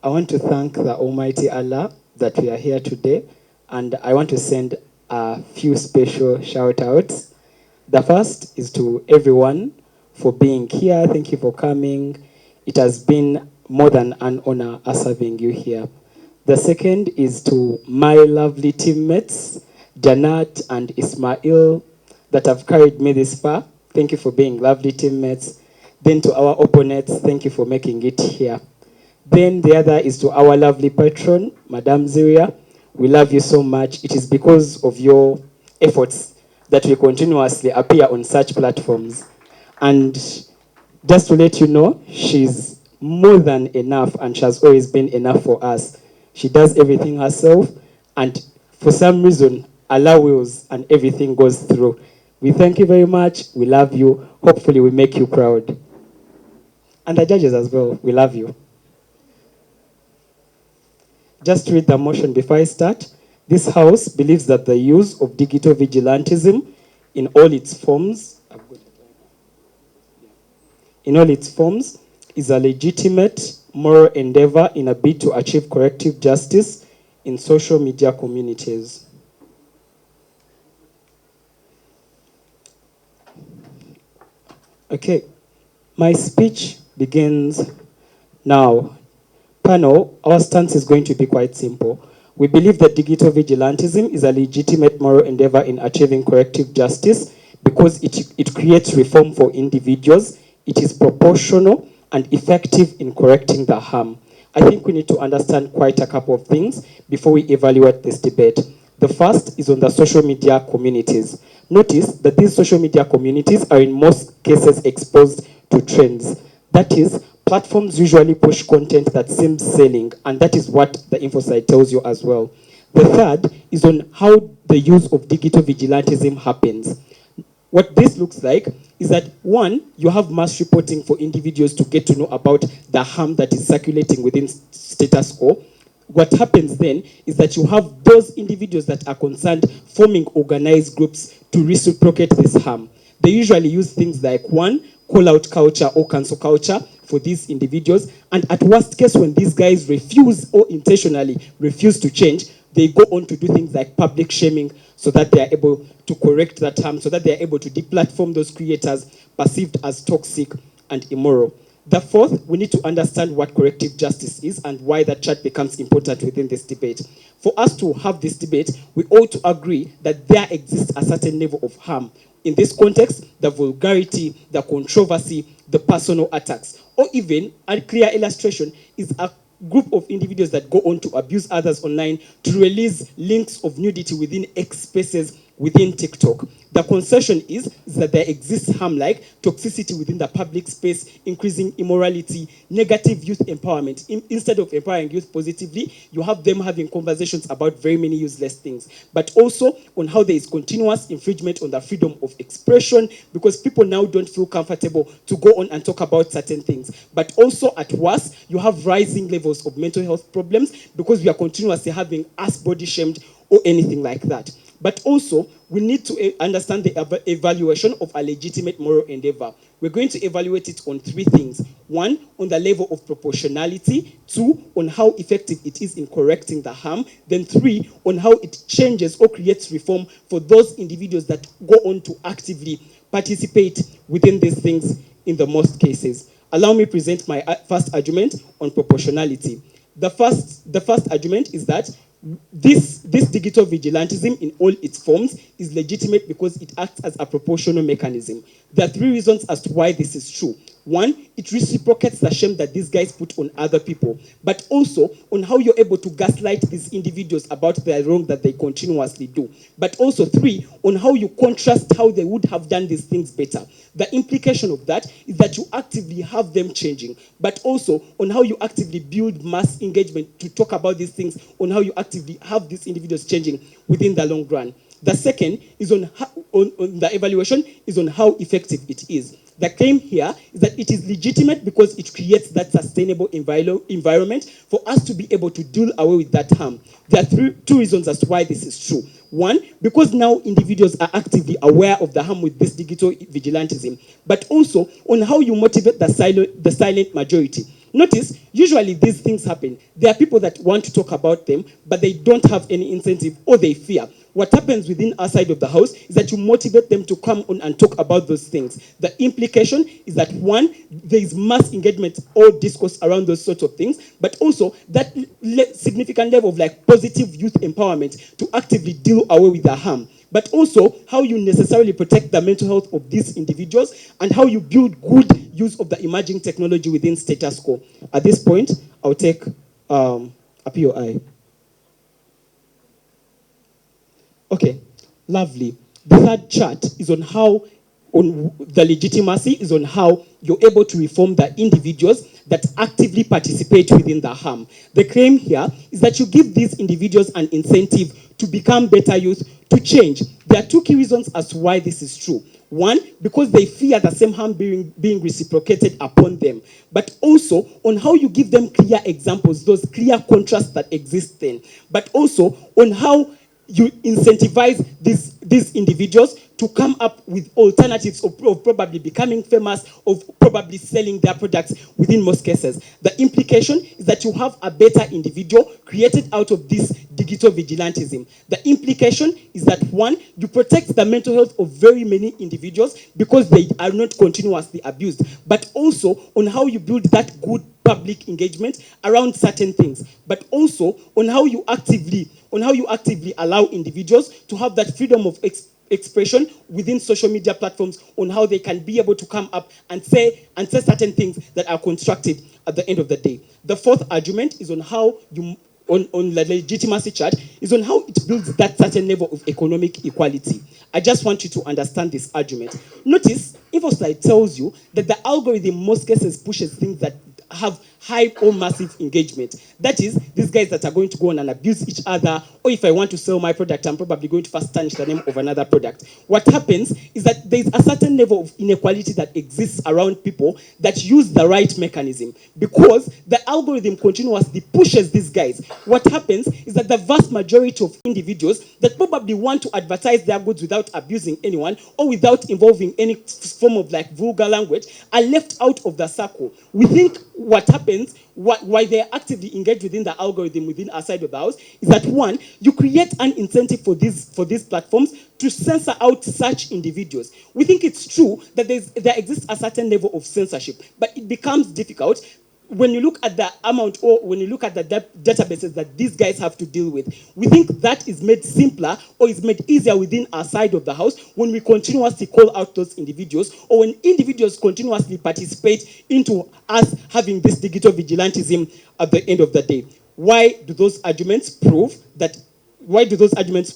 I want to thank the Almighty Allah that we are here today, and I want to send a few special shout outs. The first is to everyone for being here. Thank you for coming. It has been more than an honor us having you here. The second is to my lovely teammates, Janat and Ismail, that have carried me this far. Thank you for being lovely teammates. Then to our opponents, thank you for making it here. Then the other is to our lovely patron, Madame Ziria. We love you so much. It is because of your efforts that we continuously appear on such platforms. And just to let you know, she's more than enough and she has always been enough for us. She does everything herself, and for some reason, Allah wills and everything goes through. We thank you very much. We love you. Hopefully, we make you proud. And the judges as well, we love you. Just read the motion before I start. This House believes that the use of digital vigilantism in all its forms, is a legitimate moral endeavor in a bid to achieve corrective justice in social media communities. Okay, my speech begins now. Panel, our stance is going to be quite simple. We believe that digital vigilantism is a legitimate moral endeavor in achieving corrective justice because it creates reform for individuals, it is proportional and effective in correcting the harm. I think we need to understand quite a couple of things before we evaluate this debate. The first is on the social media communities. Notice that these social media communities are in most cases exposed to trends. That is, platforms usually push content that seems selling, and that is what the info site tells you as well. The third is on how the use of digital vigilantism happens. What this looks like is that, one, you have mass reporting for individuals to get to know about the harm that is circulating within status quo. What happens then is that you have those individuals that are concerned forming organized groups to reciprocate this harm. They usually use things like, one, call out culture or cancel culture for these individuals. And at worst case, when these guys refuse or intentionally refuse to change, they go on to do things like public shaming so that they are able to correct that harm, so that they are able to deplatform those creators perceived as toxic and immoral. The fourth, we need to understand what corrective justice is and why that chart becomes important within this debate. For us to have this debate, we ought to agree that there exists a certain level of harm. In this context, the vulgarity, the controversy, the personal attacks, or even a clear illustration is a group of individuals that go on to abuse others online to release links of nudity within X spaces within TikTok. The concession is that there exists harm like toxicity within the public space, increasing immorality, negative youth empowerment. Instead of empowering youth positively, you have them having conversations about very many useless things. But also on how there is continuous infringement on the freedom of expression because people now don't feel comfortable to go on and talk about certain things. But also at worst, you have rising levels of mental health problems because we are continuously having us body shamed or anything like that. But also, we need to understand the evaluation of a legitimate moral endeavor. We're going to evaluate it on three things. One, on the level of proportionality. Two, on how effective it is in correcting the harm. Then three, on how it changes or creates reform for those individuals that go on to actively participate within these things in the most cases. Allow me present my first argument on proportionality. The first argument is that this digital vigilantism in all its forms is legitimate because it acts as a proportional mechanism. There are three reasons as to why this is true. One, it reciprocates the shame that these guys put on other people, but also on how you're able to gaslight these individuals about their wrong that they continuously do. But also three, on how you contrast how they would have done these things better. The implication of that is that you actively have them changing, but also on how you actively build mass engagement to talk about these things, on how you actively have these individuals changing within the long run. The second is on the evaluation is on how effective it is. The claim here is that it is legitimate because it creates that sustainable environment for us to be able to deal away with that harm. There are two reasons as to why this is true. One, because now individuals are actively aware of the harm with this digital vigilantism, but also on how you motivate the silent majority. Notice, usually these things happen. There are people that want to talk about them, but they don't have any incentive or they fear. What happens within our side of the house is that you motivate them to come on and talk about those things. The implication is that one, there is mass engagement or discourse around those sorts of things, but also that significant level of like positive youth empowerment to actively deal away with the harm. But also how you necessarily protect the mental health of these individuals and how you build good use of the emerging technology within status quo. At this point, I'll take a POI. Okay, lovely. The third chart is on how, on the legitimacy is on how you're able to reform the individuals that actively participate within the harm. The claim here is that you give these individuals an incentive to become better youth, to change. There are two key reasons as to why this is true. One, because they fear the same harm being reciprocated upon them, but also on how you give them clear examples, those clear contrasts that exist then, but also on how you incentivize these individuals to come up with alternatives of probably becoming famous, of probably selling their products within most cases. The implication is that you have a better individual created out of this digital vigilantism. The implication is that one, you protect the mental health of very many individuals because they are not continuously abused, but also on how you build that good public engagement around certain things, but also on how you actively allow individuals to have that freedom of expression within social media platforms on how they can be able to come up and say certain things that are constructive at the end of the day. The fourth argument is on how you on the legitimacy chart is on how it builds that certain level of economic equality. I just want you to understand this argument. Notice, InfoSlide tells you that the algorithm in most cases pushes things that have high or massive engagement. That is, these guys that are going to go on and abuse each other, or if I want to sell my product, I'm probably going to first tarnish the name of another product. What happens is that there's a certain level of inequality that exists around people that use the right mechanism because the algorithm continuously pushes these guys. What happens is that the vast majority of individuals that probably want to advertise their goods without abusing anyone or without involving any form of like vulgar language are left out of the circle. We think what happens, why they're actively engaged within the algorithm within our side of the house, is that one, you create an incentive for these platforms to censor out such individuals. We think it's true that there exists a certain level of censorship, but it becomes difficult when you look at the amount or when you look at the databases that these guys have to deal with. We think that is made simpler or is made easier within our side of the house when we continuously call out those individuals or when individuals continuously participate into us having this digital vigilantism at the end of the day. Why do those arguments prove that? Why do those arguments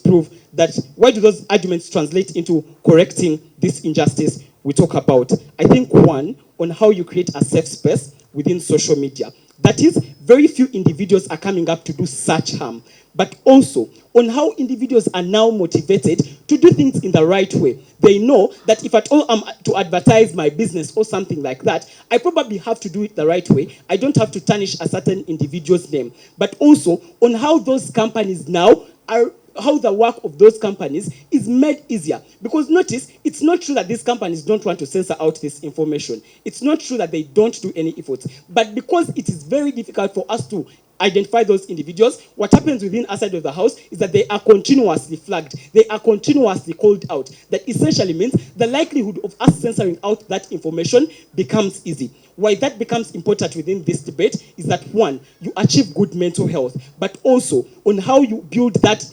translate into correcting this injustice we talk about? I think one, on how you create a safe space within social media. That is, very few individuals are coming up to do such harm, but also on how individuals are now motivated to do things in the right way. They know that if at all I'm to advertise my business or something like that, I probably have to do it the right way. I don't have to tarnish a certain individual's name, but also on how those companies now are, how the work of those companies is made easier. Because notice, it's not true that these companies don't want to censor out this information. It's not true that they don't do any efforts. But because it is very difficult for us to identify those individuals, what happens within our side of the house is that they are continuously flagged. They are continuously called out. That essentially means the likelihood of us censoring out that information becomes easy. Why that becomes important within this debate is that one, you achieve good mental health, but also on how you build that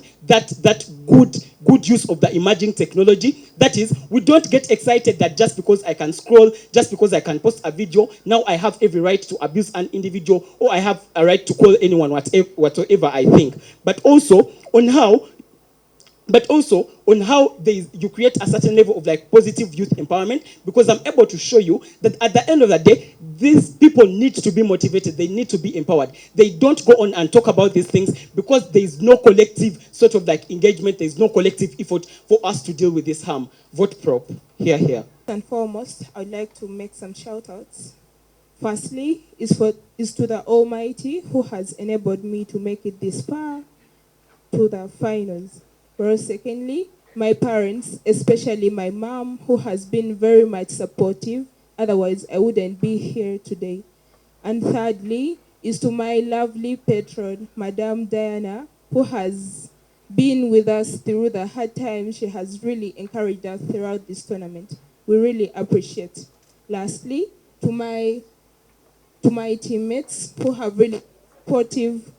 good use of the emerging technology. That is, we don't get excited that just because I can scroll, just because I can post a video, now I have every right to abuse an individual, or I have a right to call anyone whatsoever I think. But also on how you create a certain level of like positive youth empowerment, because I'm able to show you that at the end of the day, these people need to be motivated. They need to be empowered. They don't go on and talk about these things because there is no collective sort of like engagement. There is no collective effort for us to deal with this harm. Vote prop. Here, here. First and foremost, I'd like to make some shout outs. Firstly, is to the Almighty who has enabled me to make it this far to the finals. Whereas secondly, my parents, especially my mom, who has been very much supportive. Otherwise, I wouldn't be here today. And thirdly is to my lovely patron, Madame Diana, who has been with us through the hard times. She has really encouraged us throughout this tournament. We really appreciate. Lastly, to my teammates who have really supportive.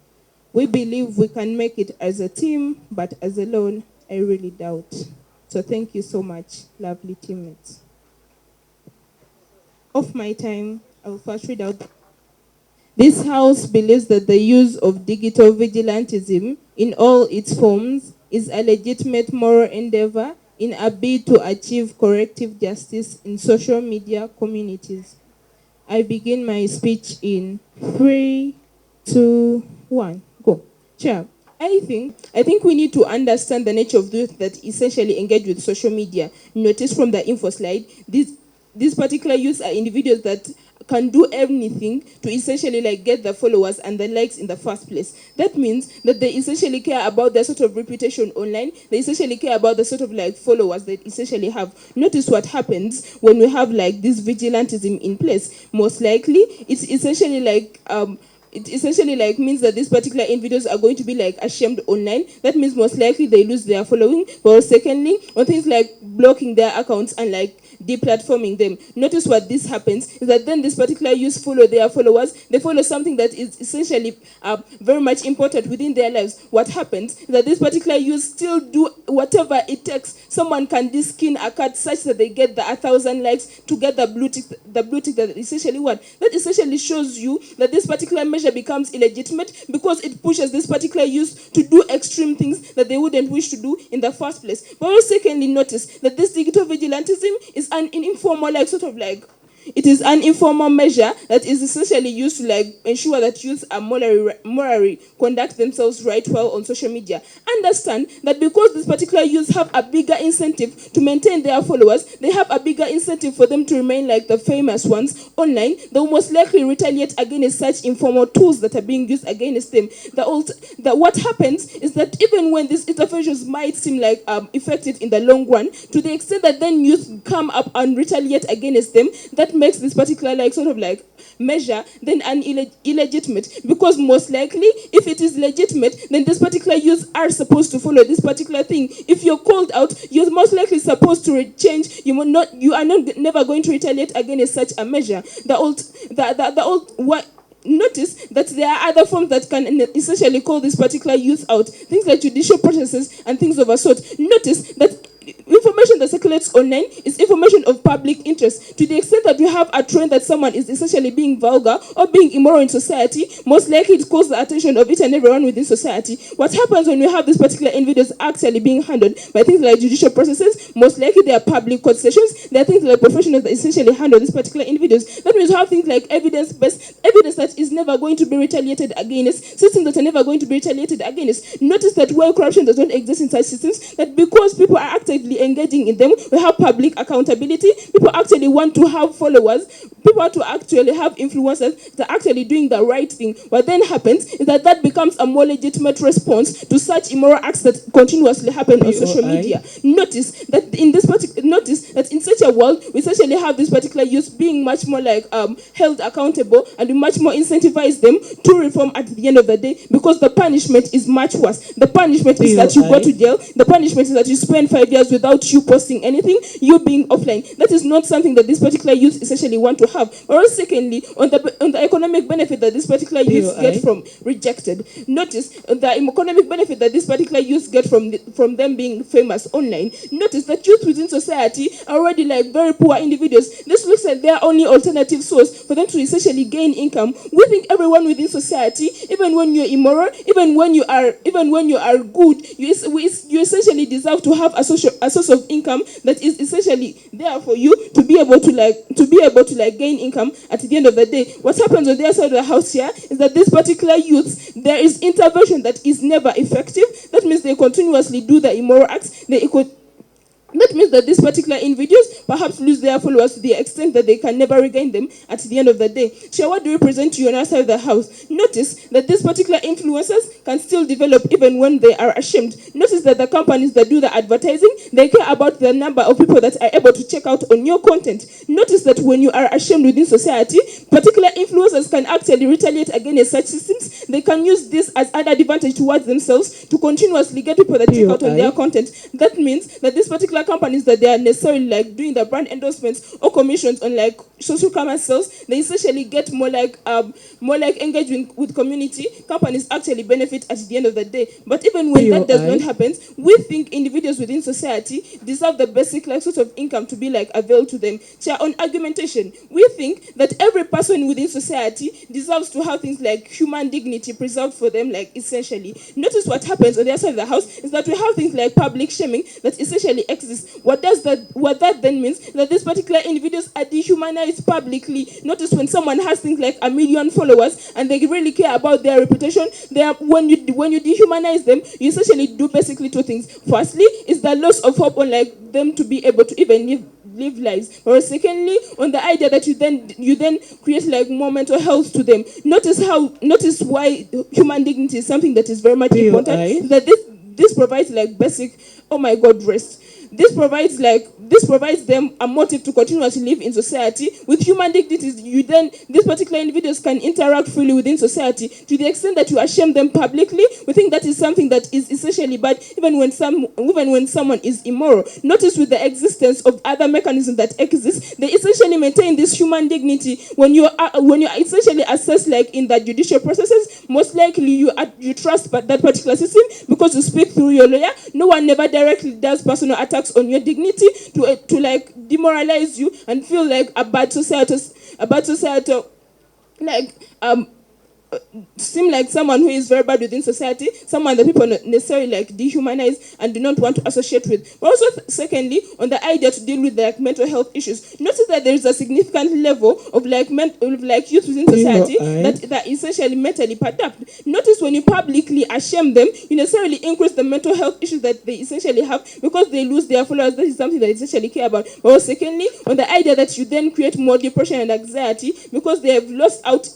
We believe we can make it as a team, but as alone, I really doubt. So thank you so much, lovely teammates. Of my time, I will first read out. This House believes that the use of digital vigilantism in all its forms is a legitimate moral endeavor in a bid to achieve corrective justice in social media communities. I begin my speech in 3, 2, 1, go. Chair, I think we need to understand the nature of those that essentially engage with social media. Notice from the info slide, these particular youths are individuals that can do anything to essentially like get the followers and the likes in the first place. That means that they essentially care about their sort of reputation online. They essentially care about the sort of like followers they essentially have. Notice what happens when we have like this vigilantism in place. Most likely, it's essentially like it essentially like means that these particular individuals are going to be like ashamed online. That means most likely they lose their following. But secondly, on things like blocking their accounts and like deplatforming them. Notice what this happens is that then this particular youth follow their followers. They follow something that is essentially very much important within their lives. What happens is that this particular youth still do whatever it takes. Someone can skin a cat such that they get the 1,000 likes to get the blue tick that essentially what? That essentially shows you that this particular measure becomes illegitimate because it pushes this particular youth to do extreme things that they wouldn't wish to do in the first place. But also secondly, notice that this digital vigilantism is an informal like sort of like it is an informal measure that is essentially used to like ensure that youth are morally conduct themselves right well on social media. Understand that because these particular youths have a bigger incentive to maintain their followers, they have a bigger incentive for them to remain like the famous ones online. They will most likely retaliate against such informal tools that are being used against them. What happens is that even when these interventions might seem like effective in the long run, to the extent that then youth come up and retaliate against them, that makes this particular like sort of like measure then an illegitimate, because most likely if it is legitimate, then this particular youth are supposed to follow this particular thing. If you're called out, you're most likely supposed to change. You are not never going to retaliate against such a measure. Notice that there are other forms that can essentially call this particular youth out. Things like judicial processes and things of a sort. Notice that information that circulates online is information of public interest. To the extent that we have a trend that someone is essentially being vulgar or being immoral in society, most likely it calls the attention of each and everyone within society. What happens when we have these particular individuals actually being handled by things like judicial processes? Most likely they are public court sessions. There are things like professionals that essentially handle these particular individuals. That means we have things like evidence that is never going to be retaliated against, systems that are never going to be retaliated against. Notice that where corruption does not exist in such systems, that because people are actively engaging in them, we have public accountability. People actually want to have followers. People want to actually have influencers that are actually doing the right thing. What then happens is that becomes a more legitimate response to such immoral acts that continuously happen on social media. Notice that in such a world, we essentially have this particular youth being much more like held accountable, and we much more incentivize them to reform at the end of the day, because the punishment is much worse. The punishment is that you go to jail. The punishment is that you spend 5 years without you posting anything, you being offline. That is not something that this particular youth essentially want to have. Or secondly, on the economic benefit that this particular youth get from rejected. Notice the economic benefit that this particular youth get from them being famous online. Notice that youth within society are already like very poor individuals. This looks like their only alternative source for them to essentially gain income. We think everyone within society, even when you're immoral, even when you are good, you essentially deserve to have a source of income that is essentially there for you to be able to gain income at the end of the day. What happens on the other side of the house here is that this particular youth, there is intervention that is never effective. That means they continuously do the immoral acts. That means that these particular individuals perhaps lose their followers to the extent that they can never regain them at the end of the day. Share what do we present to you on our side of the house? Notice that these particular influencers can still develop even when they are ashamed. Notice that the companies that do the advertising, they care about the number of people that are able to check out on your content. Notice that when you are ashamed within society, particular influencers can actually retaliate against such systems. They can use this as an advantage towards themselves to continuously get people that check out on their content. That means that these particular companies that they are necessarily like doing the brand endorsements or commissions on like social commerce sales, they essentially get more like engagement with community. Companies actually benefit at the end of the day. But even when that does not happen, we think individuals within society deserve the basic like sort of income to be like availed to them. Share on argumentation. We think that every person within society deserves to have things like human dignity preserved for them, like essentially. Notice what happens on the other side of the house is that we have things like public shaming that essentially exists. What that then means that these particular individuals are dehumanized publicly. Notice when someone has things like 1 million followers and they really care about their reputation, when you dehumanize them, you essentially do basically two things. Firstly, is the loss of hope on like them to be able to even live lives. Or secondly, on the idea that you then create like more mental health to them. Notice why human dignity is something that is very much important. That this provides like basic, oh my god, rest. This provides them a motive to continuously live in society. With human dignity, these particular individuals can interact freely within society to the extent that you shame them publicly. We think that is something that is essentially bad, even when someone is immoral. Notice with the existence of other mechanisms that exist, they essentially maintain this human dignity. When you essentially assess like in the judicial processes, most likely you trust that particular system because you speak through your lawyer. No one never directly does personal attacks on your dignity to like demoralize you and feel like a bad societal like seem like someone who is very bad within society, someone that people not necessarily like dehumanize and do not want to associate with. But also, secondly, on the idea to deal with like mental health issues, notice that there is a significant level of like youth within society that essentially mentally perturbed. Notice when you publicly shame them, you necessarily increase the mental health issues that they essentially have because they lose their followers. That is something that they essentially care about. But secondly, on the idea that you then create more depression and anxiety because they have lost out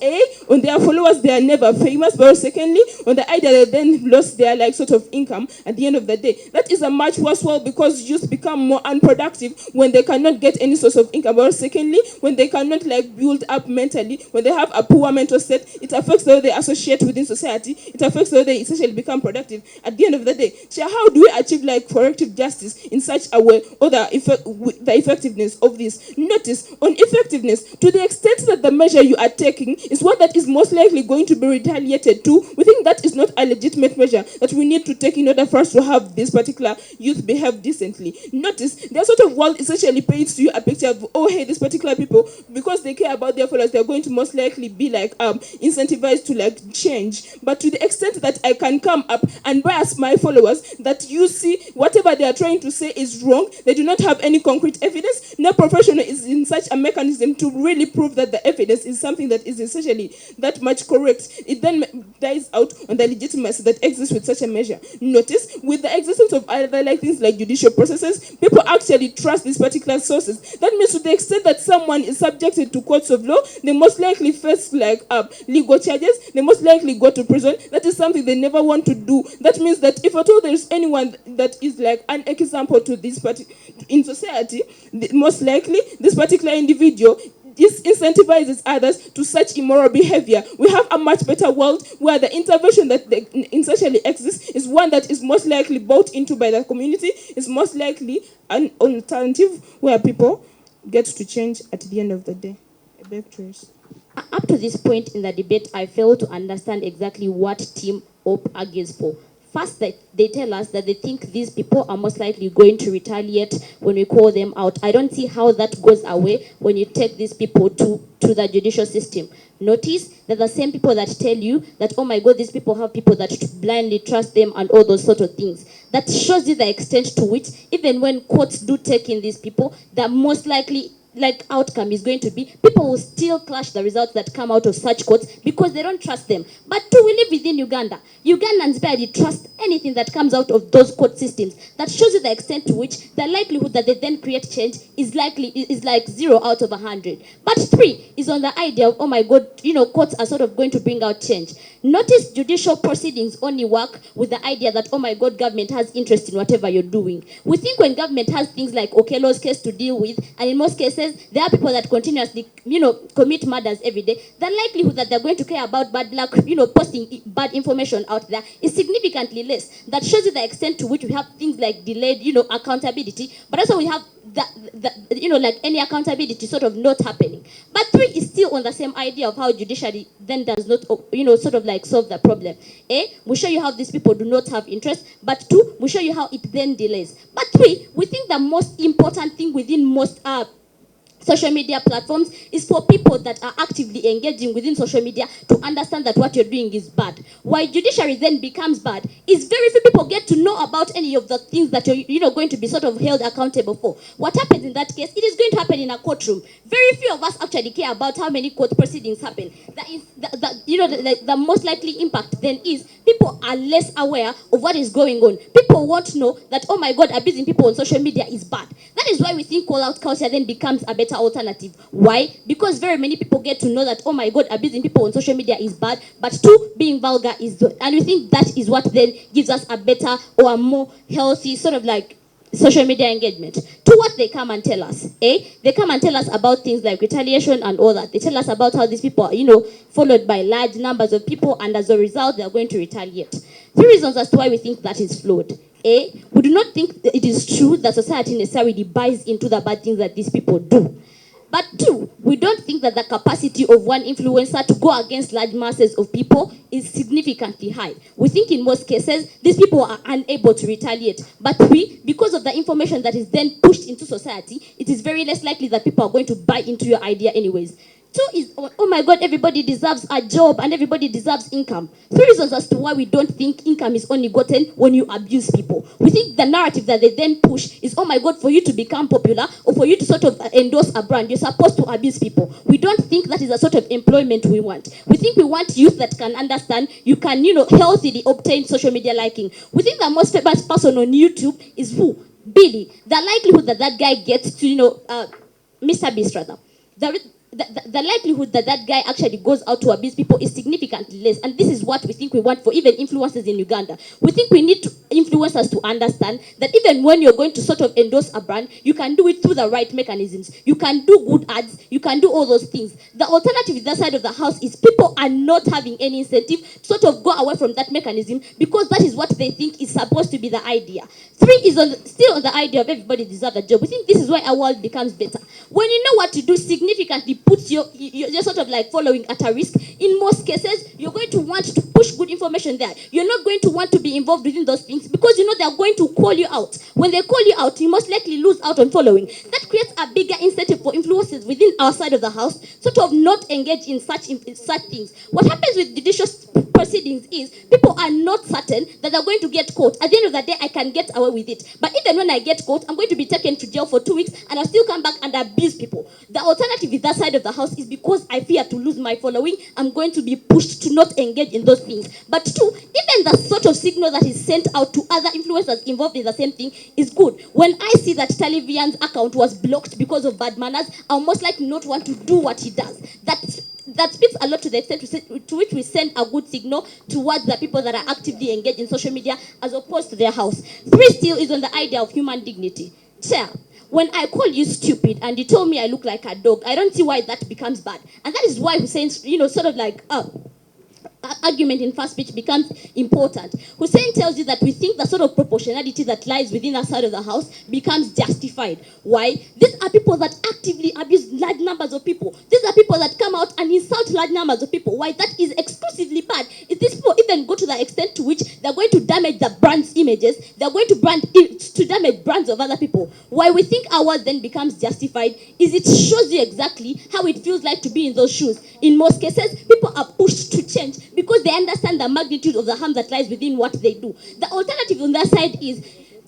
on their followers. They are never famous. But secondly, on the idea that they then lost their like sort of income at the end of the day. That is a much worse world because youth become more unproductive when they cannot get any source of income. But secondly, when they cannot like build up mentally, when they have a poor mental state, it affects the way they associate within society. It affects the way they essentially become productive at the end of the day. So how do we achieve like corrective justice in such a way, or the effectiveness of this? Notice on effectiveness, to the extent that the measure you are taking is one that is most likely going to be retaliated to, we think that is not a legitimate measure that we need to take in order for us to have this particular youth behave decently. Notice their sort of world essentially paints to you a picture of, oh hey, these particular people, because they care about their followers, they're going to most likely be like incentivized to like change. But to the extent that I can come up and bias my followers, that you see whatever they are trying to say is wrong, they do not have any concrete evidence. No professional is in such a mechanism to really prove that the evidence is something that is essentially that much correct. It then dies out on the legitimacy that exists with such a measure. Notice, with the existence of other like things like judicial processes, people actually trust these particular sources. That means to the extent that someone is subjected to courts of law, they most likely face like legal charges, they most likely go to prison. That is something they never want to do. That means that if at all there is anyone that is like an example to this in society, most likely this particular individual incentivizes others to such immoral behavior. We have a much better world where the intervention that essentially exists is one that is most likely bought into by the community, is most likely an alternative where people get to change at the end of the day. Up to this point in the debate, I fail to understand exactly what Team Hope argues for. First, they tell us that they think these people are most likely going to retaliate when we call them out. I don't see how that goes away when you take these people to the judicial system. Notice that the same people that tell you that, oh my God, these people have people that blindly trust them and all those sort of things. That shows you the extent to which, even when courts do take in these people, they're most likely like outcome is going to be people will still clash the results that come out of such courts because they don't trust them. But do we live within Uganda? Ugandans barely trust anything that comes out of those court systems. That shows you the extent to which the likelihood that they then create change is like 0 out of 100. But 3 is on the idea of, oh my God, courts are sort of going to bring out change. Notice judicial proceedings only work with the idea that, oh my God, government has interest in whatever you're doing. We think when government has things like Okello's case to deal with, and in most cases, there are people that continuously, commit murders every day, the likelihood that they're going to care about bad luck, posting bad information out there is significantly less. That shows you the extent to which we have things like delayed, accountability, but also we have like any accountability sort of not happening. But 3 is still on the same idea of how judiciary then does not, sort of like solve the problem. We show you how these people do not have interest, but 2, we show you how it then delays. But 3, we think the most important thing within most social media platforms is for people that are actively engaging within social media to understand that what you're doing is bad. Why judiciary then becomes bad is very few people get to know about any of the things that you're going to be sort of held accountable for. What happens in that case, it is going to happen in a courtroom. Very few of us actually care about how many court proceedings happen. That is the most likely impact then is people are less aware of what is going on. People won't know that, oh my God, abusing people on social media is bad. That is why we think call out culture then becomes a better alternative. Why? Because very many people get to know that, oh my God, abusing people on social media is bad, but 2, being vulgar is good. And we think that is what then gives us a better or a more healthy sort of like social media engagement. To what they come and tell us, They come and tell us about things like retaliation and all that. They tell us about how these people are, followed by large numbers of people, and as a result, they are going to retaliate. 3 reasons as to why we think that is flawed. We do not think that it is true that society necessarily buys into the bad things that these people do. But 2, we don't think that the capacity of one influencer to go against large masses of people is significantly high. We think in most cases, these people are unable to retaliate. But 3, because of the information that is then pushed into society, it is very less likely that people are going to buy into your idea anyways. 2 is, oh my God, everybody deserves a job and everybody deserves income. 3 reasons as to why we don't think income is only gotten when you abuse people. We think the narrative that they then push is, oh my God, for you to become popular or for you to sort of endorse a brand, you're supposed to abuse people. We don't think that is a sort of employment we want. We think we want youth that can understand you can, healthily obtain social media liking. We think the most famous person on YouTube is who? Billy. The likelihood that that guy gets to, Mr. Beast rather. The likelihood that that guy actually goes out to abuse people is significantly less. And this is what we think we want for even influencers in Uganda. We think we need influencers to understand that even when you're going to sort of endorse a brand, you can do it through the right mechanisms. You can do good ads. You can do all those things. The alternative in that side of the house is people are not having any incentive to sort of go away from that mechanism because that is what they think is supposed to be the idea. 3 is still on the idea of everybody deserves a job. We think this is why our world becomes better. When you know what to do significantly puts your sort of like following at a risk. In most cases, you're going to want to push good information there. You're not going to want to be involved within those things because you know they're going to call you out. When they call you out, you most likely lose out on following. That creates a bigger incentive for influencers within our side of the house sort of not engage in such things. What happens with judicious proceedings is people are not certain that they're going to get caught. At the end of the day, I can get away with it. But even when I get caught, I'm going to be taken to jail for 2 weeks and I'll still come back and abuse people. The alternative with that side of the house is because I fear to lose my following, I'm going to be pushed to not engage in those things. But 2, even the sort of signal that is sent out to other influencers involved in the same thing is good. When I see that Talivian's account was blocked because of bad manners, I'll most likely not want to do what he does. That speaks a lot to the extent to which we send a good signal towards the people that are actively engaged in social media as opposed to their house. 3 still is on the idea of human dignity. Chair, when I call you stupid and you told me I look like a dog, I don't see why that becomes bad. And that is why Hussein's, sort of like, argument in first speech becomes important. Hussein tells you that we think the sort of proportionality that lies within our side of the house becomes justified. Why? These are people that actively abuse large numbers of people. These are people that come out and insult large numbers of people. Why? That is exclusively bad. If these people even go to the extent to which they're going to damage the brand's images, they're going to damage brands of other people. Why we think ours then becomes justified is it shows you exactly how it feels like to be in those shoes. In most cases, people are pushed to change because they understand the magnitude of the harm that lies within what they do. The alternative on that side is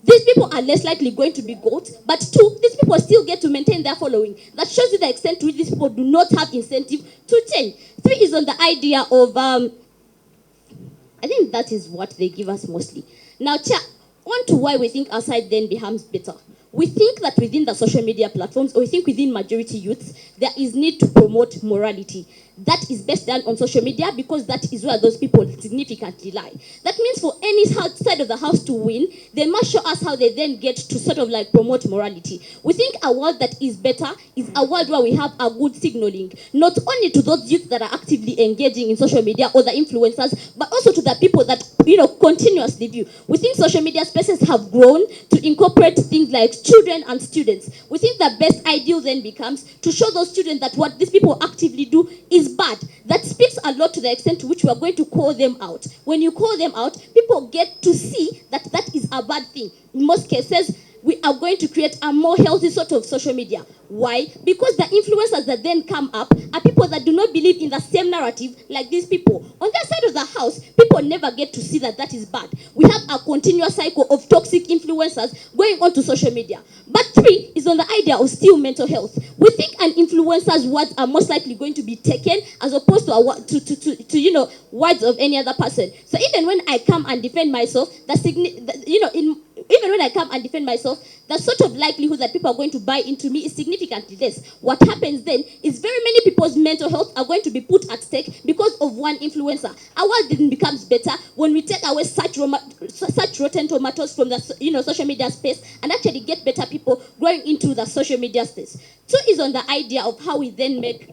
these people are less likely going to be goats, but 2, these people still get to maintain their following. That shows you the extent to which these people do not have incentive to change. 3 is on the idea of I think that is what they give us mostly. Now, on to why we think our side then becomes better. We think that within the social media platforms, or we think within majority youths, there is need to promote morality. That is best done on social media because that is where those people significantly lie. That means for any side of the house to win, they must show us how they then get to sort of like promote morality. We think a world that is better is a world where we have a good signaling, not only to those youth that are actively engaging in social media or the influencers, but also to the people that continuously view. We think social media spaces have grown to incorporate things like children and students. We think the best ideal then becomes to show those students that what these people actively do is bad. That speaks a lot to the extent to which we are going to call them out. When you call them out, people get to see that that is a bad thing. In most cases, we are going to create a more healthy sort of social media. Why? Because the influencers that then come up are people that do not believe in the same narrative like these people. On their side of the house, people never get to see that that is bad. We have a continuous cycle of toxic influencers going on to social media. But 3 is on the idea of still mental health. We think an influencer's words are most likely going to be taken as opposed to words of any other person. So even when I come and defend myself, even when I come and defend myself, the sort of likelihood that people are going to buy into me is significantly less. What happens then is very many people's mental health are going to be put at stake because of one influencer. Our world then becomes better when we take away such rotten tomatoes from the social media space and actually get better people growing into the social media space. So is on the idea of how we then make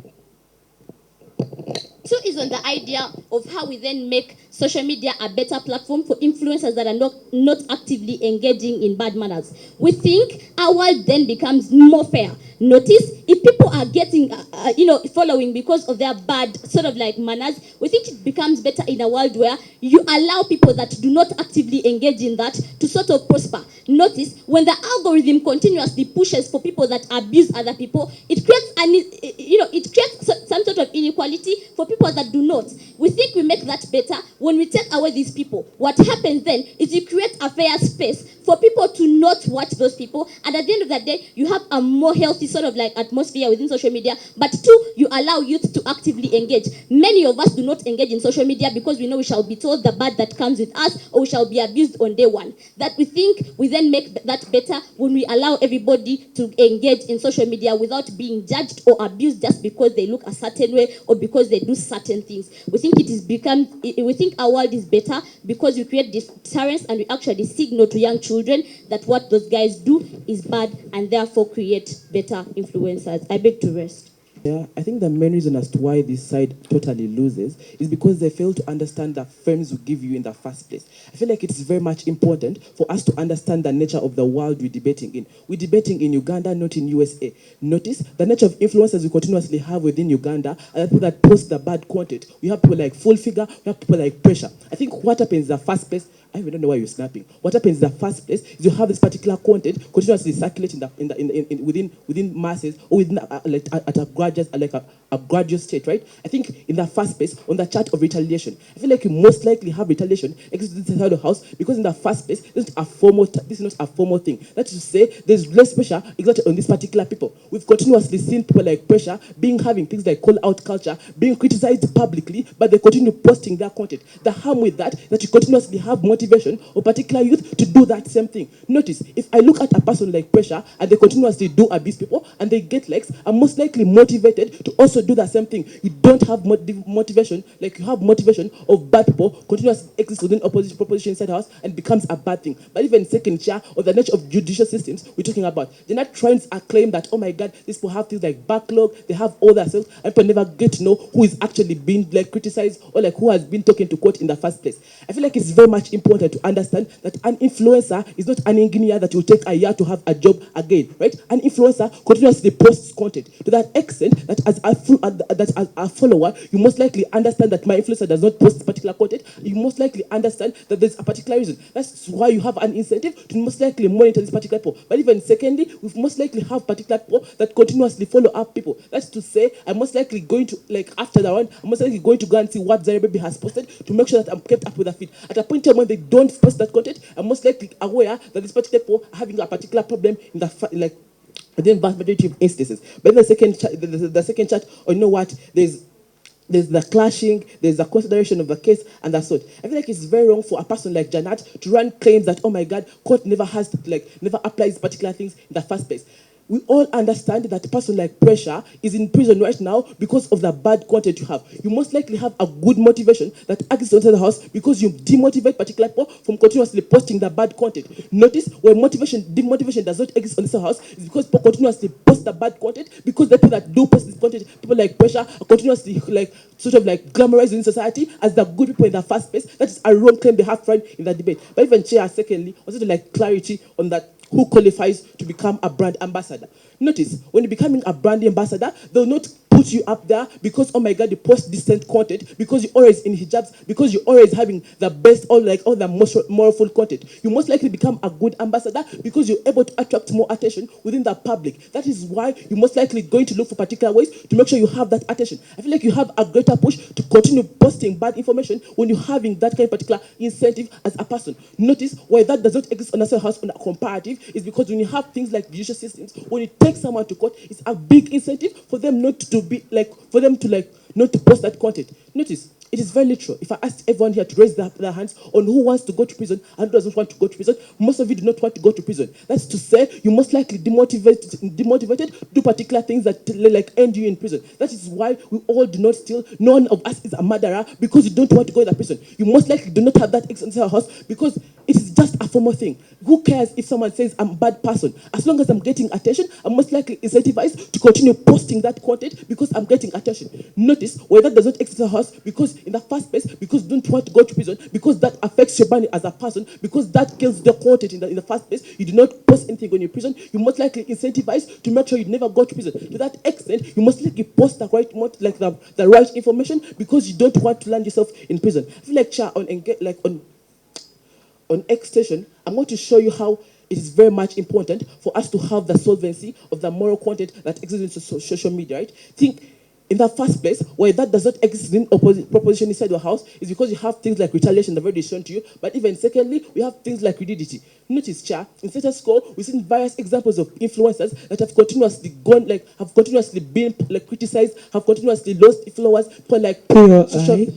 social media a better platform for influencers that are not actively engaging in bad manners. We think our world then becomes more fair. Notice, if people are getting, following because of their bad sort of like manners, we think it becomes better in a world where you allow people that do not actively engage in that to sort of prosper. Notice, when the algorithm continuously pushes for people that abuse other people, it creates some sort of inequality for people that do not. We think we make that better when we take away these people. What happens then is you create a fair space for people to not watch those people, and at the end of the day, you have a more healthy sort of like atmosphere within social media. But 2, you allow youth to actively engage. Many of us do not engage in social media because we know we shall be told the bad that comes with us, or we shall be abused on day one. That we think we then make that better when we allow everybody to engage in social media without being judged or abused just because they look a certain way or because they do certain things. We think our world is better because we create deterrence and we actually signal to young children that what those guys do is bad and therefore create better influencers. I beg to rest. Yeah, I think the main reason as to why this side totally loses is because they fail to understand the frames we give you in the first place. I feel like it's very much important for us to understand the nature of the world we're debating in. We're debating in Uganda, not in USA. Notice the nature of influencers we continuously have within Uganda are the people that post the bad content. We have people like Full Figure, we have people like Pressure. I think what happens in the first place, I even don't know why you're snapping. What happens in the first place is you have this particular content continuously circulating within masses or within at a graduate state, right? I think in the first place, on the chart of retaliation, I feel like you most likely have retaliation existing inside the house because in the first place, this is not a formal thing. That's to say, there's less pressure exerted on these particular people. We've continuously seen people like Pressure having things like call out culture, being criticized publicly, but they continue posting their content. The harm with that is that you continuously have motivation or particular youth to do that same thing. Notice, if I look at a person like Pressure and they continuously do abuse people and they get likes, I'm most likely motivated to also do the same thing. You don't have motivation, like you have motivation of bad people continuously exist within proposition inside the house and becomes a bad thing. But even second chair or the nature of judicial systems we're talking about, they're not trying to claim that, oh my God, these people have things like backlog, they have all that stuff, and people never get to know who is actually being like criticized or like who has been talking to court in the first place. I feel like it's very much important to understand that an influencer is not an engineer that will take a year to have a job again, right? An influencer continuously posts content to that extent that as a follower, you most likely understand that my influencer does not post particular content. You most likely understand that there's a particular reason. That's why you have an incentive to most likely monitor this particular people. But even secondly, we most likely have particular people that continuously follow up people. That's to say, I'm most likely going to, like after that one, I'm most likely going to go and see what Zara Baby has posted to make sure that I'm kept up with the feed. At a point in time when they don't post that content, I'm most likely aware that this particular people are having a particular problem in the within vast majority of instances. But in the second chat, or you know what, there's there's the clashing, there's the consideration of the case, and that's what. I feel like it's very wrong for a person like Janat to run claims that, oh my God, court never never applies particular things in the first place. We all understand that a person like Pressure is in prison right now because of the bad content you have. You most likely have a good motivation that exists outside the house because you demotivate particular people from continuously posting the bad content. Notice where demotivation does not exist on the house is because people continuously post the bad content because the people that do post this content, people like Pressure, are continuously glamorized in society as the good people in the first place. That is a wrong claim they have tried in that debate. But even Chair, secondly, also to clarity on that who qualifies to become a brand ambassador. Notice, when you're becoming a brand ambassador, they'll not put you up there because, oh my God, you post decent content, because you're always in hijabs, because you're always having the best, all the most moralful content. You most likely become a good ambassador because you're able to attract more attention within the public. That is why you're most likely going to look for particular ways to make sure you have that attention. I feel like you have a greater push to continue posting bad information when you're having that kind of particular incentive as a person. Notice why that does not exist on a house on a comparative is because when you have things like judicial systems, when you take someone to court, it's a big incentive for them not to be not to post that content. Notice, it is very literal. If I asked everyone here to raise their hands on who wants to go to prison and who doesn't want to go to prison, most of you do not want to go to prison. That's to say, you most likely demotivated to do particular things that end you in prison. That is why we all do not steal. None of us is a murderer because you don't want to go to the prison. You most likely do not have that inside your house because it is just a formal thing. Who cares if someone says I'm a bad person? As long as I'm getting attention, I'm most likely incentivized to continue posting that content because I'm getting attention. Notice why that does not exist in the house because in the first place, because you don't want to go to prison, because that affects your money as a person, because that kills the content in the first place. You do not post anything when you're in prison. You most likely incentivized to make sure you never go to prison. To that extent, you most likely post the right the right information because you don't want to land yourself in prison. I feel like on X station, I'm going to show you how it is very much important for us to have the solvency of the moral content that exists in social media, right? Think in the first place, where that does not exist in proposition inside your house is because you have things like retaliation, I've already shown to you. But even secondly, we have things like rigidity. Notice, Cha, in status quo, we've seen various examples of influencers that have continuously been criticized, have continuously lost followers, people like POI.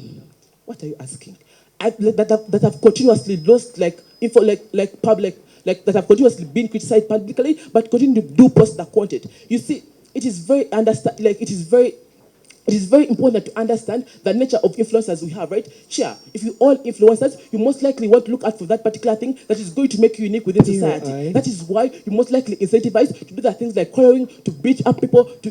what are you asking? That have continuously lost that have continuously been criticized publicly, but continue to do post the content. You see, it is very important to understand the nature of influencers we have, right? Sure, if you all influencers, you most likely want to look out for that particular thing that is going to make you unique within society. POI. That is why you most likely incentivize to do the things like quarreling, to beat up people, to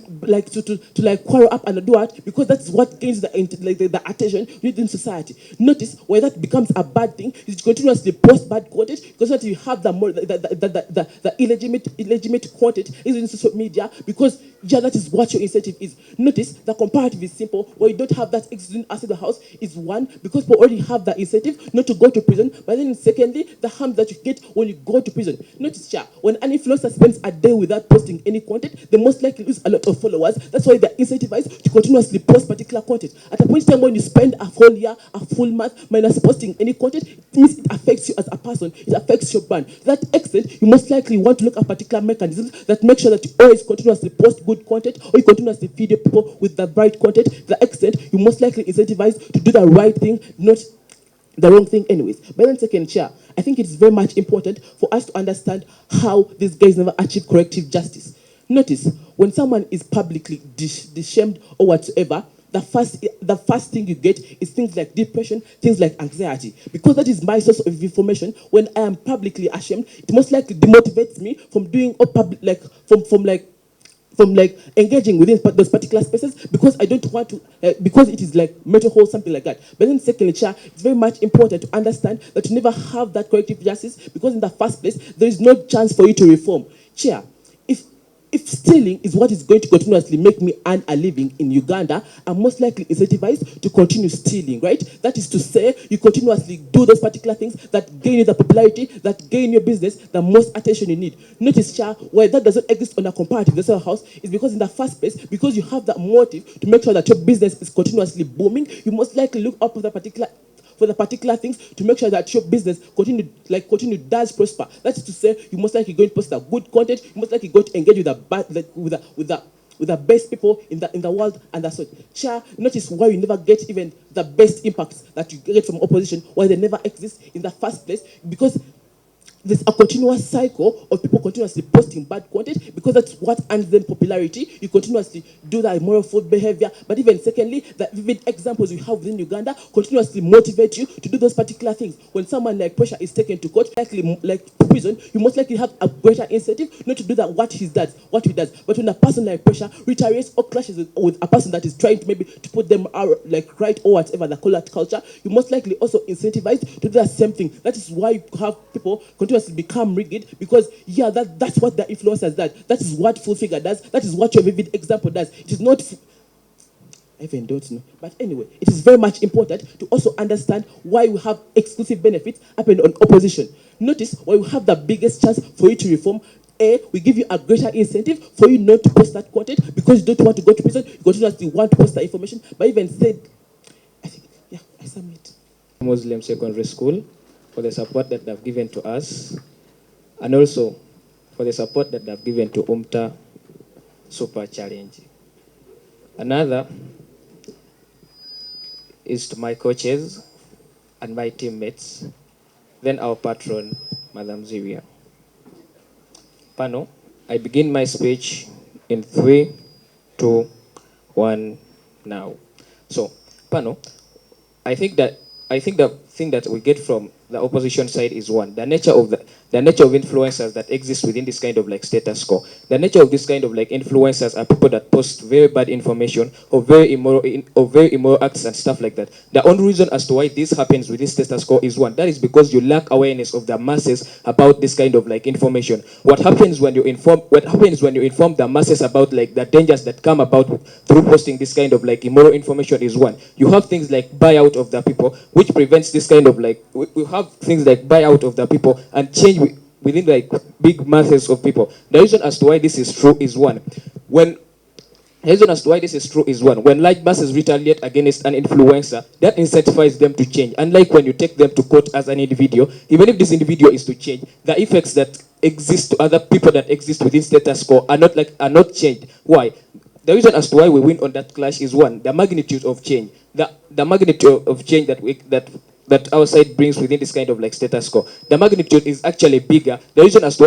quarrel up and do it, because that's what gains the attention within society. Notice why that becomes a bad thing is to continuously post bad content because that you have the illegitimate content is in social media because that is what your incentive is. Notice the comparative is simple. Where you don't have that existing outside the house is one, because people already have the incentive not to go to prison. But then secondly, the harm that you get when you go to prison. Notice, when an influencer spends a day without posting any content, they most likely lose a lot of followers. That's why they're incentivized to continuously post particular content. At a point in time when you spend a whole year, a full month, minus posting any content, it means it affects you as a person. It affects your brand. To that extent, you most likely want to look at particular mechanisms that make sure that you always continuously post good content, or you continuously feed your people with the right content. To that extent, you most likely incentivize to do the right thing, not the wrong thing anyways. But then second, Chair, I think it's very much important for us to understand how these guys never achieve corrective justice. Notice, when someone is publicly shamed or whatsoever, the first thing you get is things like depression, things like anxiety. Because that is my source of information. When I am publicly ashamed, it most likely demotivates me from doing engaging within those particular spaces because I don't want to, because it is like mental health, something like that. But then secondly, Chair, it's very much important to understand that you never have that corrective justice because in the first place, there is no chance for you to reform. Chair, if stealing is what is going to continuously make me earn a living in Uganda, I'm most likely incentivized to continue stealing, right? That is to say, you continuously do those particular things that gain you the popularity, that gain your business the most attention you need. Notice, Cha, why that doesn't exist on a comparative resale house is because in the first place, because you have that motive to make sure that your business is continuously booming, you most likely look up for the particular things to make sure that your business continue does prosper. That is to say, you most likely going to post a good content. You most likely going to engage with with the best people in the world, and that's what. Chair, notice why you never get even the best impacts that you get from opposition, why they never exist in the first place, because there's a continuous cycle of people continuously posting bad content, because that's what earns them popularity. You continuously do that immoral food behavior. But even secondly, the vivid examples we have within Uganda continuously motivate you to do those particular things. When someone like Pressure is taken to court, likely like to prison, you most likely have a greater incentive not to do that what he does. But when a person like Pressure retaliates or clashes with a person that is trying to maybe to put them out, like right or whatever, the call culture, you most likely also incentivize to do that same thing. That is why you have people continuously become rigid, because that's what the influencers does. That is what Full Figure does. That is what your vivid example does. It is not. I even don't know. But anyway, it is very much important to also understand why we have exclusive benefits happen on opposition. Notice why we have the biggest chance for you to reform. We give you a greater incentive for you not to post that content because you don't want to go to prison. You continuously want to post that information. But even said, I think, I submit. Muslim Secondary School for the support that they've given to us, and also for the support that they've given to UMTA Super Challenge. Another is to my coaches and my teammates, then our patron, Madam Ziria. Pano, I begin my speech in 3, 2, 1, now. So, Pano, I think the thing that we get from the opposition side is one, the nature of influencers that exist within this kind of like status quo. The nature of this kind of like influencers are people that post very bad information or very immoral acts and stuff like that. The only reason as to why this happens with this status quo is one, that is because you lack awareness of the masses about this kind of like information. What happens when you inform the masses about like the dangers that come about through posting this kind of like immoral information is one, you have things like buyout of the people, which prevents this kind of like, we have things like buyout of the people and change within like big masses of people. The reason as to why this is true is one, when large masses retaliate against an influencer, that incentivizes them to change. Unlike when you take them to court as an individual, even if this individual is to change, the effects that exist to other people that exist within status quo are not changed. Why? The reason as to why we win on that clash is one, the magnitude of change. The magnitude of change that our side brings within this kind of like status quo. The magnitude is actually bigger. The reason as to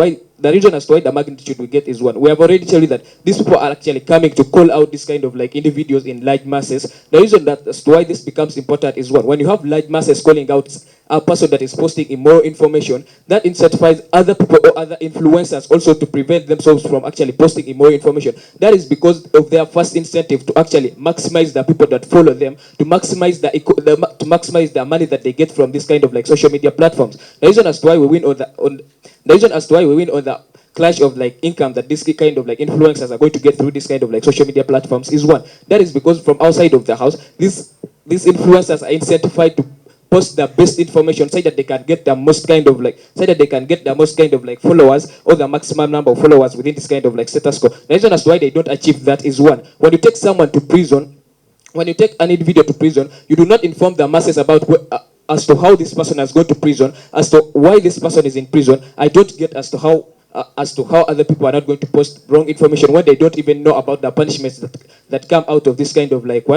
why the magnitude we get is one. We have already told you that these people are actually coming to call out this kind of like individuals in large masses. The reason that as to why this becomes important is one. When you have large masses calling out a person that is posting immoral information, that incentivizes other people or other influencers also to prevent themselves from actually posting immoral information. That is because of their first incentive to actually maximize the people that follow them, to maximize the money that they get from this kind of like social media platforms. The reason as to why we win on the clash of like income that this kind of like influencers are going to get through this kind of like social media platforms is one. That is because from outside of the house, these influencers are incentivized to post the best information so that they can get the most kind of like followers or the maximum number of followers within this kind of like status quo. The reason as to why they don't achieve that is one, when you take someone to prison, when you take an individual to prison, you do not inform the masses about as to how this person has gone to prison, as to why this person is in prison. I don't get as to how other people are not going to post wrong information when they don't even know about the punishments that come out of this kind of like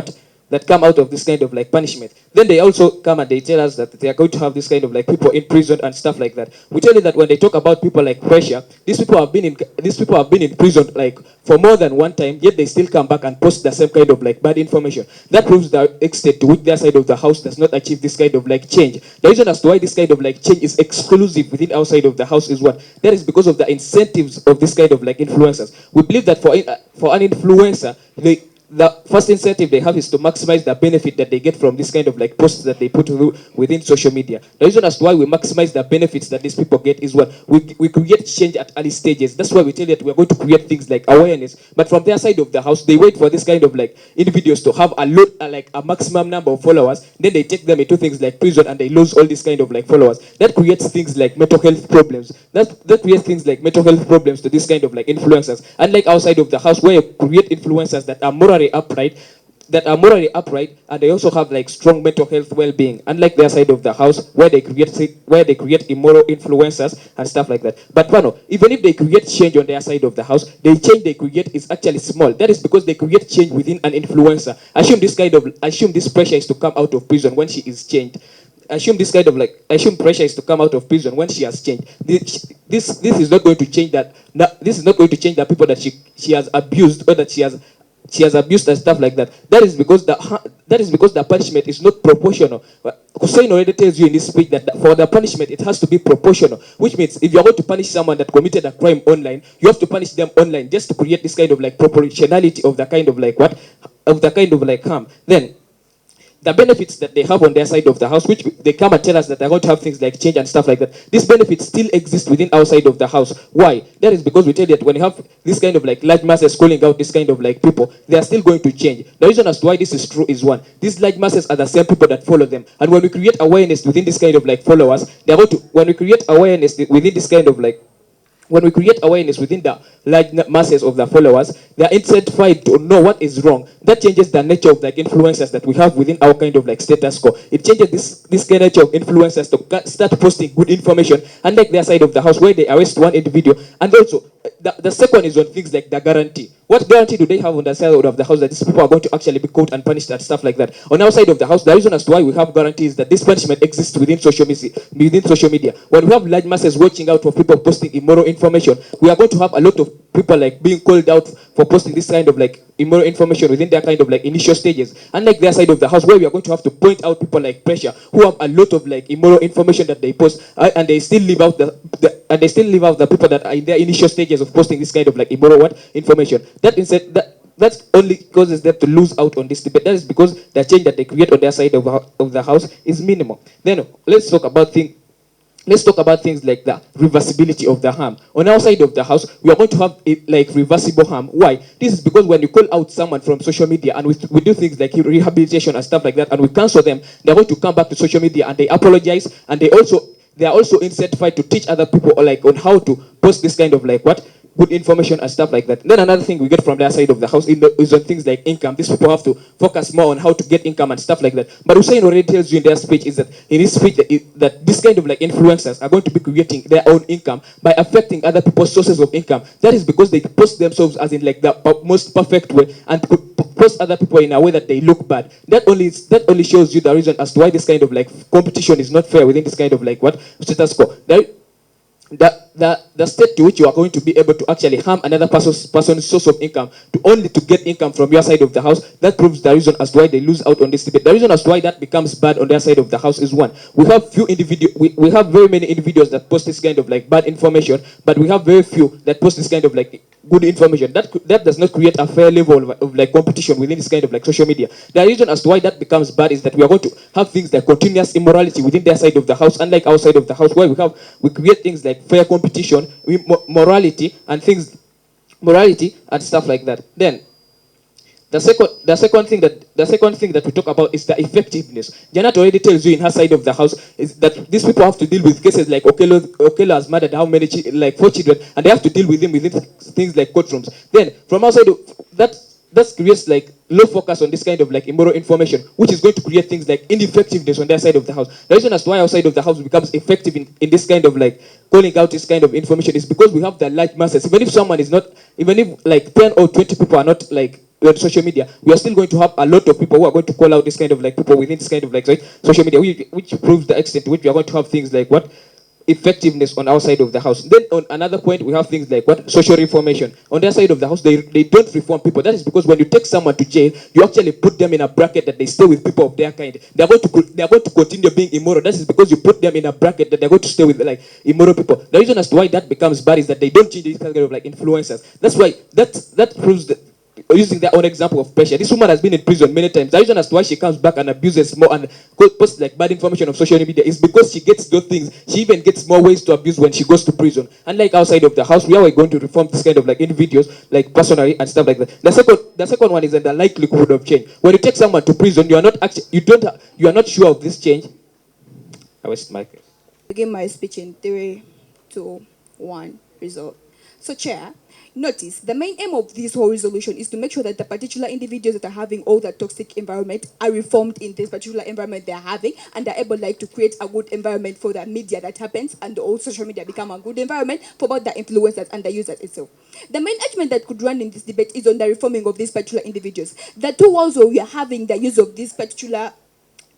punishment. Then they also come and they tell us that they are going to have this kind of like people in prison and stuff like that. We tell you that when they talk about people like Pressure, these people have been in prison like for more than one time, yet they still come back and post the same kind of like bad information. That proves the extent to which their side of the house does not achieve this kind of like change. The reason as to why this kind of like change is exclusive within our side of the house is what? That is because of the incentives of this kind of like influencers. We believe that for an influencer, the first incentive they have is to maximize the benefit that they get from this kind of like posts that they put through within social media. The reason as to why we maximize the benefits that these people get is what? We create change at early stages. That's why we tell you that we're going to create things like awareness. But from their side of the house, they wait for this kind of like individuals to have a maximum number of followers. Then they take them into things like prison and they lose all this kind of like followers. That creates things like mental health problems. That creates things like mental health problems to this kind of like influencers. Unlike outside of the house where you create influencers that are morally upright, that are morally upright, and they also have like strong mental health well-being, unlike their side of the house where they create immoral influencers and stuff like that. But Pano, even if they create change on their side of the house, the change they create is actually small. That is because they create change within an influencer. Assume this pressure is to come out of prison when she is changed. Assume pressure is to come out of prison when she has changed. This is not going to change that. This is not going to change the people that she has abused, or that she has abused and stuff like that. That is because the punishment is not proportional. Hussein already tells you in this speech that for the punishment it has to be proportional, which means if you're going to punish someone that committed a crime online, you have to punish them online just to create this kind of like proportionality of the kind of like harm. Then the benefits that they have on their side of the house, which they come and tell us that they're going to have things like change and stuff like that, these benefits still exist within our side of the house. Why? That is because we tell you that when you have this kind of like large masses calling out this kind of like people, they are still going to change. The reason as to why this is true is one, these large masses are the same people that follow them. And when we create awareness within this kind of like followers, they're going to, when we create awareness within this kind of like when we create awareness within the large masses of the followers, they are incentivized to know what is wrong. That changes the nature of like influencers that we have within our kind of like status quo. It changes this kind of nature of influencers to start posting good information, unlike their side of the house where they arrest one individual. And also, the second is on things like the guarantee. What guarantee do they have on the side of the house that these people are going to actually be caught and punished and stuff like that? On our side of the house, the reason as to why we have guarantees that this punishment exists within social media. When we have large masses watching out for people posting immoral information, we are going to have a lot of people like being called out for posting this kind of like immoral information within their kind of like initial stages. Unlike their side of the house where we are going to have to point out people like Pressure who have a lot of like immoral information that they post, and they still leave out the people that are in their initial stages of posting this kind of like immoral information. That only causes them to lose out on this debate. That is because the change that they create on their side of the house is minimal. Then let's talk about things like the reversibility of the harm. On our side of the house, we are going to have like reversible harm. Why? This is because when you call out someone from social media and we do things like rehabilitation and stuff like that, and we cancel them, they're going to come back to social media and they apologize, and they are also incentivized to teach other people like on how to post this kind of like good information and stuff like that. Then another thing we get from their side of the house is on things like income. These people have to focus more on how to get income and stuff like that. But Hussein already tells you in their speech is that in his speech that this kind of like influencers are going to be creating their own income by affecting other people's sources of income. That is because they post themselves as in like the most perfect way and could post other people in a way that they look bad. That only shows you the reason as to why this kind of like competition is not fair within this kind of like status quo. The state to which you are going to be able to actually harm another person's source of income to get income from your side of the house, that proves the reason as to why they lose out on this debate. The reason as to why that becomes bad on their side of the house is one, we have very many individuals that post this kind of like bad information, but we have very few that post this kind of like good information. That does not create a fair level of like competition within this kind of like social media. The reason as to why that becomes bad is that we are going to have things like continuous immorality within their side of the house, unlike our side of the house where we create things like fair competition, morality and stuff like that. Then the second thing that we talk about is the effectiveness. Janet already tells you in her side of the house is that these people have to deal with cases like Okello has murdered how many 4 children, and they have to deal with him within things like courtrooms. Then from outside that creates like low focus on this kind of like immoral information, which is going to create things like ineffectiveness on their side of the house. The reason as to why our side of the house becomes effective in this kind of like calling out this kind of information is because we have the large masses. Even if like 10 or 20 people are not like on social media, we are still going to have a lot of people who are going to call out this kind of like people within this kind of like social media, which proves the extent to which we are going to have things like effectiveness on our side of the house. Then on another point, we have things like social reformation. On their side of the house, they don't reform people. That is because when you take someone to jail, you actually put them in a bracket that they stay with people of their kind. They are going to continue being immoral. That is because you put them in a bracket that they're going to stay with like immoral people. The reason as to why that becomes bad is that they don't change this kind of like influencers. That's why that proves that. Using their own example of Pressure, this woman has been in prison many times. The reason as to why she comes back and abuses more and posts like bad information on social media is because she gets those things. She even gets more ways to abuse when she goes to prison. Unlike outside of the house, we are going to reform this kind of like individuals, like personally and stuff like that. The second one is the likelihood of change. When you take someone to prison, you are not sure of this change. I was Michael. Begin my speech in 3, 2, 1. Result. So, Chair, notice the main aim of this whole resolution is to make sure that the particular individuals that are having all that toxic environment are reformed in this particular environment they are having, and are able like to create a good environment for the media that happens, and all social media become a good environment for both the influencers and the users itself. The main argument that could run in this debate is on the reforming of these particular individuals. The two also we are having the use of this particular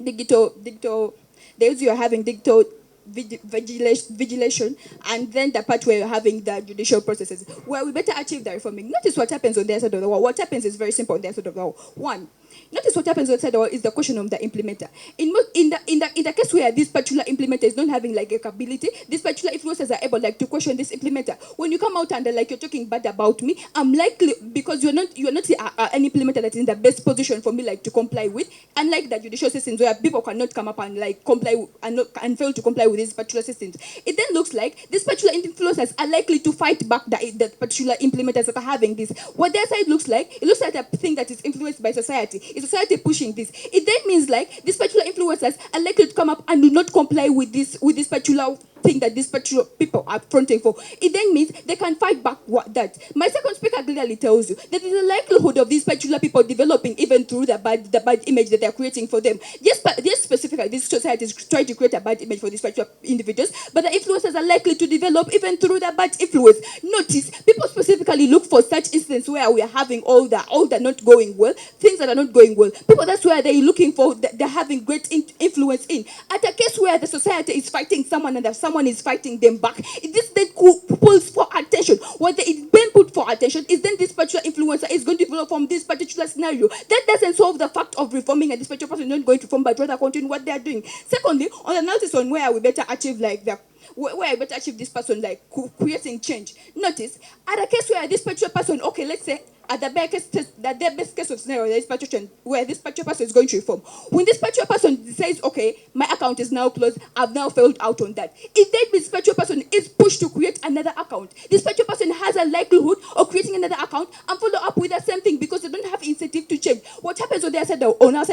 digital days you are having digital vigilation, and then the part where you're having the judicial processes, where we better achieve the reforming. Notice what happens on the other side of the wall. What happens is very simple on the other side of the wall. One, notice what happens on the other side of the wall is the question of the implementer. In the case where this particular implementer is not having like a capability, this particular influencers are able like to question this implementer. When you come out and like you're talking bad about me, I'm likely, because you're not an implementer that is in the best position for me like to comply with, unlike the judicial systems where people cannot come up and like comply and fail to comply with these particular systems. It then looks like these particular influencers are likely to fight back the particular implementers that are having this. What their side looks like, it looks like a thing that is influenced by society. Is society pushing this? It then means like these particular influencers are likely to come up and do not comply with this particular thing that these particular people are fronting for. It then means they can fight back that. My second speaker clearly tells you that there is a likelihood of these particular people developing even through the bad image that they are creating for them. Yes, specifically, this society is trying to create a bad image for these particular individuals, but the influencers are likely to develop even through the bad influence. Notice, people specifically look for such instances where we are having all the not going well, things that are not going well. People, that's where they're looking for, they're having great influence in. At a case where the society is fighting someone and someone is fighting them back, this then pulls for attention. What is being put for attention is then this particular influencer is going to develop from this particular scenario. That doesn't solve the fact of reforming, and this particular person is not going to reform, but rather continue what they are doing. Secondly, on analysis on where we better achieve like the where I better achieve this person like creating change. Notice, at a case where this particular person, okay, let's say at the best case of scenario, there is situation where this particular person is going to reform. When this particular person says, okay, my account is now closed, I've now failed out on that, if that means this particular person is pushed to create another account, this particular person has a likelihood of creating another account and follow up with the same thing because they don't have incentive to change. What happens on our side,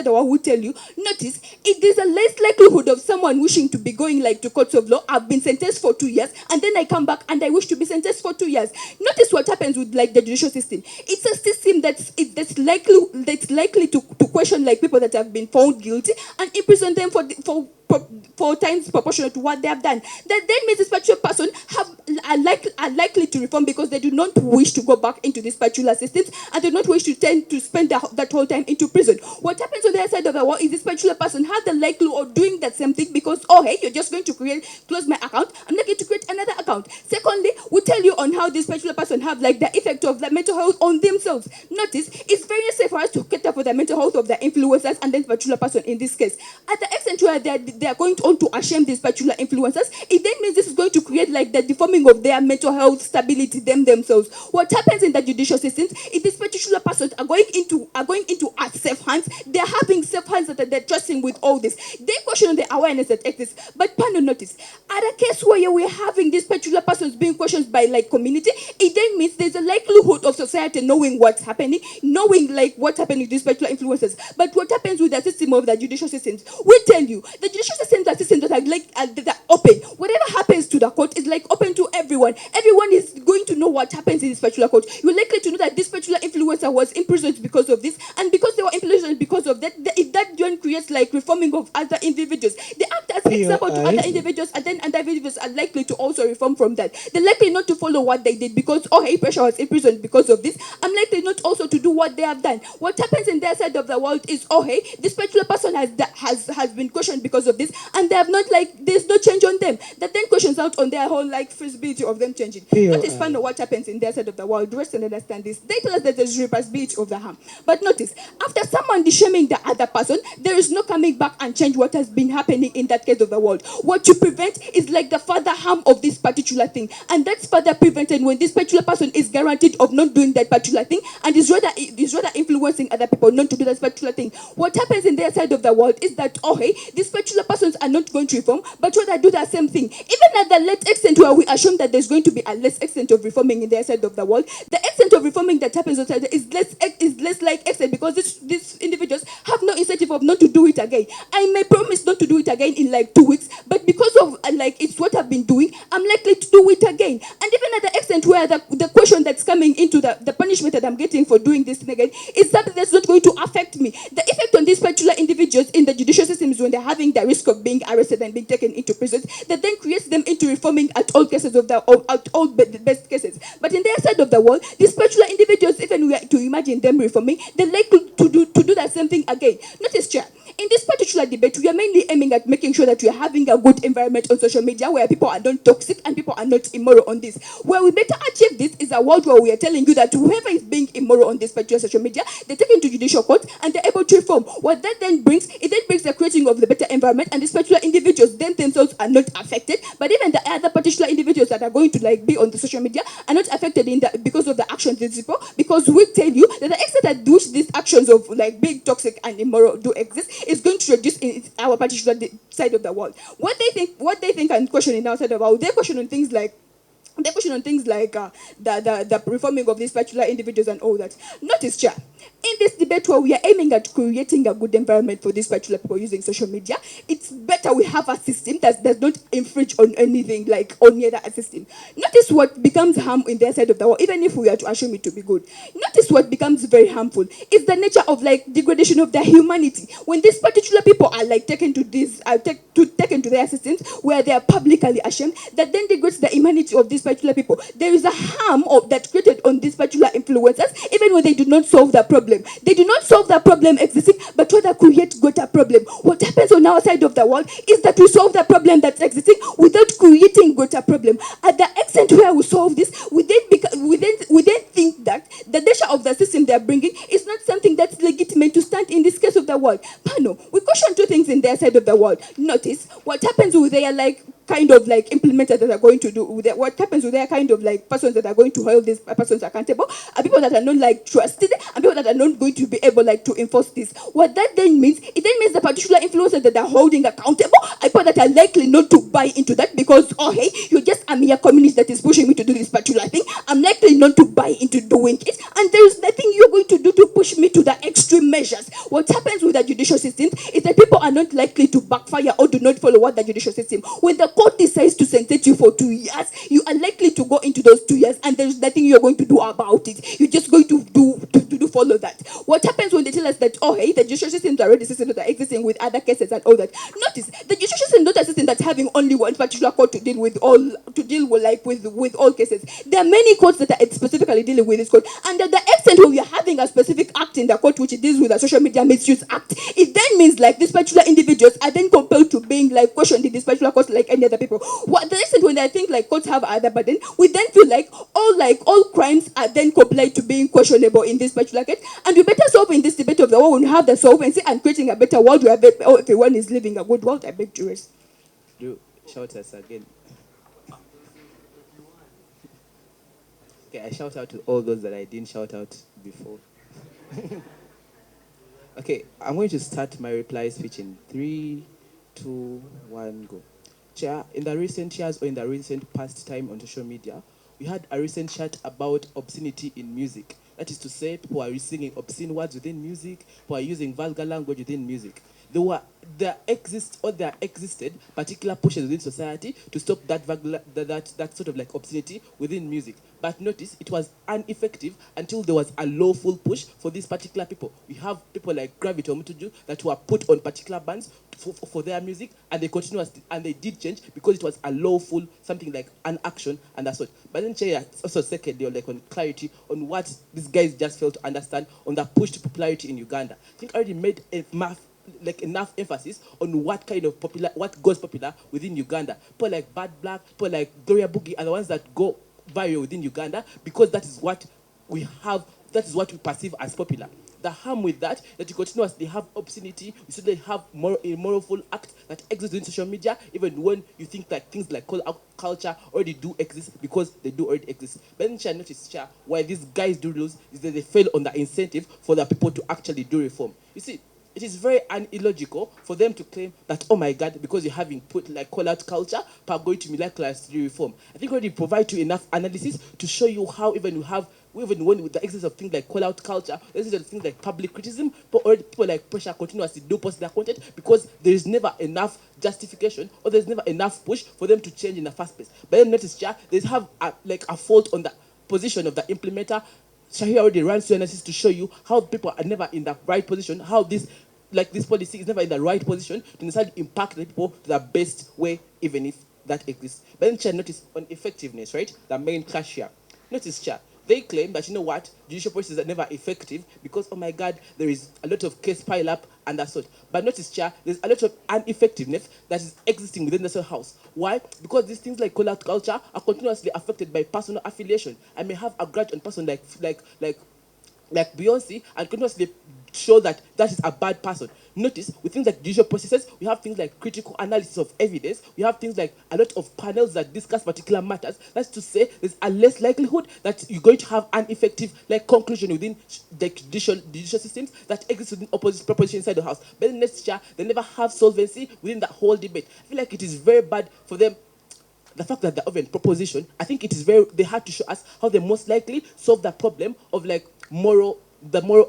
I will tell you, notice, it is a less likelihood of someone wishing to be going like to courts of law. I've been sentenced for 2 years, and then I come back and I wish to be sentenced for 2 years. Notice what happens with like the judicial system. It's a system that's likely to question like people that have been found guilty and imprison them for times proportional to what they have done. That then means this particular person are likely to reform because they do not wish to go back into these particular systems and do not wish to tend to spend that whole time into prison. What happens on the other side of the wall is this particular person has the likelihood of doing that same thing because, oh hey, you're just going to close my account, I'm not going to create another account. Secondly, we tell you on how this particular person have like the effect of the mental health on themselves. Notice, it's very necessary for us to cater for the mental health of the influencers and then particular person in this case. At the extent where they are going on to ashame these particular influencers, it then means this is going to create like the deforming of their mental health stability themselves. What happens in the judicial systems is this particular person are going into safe hands. They're having safe hands that they're trusting with all this. They question the awareness that exists. But panel notice, at a case where we're having these particular persons being questioned by like community, it then means there's a likelihood of society knowing what's happening, knowing like what's happening with these particular influences. But what happens with the system of the judicial systems? We tell you, the judicial systems are systems that are like that are open. Whatever happens to the court is like open to everyone. Everyone is going to know what happens in this particular court. You're likely to know that this particular influencer was imprisoned because of this, and because they were imprisoned because of that, if that then creates like reforming of other individuals, they act as example to other individuals, and then other individuals are likely to also reform from that. They're likely not to follow what they did because, oh hey, pressure was imprisoned because of this. I'm likely not also to do what they have done. What happens in their side of the world is, oh hey, this particular person has been questioned because of this, and they have not like there's no change on them. That then questions out on their whole like feasibility of them changing. Notice fun of what happens in their side of the world. Rest and understand this. They tell us that there's reversibility of the harm. But notice, after someone shaming the other person, there is no coming back and change what has been happening in that case of the world. What you prevent is like the further harm of this particular thing, and that's further prevented when this particular person is guaranteed of not doing that particular thing and is rather influencing other people not to do that particular thing. What happens in their side of the world is that, oh hey, these particular persons are not going to reform, but rather do the same thing. Even at the late extent where we assume that there's going to be a less extent of reforming in their side of the world, the extent of reforming that happens outside is less like extent because these individuals have no incentive of not to do it again. I may promise not to do it again in like like 2 weeks, but because of like it's what I've been doing, I'm likely to do it again. And even at the extent where the question that's coming into the punishment that I'm getting for doing this thing again is something that's not going to affect me. The effect on these particular individuals in the judicial systems when they're having the risk of being arrested and being taken into prison, that then creates them into reforming at all cases of at all best cases. But in their side of the world, these particular individuals, even we are to imagine them reforming, they're likely to do that same thing again. Notice, Chair, in this particular debate, we are mainly aiming at making sure that we are having a good environment on social media where people are not toxic and people are not immoral on this. Where we better achieve this is a world where we are telling you that whoever is being immoral on this particular social media, they're taken to judicial court and they're able to reform. What that then brings, it then brings the creating of the better environment, and these particular individuals then themselves are not affected, but even the other particular individuals that are going to like be on the social media are not affected in that because of the actions of these people, because we tell you that the extent at which these actions of like being toxic and immoral do exist is going to reduce in our particular side of the world. What they think and questioning outside of our, they question on things like the reforming of these particular individuals and all that. Notice, Chair, in this debate where we are aiming at creating a good environment for these particular people using social media, it's better we have a system that does not infringe on anything, like on any other system. Notice what becomes harm in their side of the world, even if we are to assume it to be good. Notice what becomes very harmful is the nature of like degradation of their humanity. When these particular people are like taken to taken to their systems where they are publicly ashamed, that then degrades the humanity of these particular people. There is a harm that created on these particular influencers, even when they do not solve the problem. They do not solve the problem existing, but rather create greater problem. What happens on our side of the world is that we solve the problem that's existing without creating greater problem. At the extent where we solve this, we then think that the nature of the system they're bringing is not something that's legitimate to stand in this case of the world. But no, we caution two things in their side of the world. Notice what happens with their like kind of like implementers that are going to do with it. What happens with their kind of like persons that are going to hold these persons accountable are people that are not like trusted and people that are not going to be able like to enforce this. What that then means, it then means the particular influencers that are holding accountable are people that are likely not to buy into that because, oh hey, you're just a mere communist that is pushing me to do this particular thing. I'm likely not to buy into doing it, and there is nothing you're going to do to push me to the extreme measures. What happens with the judicial system is that people are not likely to backfire or do not follow what the judicial system. When the court decides to sentence you for 2 years, you are likely to go into those 2 years and there's nothing you're going to do about it. You're just going to follow that. What happens when they tell us that, oh hey, the judicial systems are already systems that are existing with other cases and all that? Notice, the judicial system is not a system that's having only one particular court to deal with with all cases. There are many courts that are specifically dealing with this court, and at the extent where we are having a specific act in the court which deals with the social media misuse act, it then means like these particular individuals are then compelled to being like questioned in this particular court like any other people. What the extent when I think like courts have other burden, we then feel like all crimes are then complied to being questionable in this particular case, and we better solve in this debate of the world when we have the solvency and creating a better world where everyone is living a good world. I beg to rest. Do shout us again. Okay, I shout out to all those that I didn't shout out before. Okay, I'm going to start my reply speech in 3, 2, 1, go. Chair, in the recent years or in the recent past time on social media, we had a recent chat about obscenity in music. That is to say, people are singing obscene words within music, people are using vulgar language within music. There existed particular pushes within society to stop that sort of like obscenity within music. But notice it was ineffective until there was a lawful push for these particular people. We have people like Gravity Omutuju that were put on particular bands for their music, and they did change because it was a lawful something like an action and that's what. But then Chair also secondly like on clarity on what these guys just failed to understand on the push to popularity in Uganda. I think I already made enough emphasis on what goes popular within Uganda. People like Bad Black, people like Gloria Boogie are the ones that go viral within Uganda because that is what we perceive as popular. The harm with that you continuously have obscenity, you still have immoralful acts that exist in social media, even when you think that things like call out culture already do exist because they do already exist. But then Chair notice, Chair, why these guys do those is that they fail on the incentive for the people to actually do reform. You see, it is very illogical for them to claim that, oh my God, because you're having put like call out culture, people are going to miraculously reform. I think we already provide you enough analysis to show you how even you have even when with the excess of things like call-out culture, the excess of things like public criticism, but already people like pressure continuously do post their content because there is never enough justification or there's never enough push for them to change in the first place. But then notice, they have a fault on the position of the implementer. Shahir already ran through analysis to show you how people are never in the right position, how this policy is never in the right position to necessarily impact the people to the best way, even if that exists. But then Chair, notice on effectiveness, right? The main clash here. Notice, Chair, they claim that, you know what, judicial processes are never effective because, oh my God, there is a lot of case pile up and that sort. But notice, Chair, there's a lot of ineffectiveness that is existing within the house. Why? Because these things like call-out culture are continuously affected by personal affiliation. I may have a grudge on person like Beyonce and continuously show that that is a bad person. Notice, with things like judicial processes, we have things like critical analysis of evidence. We have things like a lot of panels that discuss particular matters. That's to say, there's a less likelihood that you're going to have an effective conclusion within the judicial systems that exist within opposite proposition inside the house. But in next year, they never have solvency within that whole debate. I feel like it is very bad for them. The fact that they're of a proposition, I think it is they had to show us how they most likely solve the problem of moral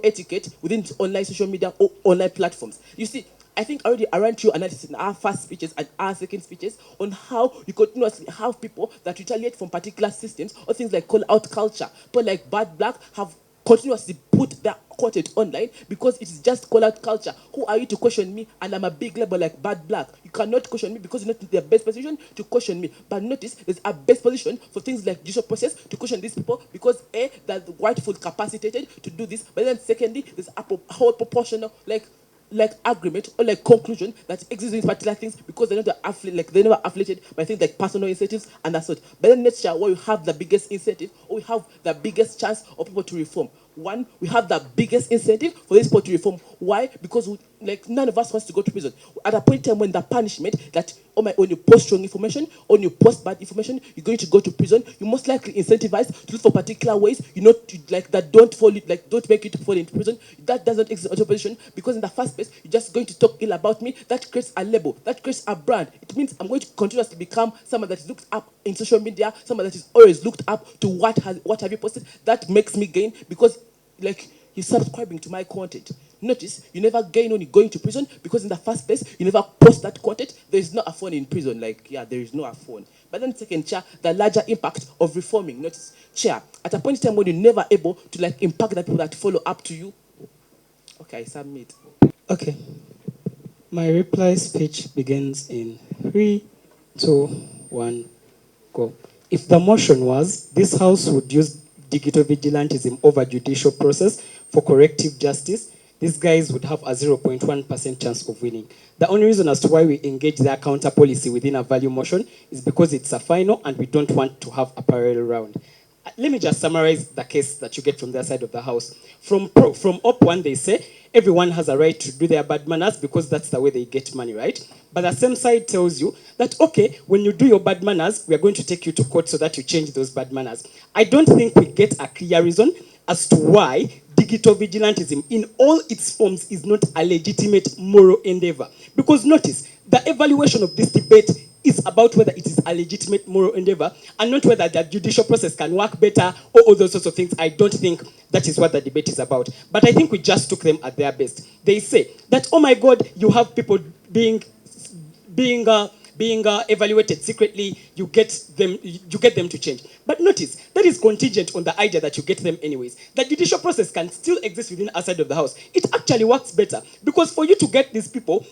etiquette within online social media or online platforms. You see, I think already I ran through analysis in our first speeches and our second speeches on how you continuously have people that retaliate from particular systems or things like call out culture. People like Bad Black have continuously put their content online because it is just call out culture. Who are you to question me? And I'm a big label like Bad Black. You cannot question me because you're not in the best position to question me. But notice there's a best position for things like judicial process to question these people because A, they're rightfully capacitated to do this. But then secondly, there's a whole proportional agreement or conclusion that exists in particular things because they're not they're never affiliated by things like personal incentives and that sort. But then next year, where we have the biggest incentive or we have the biggest chance of people to reform. One, we have the biggest incentive for these people to reform. Why? Because none of us wants to go to prison. At a point in time when the punishment that when you post wrong information, when you post bad information, you're going to go to prison. You most likely incentivize to look for particular ways, that don't make you to fall into prison. That doesn't exist in opposition because in the first place, you're just going to talk ill about me. That creates a label. That creates a brand. It means I'm going to continuously become someone that is looked up in social media, someone that is always looked up to what have you posted. That makes me gain because you're subscribing to my content. Notice, you never gain when you're going to prison because in the first place, you never post that content. There is not a phone in prison. There is no a phone. But then second, Chair, the larger impact of reforming. Notice, Chair, at a point in time when you're never able to impact the people that follow up to you. Okay, I submit. Okay. My reply speech begins in 3, 2, 1, go. If the motion was, this House would use digital vigilantism over judicial process for corrective justice, these guys would have a 0.1% chance of winning. The only reason as to why we engage their counter policy within a value motion is because it's a final and we don't want to have a parallel round. Let me just summarize the case that you get from their side of the house. From Op 1, they say everyone has a right to do their bad manners because that's the way they get money, right? But the same side tells you that, okay, when you do your bad manners, we are going to take you to court so that you change those bad manners. I don't think we get a clear reason as to why digital vigilantism in all its forms is not a legitimate moral endeavor. Because notice, the evaluation of this debate is about whether it is a legitimate moral endeavor and not whether the judicial process can work better or all those sorts of things. I don't think that is what the debate is about. But I think we just took them at their best. They say that, oh my God, you have people being evaluated secretly, you get them to change. But notice, that is contingent on the idea that you get them anyways. The judicial process can still exist within our side of the house. It actually works better because for you to get these people,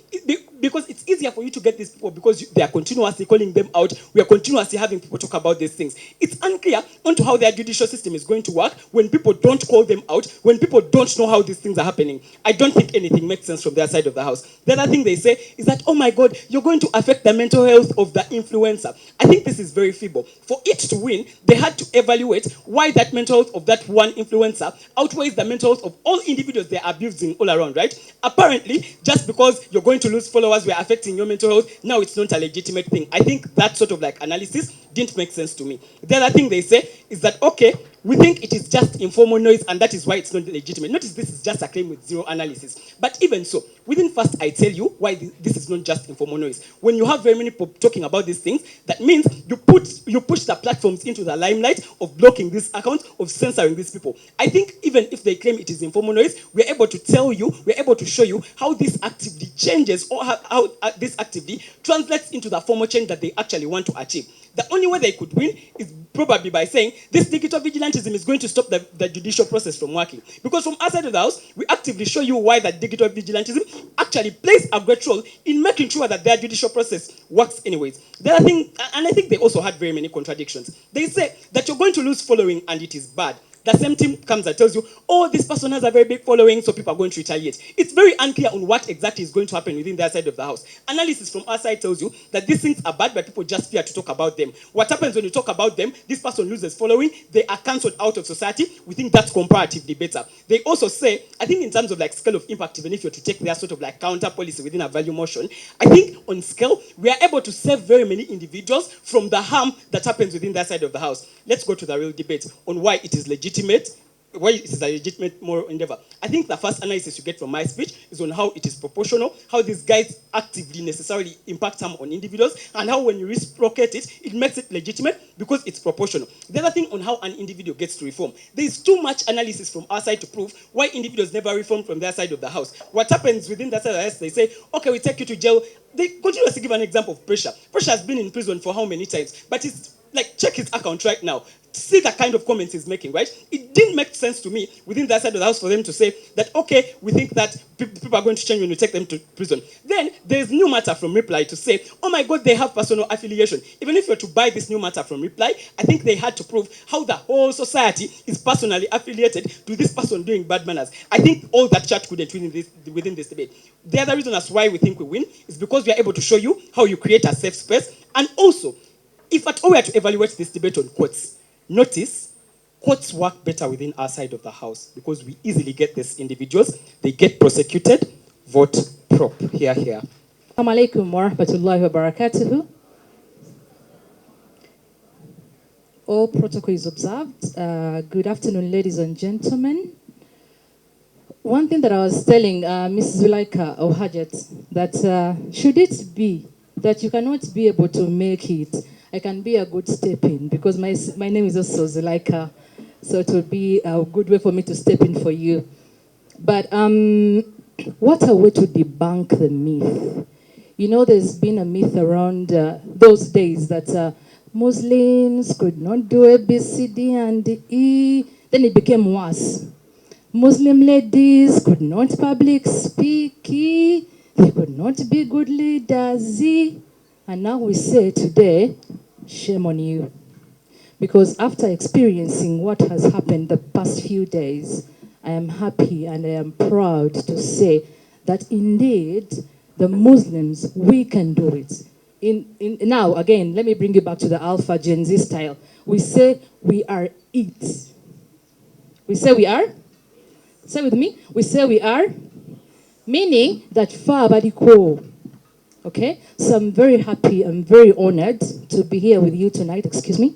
because it's easier for you to get these people because they are continuously calling them out. We are continuously having people talk about these things. It's unclear onto how their judicial system is going to work when people don't call them out, when people don't know how these things are happening. I don't think anything makes sense from their side of the house. The other thing they say is that, oh my God, you're going to affect the mental health of the influencer. I think this is very feeble. For it to win, they had to evaluate why that mental health of that one influencer outweighs the mental health of all individuals they're abusing all around, right? Apparently, just because you're going to lose followers, we're affecting your mental health, now it's not a legitimate thing. I think that sort of analysis didn't make sense to me. The other thing they say is that, okay, we think it is just informal noise and that is why it's not legitimate. Notice this is just a claim with zero analysis. But even so, within first I tell you why this is not just informal noise. When you have very many people talking about these things, that means you put you push the platforms into the limelight of blocking this account, of censoring these people. I think even if they claim it is informal noise, we're able to tell you, we're able to show you how this activity changes, or how this activity translates into the formal change that they actually want to achieve. The only way they could win is probably by saying this digital vigilantism is going to stop the judicial process from working. Because from outside of the house, we actively show you why that digital vigilantism actually plays a great role in making sure that their judicial process works anyways. The other thing, and I think they also had very many contradictions. They say that you're going to lose following and it is bad. The same team comes and tells you, oh, this person has a very big following, so people are going to retaliate. It's very unclear on what exactly is going to happen within their side of the house. Analysis from our side tells you that these things are bad, but people just fear to talk about them. What happens when you talk about them, this person loses following, they are cancelled out of society. We think that's comparatively better. They also say, I think in terms of like scale of impact, even if you're to take their sort of like counter policy within a value motion, I think on scale, we are able to save very many individuals from the harm that happens within their side of the house. Let's go to the real debate on why it is legitimate, why it is a legitimate moral endeavor. I think the first analysis you get from my speech is on how it is proportional, how these guys actively necessarily impact harm on individuals, and how when you reciprocate it, it makes it legitimate because it's proportional. The other thing on how an individual gets to reform, there is too much analysis from our side to prove why individuals never reform from their side of the house. What happens within that side of the house, they say, okay, we take you to jail. They continuously give an example of Pressure. Pressure has been in prison for how many times? But it's like, check his account right now. See the kind of comments he's making, right? It didn't make sense to me within that side of the house for them to say that, okay, we think that people are going to change when you take them to prison. Then there's new matter from Reply to say, oh my God, they have personal affiliation. Even if you're to buy this new matter from Reply, I think they had to prove how the whole society is personally affiliated to this person doing bad manners. I think all that chat couldn't win within this debate. The other reason as why we think we win is because we are able to show you how you create a safe space. And also, if at all we are to evaluate this debate on courts, notice courts work better within our side of the house because we easily get these individuals. They get prosecuted, vote prop. Here, here. Assalamu alaikum wa rahmatullahi wa barakatuhu. All protocol is observed. Good afternoon, ladies and gentlemen. One thing that I was telling Mrs. Zuleika Ohajat, that should it be that you cannot be able to make it, I can be a good step in, because my name is also Zuleika, so it would be a good way for me to step in for you. But what a way to debunk the myth. You know, there's been a myth around those days that Muslims could not do A, B, C, D, and E. Then it became worse. Muslim ladies could not public speak, they could not be good leaders. And now we say today, shame on you. Because after experiencing what has happened the past few days, I am happy and I am proud to say that indeed, the Muslims, we can do it. Now, again, let me bring you back to the Alpha Gen Z style. We say we are it. We say we are? Say with me. We say we are. Meaning that far badiko. Okay? So I'm very happy, I'm very honored to be here with you tonight. Excuse me.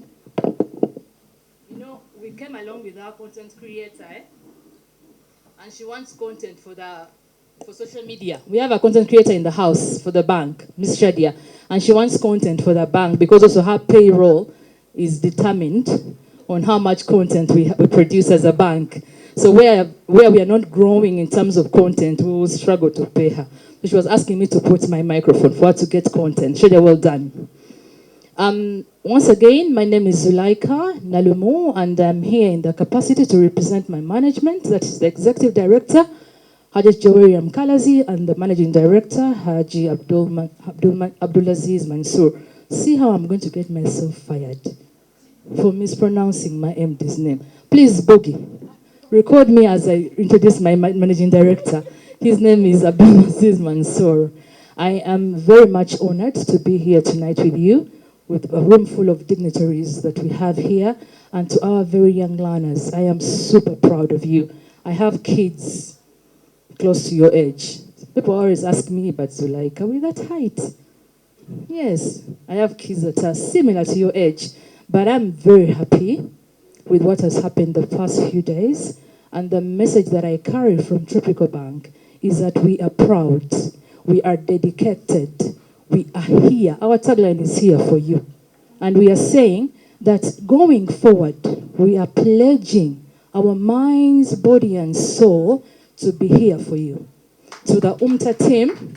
You know, we came along with our content creator, and she wants content for social media. We have a content creator in the house for the bank, Miss Shadia, and she wants content for the bank because also her payroll is determined on how much content we produce as a bank. So where we are not growing in terms of content, we will struggle to pay her. So she was asking me to put my microphone for her to get content. Shadia, well done. Once again, my name is Zuleika Nalumo, and I'm here in the capacity to represent my management, that is the Executive Director, Haji Jawari Mkalazi, and the Managing Director, Haji Abdulaziz Mansour. See how I'm going to get myself fired for mispronouncing my MD's name. Please, Bogi, record me as I introduce my Managing Director. His name is Abdulaziz Mansour. I am very much honored to be here tonight with you, with a room full of dignitaries that we have here, and to our very young learners. I am super proud of you. I have kids close to your age. People always ask me, but Zuleika, are we that height? Yes, I have kids that are similar to your age, but I'm very happy with what has happened the past few days, and the message that I carry from Tropical Bank is that we are proud, we are dedicated, we are here. Our tagline is here for you. And we are saying that going forward, we are pledging our minds, body, and soul to be here for you. To the UMTA team,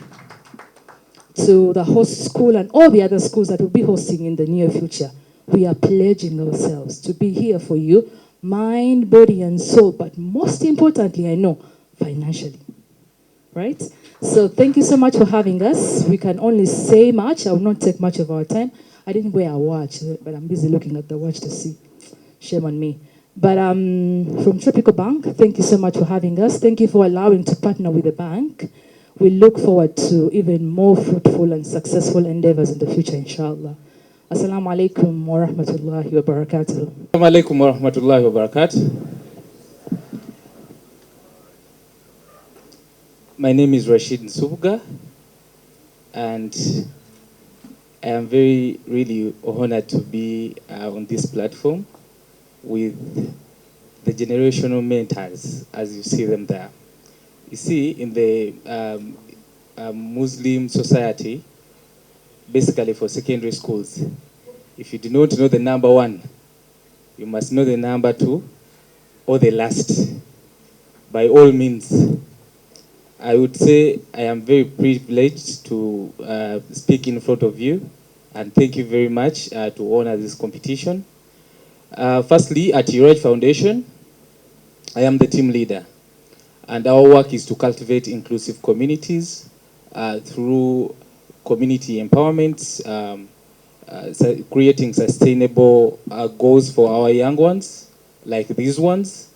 to the host school, and all the other schools that will be hosting in the near future, we are pledging ourselves to be here for you, mind, body, and soul, but most importantly, I know, financially. Right? So thank you so much for having us. We can only say much. I will not take much of our time. I didn't wear a watch, but I'm busy looking at the watch to see. Shame on me. But from Tropical Bank, thank you so much for having us. Thank you for allowing to partner with the bank. We look forward to even more fruitful and successful endeavors in the future, inshallah. Assalamu alaikum wa rahmatullahi wa barakatuh. Assalamu alaikum wa rahmatullahi wa barakatuh. My name is Rashid Nsubuga, and I am really honored to be on this platform with the generational mentors, as you see them there. You see, in the Muslim society, basically for secondary schools, if you do not know the number one, you must know the number two or the last. By all means, I would say I am very privileged to speak in front of you, and thank you very much to honor this competition. Firstly, at Uraj Foundation, I am the team leader, and our work is to cultivate inclusive communities through community empowerment, creating sustainable goals for our young ones, like these ones,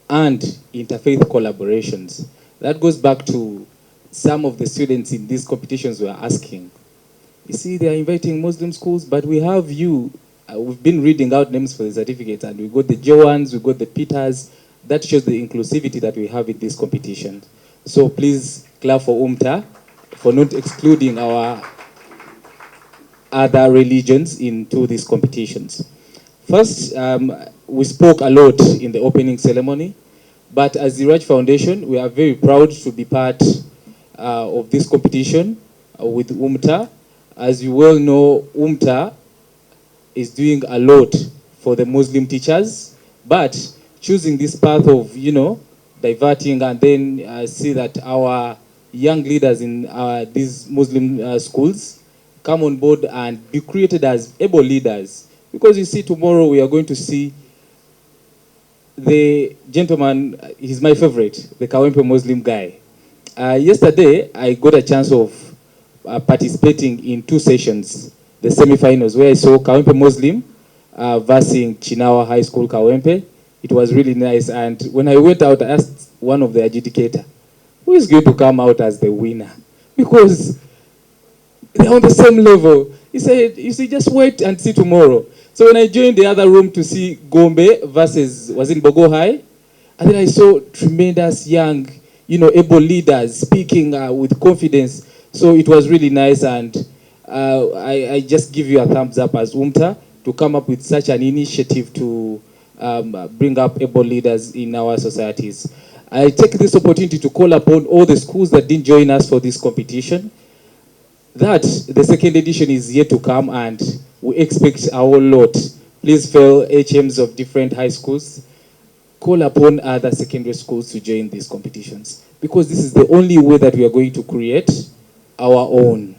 and interfaith collaborations. That goes back to some of the students in these competitions were asking. You see, they are inviting Muslim schools, but we have you. We've been reading out names for the certificates, and we got the J1s, we got the Peters. That shows the inclusivity that we have in this competition. So please clap for UMTA for not excluding our other religions into these competitions. First, we spoke a lot in the opening ceremony. But as the Raj Foundation, we are very proud to be part of this competition with UMTA. As you well know, UMTA is doing a lot for the Muslim teachers, but choosing this path of, diverting and then see that our young leaders in these Muslim schools come on board and be created as able leaders. Because you see, tomorrow we are going to see the gentleman, he's my favorite, the Kawempe Muslim guy. Yesterday, I got a chance of participating in two sessions, the semi-finals, where I saw Kawempe Muslim versing Chinawa High School Kawempe. It was really nice. And when I went out, I asked one of the adjudicator, who is going to come out as the winner? Because they're on the same level. He said, you see, just wait and see tomorrow. So when I joined the other room to see Gombe versus, was in Bogo High, and then I saw tremendous young, able leaders speaking with confidence. So it was really nice, and I just give you a thumbs up as UMTA to come up with such an initiative to bring up able leaders in our societies. I take this opportunity to call upon all the schools that didn't join us for this competition, that the second edition is yet to come, and we expect a whole lot. Please fellow HMs of different high schools, call upon other secondary schools to join these competitions, because this is the only way that we are going to create our own.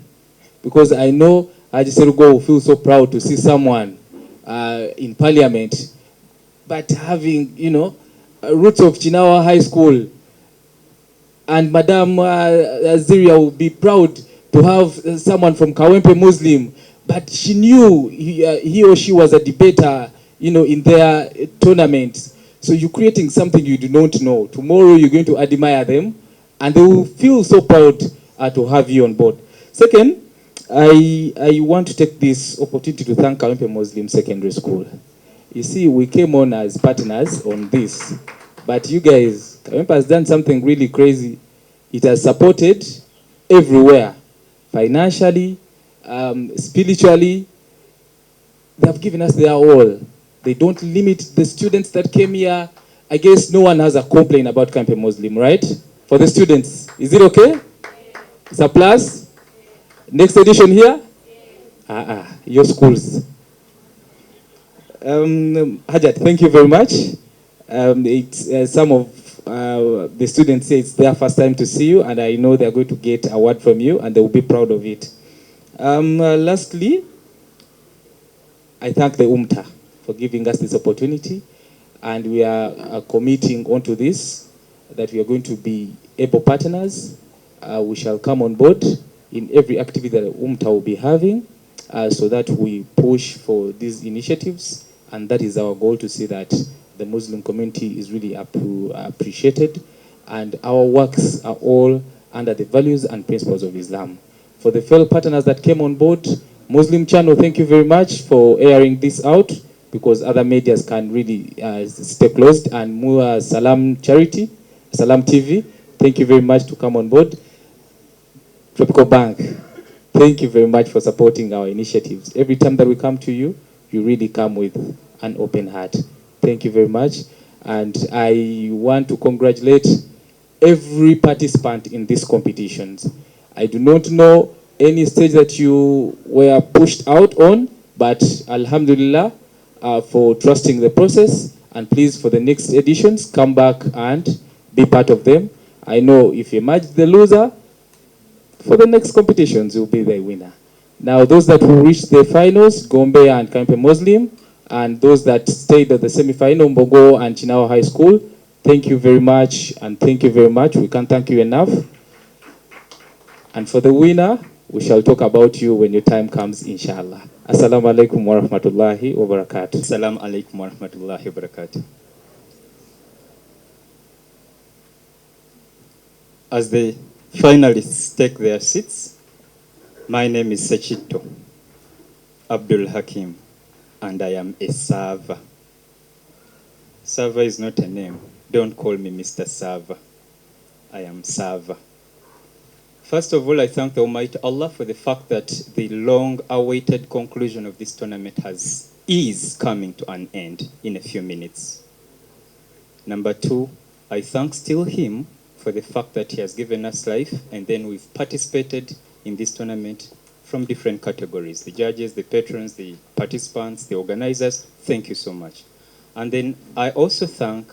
Because I know Haji Serugo will feel so proud to see someone in parliament, but having, roots of Chinawa High School, and Madam Aziria will be proud to have someone from Kawempe Muslim, but she knew he or she was a debater, in their tournament. So you're creating something you do not know. Tomorrow you're going to admire them, and they will feel so proud to have you on board. Second, I want to take this opportunity to thank Kawempe Muslim Secondary School. You see, we came on as partners on this, but you guys, Kawempe has done something really crazy. It has supported everywhere, financially, spiritually. They have given us their all. They don't limit the students that came here. I guess no one has a complaint about Kawempe Muslim, right? For the students, is it okay? It's a plus. Next edition here? Your schools. Hajat, thank you very much. Some of the students say it's their first time to see you, and I know they're going to get a word from you, and they will be proud of it. Lastly, I thank the UMTA for giving us this opportunity, and we are committing onto this that we are going to be able partners. We shall come on board in every activity that UMTA will be having, so that we push for these initiatives, and that is our goal, to see that the Muslim community is really appreciated, and our works are all under the values and principles of Islam. For the fellow partners that came on board, Muslim Channel, thank you very much for airing this out, because other medias can really stay closed, and Mua Salam Charity, Salam TV, thank you very much to come on board. Tropical Bank, thank you very much for supporting our initiatives. Every time that we come to you, you really come with an open heart. Thank you very much. And I want to congratulate every participant in these competitions. I do not know any stage that you were pushed out on, but Alhamdulillah for trusting the process. And please, for the next editions, come back and be part of them. I know if you emerge the loser, for the next competitions, you'll be the winner. Now, those that will reach the finals, Gombe and Kawempe Muslim, and those that stayed at the semi-final, Mbogo and Chinawa High School, thank you very much, and thank you very much. We can't thank you enough. And for the winner, we shall talk about you when your time comes, inshallah. Assalamu alaikum wa rahmatullahi wa barakatuh. Assalamu alaikum wa rahmatullahi wa barakatuh. As the finalists take their seats, my name is Sechito Abdul Hakim, and I am a server. Server is not a name. Don't call me Mr. Server. I am server. First of all, I thank the Almighty Allah for the fact that the long-awaited conclusion of this tournament is coming to an end in a few minutes. Number two, I thank still him for the fact that he has given us life, and then we've participated in this tournament from different categories. The judges, the patrons, the participants, the organizers, thank you so much. And then I also thank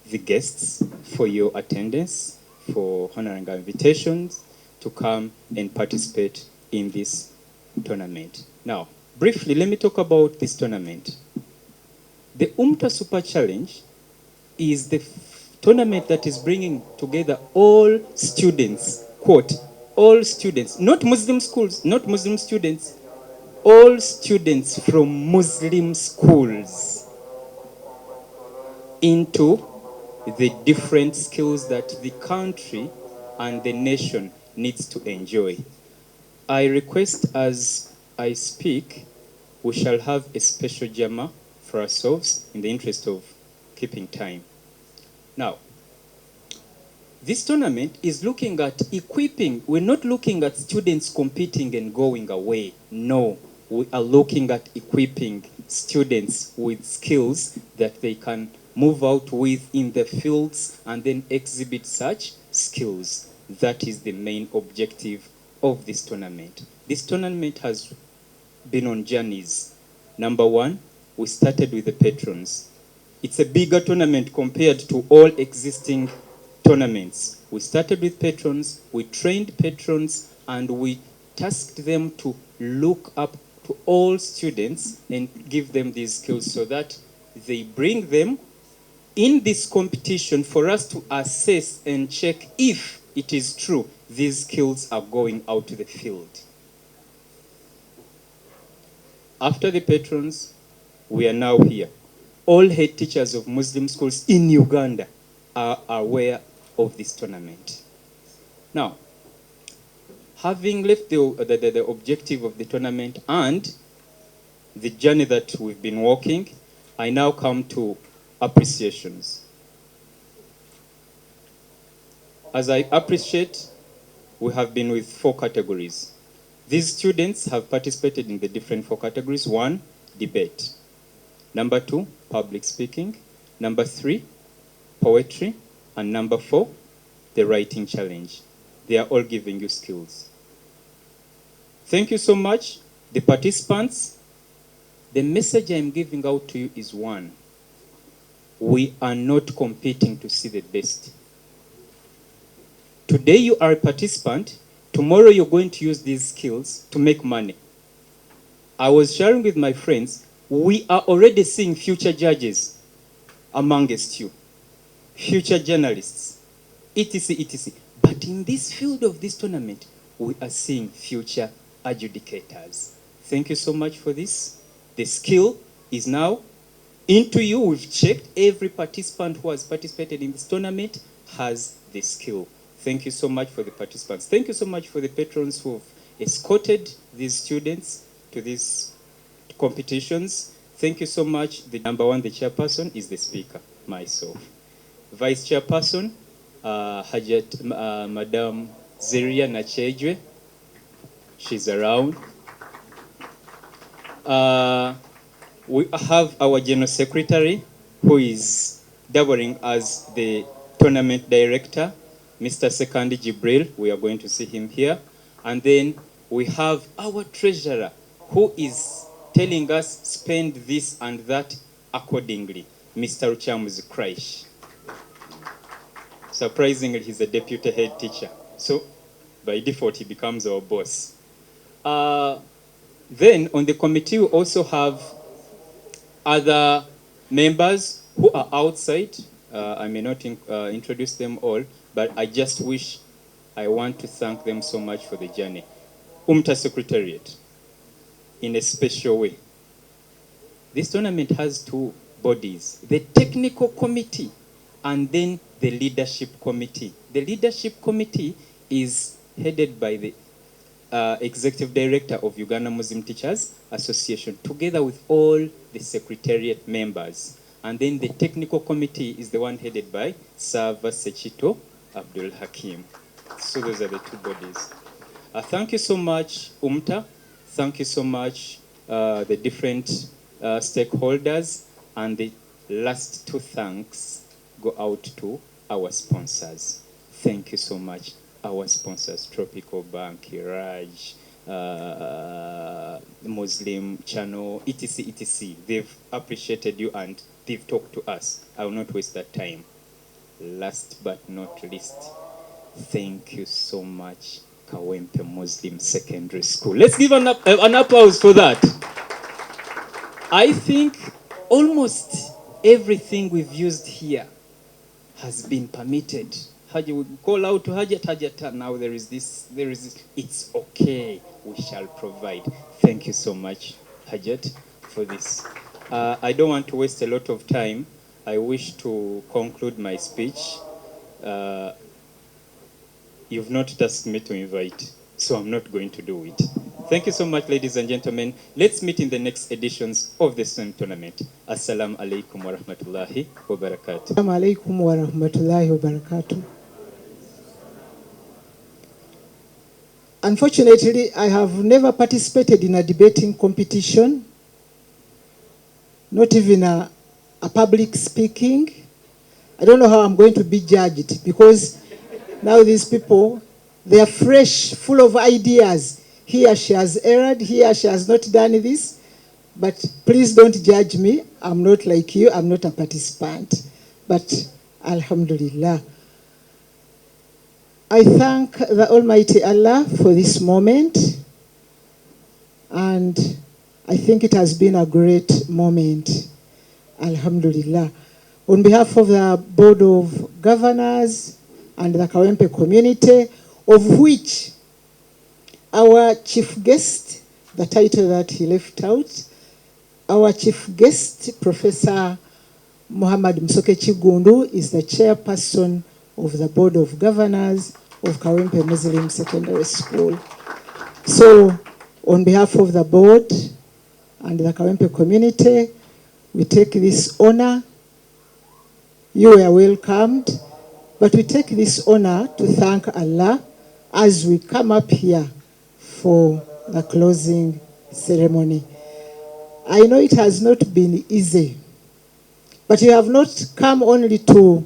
the guests for your attendance, for honoring our invitations to come and participate in this tournament. Now, briefly, let me talk about this tournament. The UMTA Super Challenge is the tournament that is bringing together all students, quote, all students, not Muslim schools, not Muslim students, all students from Muslim schools into the different skills that the country and the nation needs to enjoy. I request as I speak, we shall have a special Jama for ourselves in the interest of keeping time. Now, this tournament is looking at equipping. We're not looking at students competing and going away. No, we are looking at equipping students with skills that they can move out with in the fields and then exhibit such skills. That is the main objective of this tournament. This tournament has been on journeys. Number one, we started with the patrons. It's a bigger tournament compared to all existing tournaments. We started with patrons, we trained patrons, and we tasked them to look up to all students and give them these skills so that they bring them in this competition for us to assess and check if it is true these skills are going out to the field. After the patrons, we are now here. All head teachers of Muslim schools in Uganda are aware of this tournament. Now, having left the objective of the tournament and the journey that we've been walking, I now come to appreciations. As I appreciate, we have been with 4 categories. These students have participated in the different 4 categories. 1, debate. Number 2, public speaking. Number 3, poetry. And number 4, the writing challenge. They are all giving you skills. Thank you so much, the participants. The message I'm giving out to you is one. We are not competing to see the best. Today you are a participant. Tomorrow you're going to use these skills to make money. I was sharing with my friends, we are already seeing future judges amongst you, future journalists, etc., etc. But in this field of this tournament, we are seeing future adjudicators. Thank you so much for this. The skill is now into you. We've checked every participant who has participated in this tournament has the skill. Thank you so much for the participants. Thank you so much for the patrons who have escorted these students to these competitions. Thank you so much. The number one, the chairperson, is the speaker, myself. Vice chairperson, Madam Zeria Nachejwe. She's around. We have our general secretary, who is doubling as the tournament director, Mr. Sekandi Jibril. We are going to see him here. And then we have our treasurer, who is telling us spend this and that accordingly, Mr. Uchamuzi Kraish. Surprisingly, he's a deputy head teacher. So by default, he becomes our boss. Then on the committee, we also have other members who are outside. I may not introduce them all, but I just want to thank them so much for the journey. UMTA Secretariat, in a special way. This tournament has two bodies, the technical committee and then the leadership committee. The leadership committee is headed by the executive director of Uganda Muslim Teachers Association, together with all the secretariat members. And then the technical committee is the one headed by Sava Sechito Abdul Hakim. So those are the two bodies. Thank you so much, UMTA. Thank you so much, the different stakeholders. And the last two thanks go out to our sponsors. Thank you so much. Our sponsors, Tropical Bank, Raj, Muslim Channel, etc., etc. They've appreciated you and they've talked to us. I will not waste that time. Last but not least, thank you so much, Kawempe Muslim Secondary School. Let's give an applause for that. I think almost everything we've used here has been permitted. Haji would call out to Hajat, now there is this. It's okay, we shall provide. Thank you so much, Hajat, for this. I don't want to waste a lot of time. I wish to conclude my speech. You've not tasked me to invite, so I'm not going to do it. Thank you so much, ladies and gentlemen. Let's meet in the next editions of the SWIM tournament. Assalamu alaikum wa rahmatullahi wa barakatuh. Assalamu alaikum wa rahmatullahi wa barakatuh. Unfortunately, I have never participated in a debating competition, not even a public speaking. I don't know how I'm going to be judged, because now these people, they are fresh, full of ideas. Here she has erred, here she has not done this. But please don't judge me. I'm not like you, I'm not a participant. But Alhamdulillah. I thank the Almighty Allah for this moment. And I think it has been a great moment. Alhamdulillah. On behalf of the Board of Governors and the Kawempe community, of which our chief guest, the title that he left out, our chief guest, Professor Muhammad Msoke Chigundu, is the chairperson of the Board of Governors of Kawempe Muslim Secondary School. So, on behalf of the board and the Kawempe community, we take this honor. You are welcomed, but we take this honor to thank Allah as we come up here for the closing ceremony. I know it has not been easy, but you have not come only to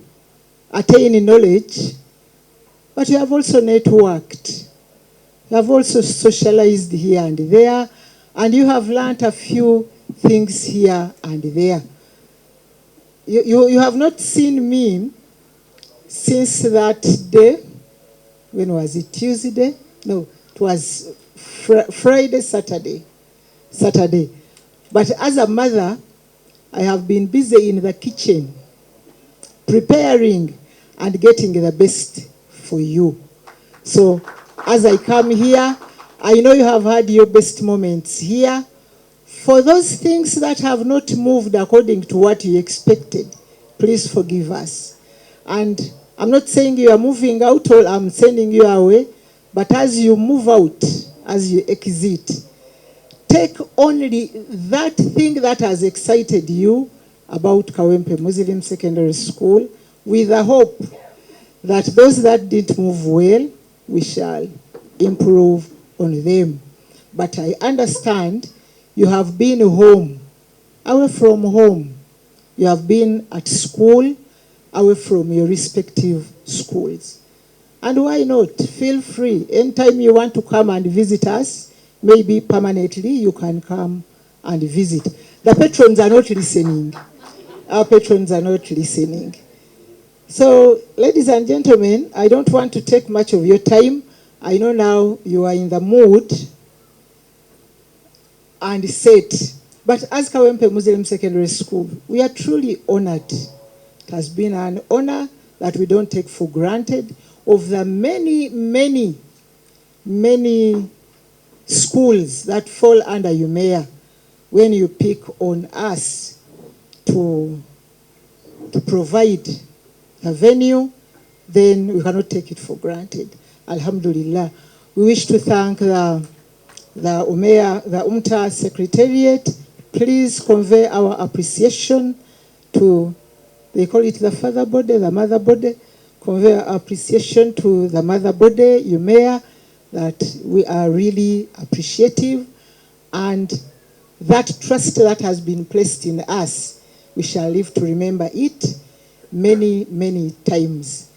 attain knowledge, but you have also networked. You have also socialized here and there, and you have learned a few things here and there. You have not seen me since that day. When was it? Tuesday? No, it was Friday, Saturday. But as a mother, I have been busy in the kitchen, preparing and getting the best for you. So as I come here, I know you have had your best moments here. For those things that have not moved according to what you expected, please forgive us. And I'm not saying you are moving out or I'm sending you away, but as you move out, as you exit, take only that thing that has excited you about Kawempe Muslim Secondary School, with the hope that those that didn't move well, we shall improve on them. But I understand you have been home, away from home. You have been at school, away from your respective schools. And why not? Feel free. Anytime you want to come and visit us, maybe permanently, you can come and visit. The patrons are not listening. Our patrons are not listening. So, ladies and gentlemen, I don't want to take much of your time. I know now you are in the mood and set. But as Kawempe Muslim Secondary School, we are truly honored. It has been an honor that we don't take for granted, of the many schools that fall under UMTA. When you pick on us to provide a venue, then we cannot take it for granted. Alhamdulillah. We wish to thank the UMTA Secretariat. Please convey our appreciation to, they call it the father body, the mother body. Convey our appreciation to the mother body, UMTA, that we are really appreciative, and that trust that has been placed in us, we shall live to remember it many times.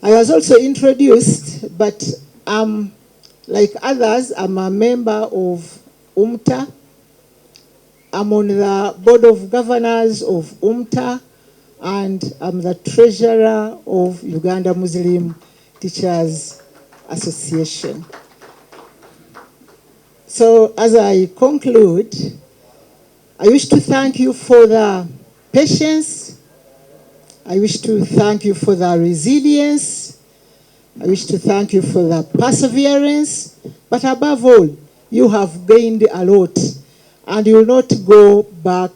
I was also introduced, but like others, I'm a member of UMTA. I'm on the board of governors of UMTA, and I'm the treasurer of Uganda Muslim Teachers Association. So as I conclude, I wish to thank you for the patience. I wish to thank you for the resilience. I wish to thank you for the perseverance. But above all, you have gained a lot, and you will not go back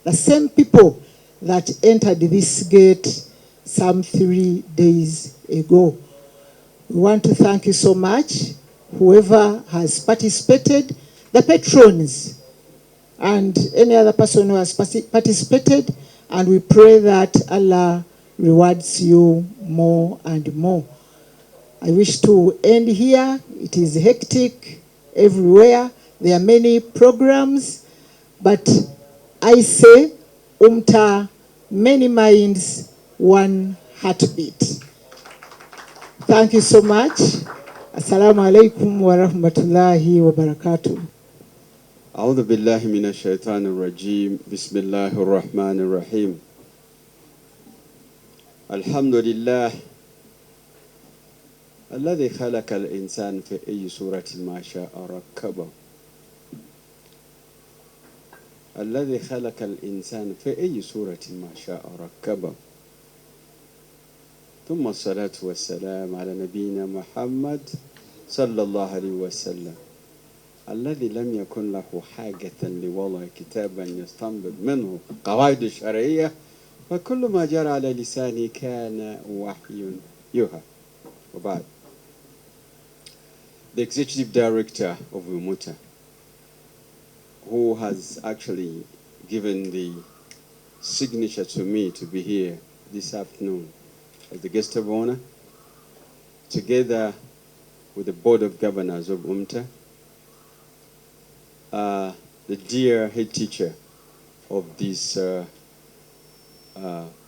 the same people that entered this gate some 3 days ago. We want to thank you so much, whoever has participated, the patrons, and any other person who has participated, and we pray that Allah rewards you more and more. I wish to end here. It is hectic everywhere. There are many programs, but I say, UMTA, many minds, one heartbeat. Thank you so much. Assalamu alaikum wa rahmatullahi wa barakatuh. أعوذ بالله من الشيطان الرجيم بسم الله الرحمن الرحيم الحمد لله الذي خلق الإنسان في أي صورة ما شاء ركبه الذي خلق الإنسان في أي صورة ما شاء ركبه ثم الصلاة والسلام على نبينا محمد صلى الله عليه وسلم الذي لم يكن له حاجة لوضع كتابا يستنبط منه قواعد الشرعية وكل ما جرى على لسانه كان وحي يوحى. وبعد, the executive director of UMTA, who has actually given the signature to me to be here this afternoon as the guest of honor, together with the board of governors of UMTA, the dear head teacher of this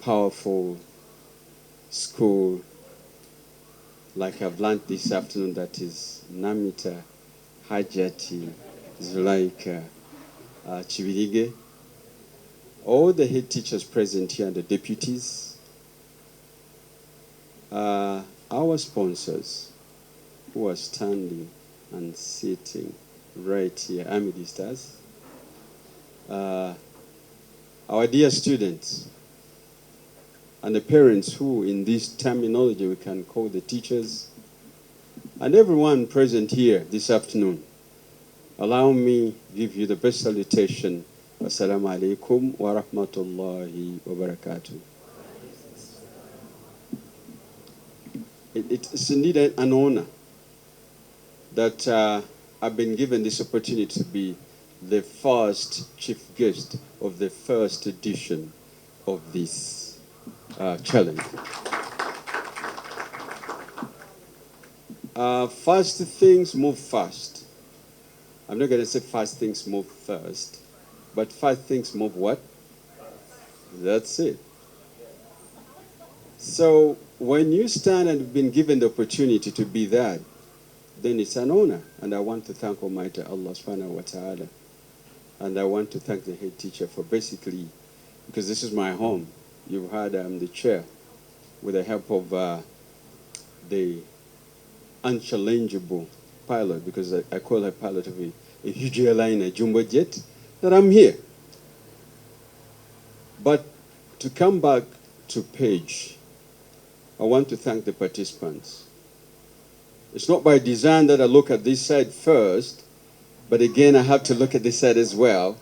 powerful school, like I've learned this afternoon, that is Namita Hajati Zulaika Chivirige, all the head teachers present here and the deputies, our sponsors who are standing and sitting right here amidst us, our dear students, and the parents who, in this terminology, we can call the teachers, and everyone present here this afternoon. Allow me to give you the best salutation. Assalamu alaikum wa rahmatullahi wa barakatuh. It's indeed an honor that I've been given this opportunity to be the first chief guest of the first edition of this challenge. First things move fast. I'm not going to say fast things move first, but fast things move what? That's it. So when you stand and have been given the opportunity to be that, then it's an honor. And I want to thank Almighty Allah subhanahu wa ta'ala. And I want to thank the head teacher for basically, because this is my home. You've heard I'm the chair with the help of the unchallengeable pilot, because I call her pilot of a huge airline, a jumbo jet, that I'm here. But to come back to Paige, I want to thank the participants. It's not by design that I look at this side first, but again, I have to look at this side as well.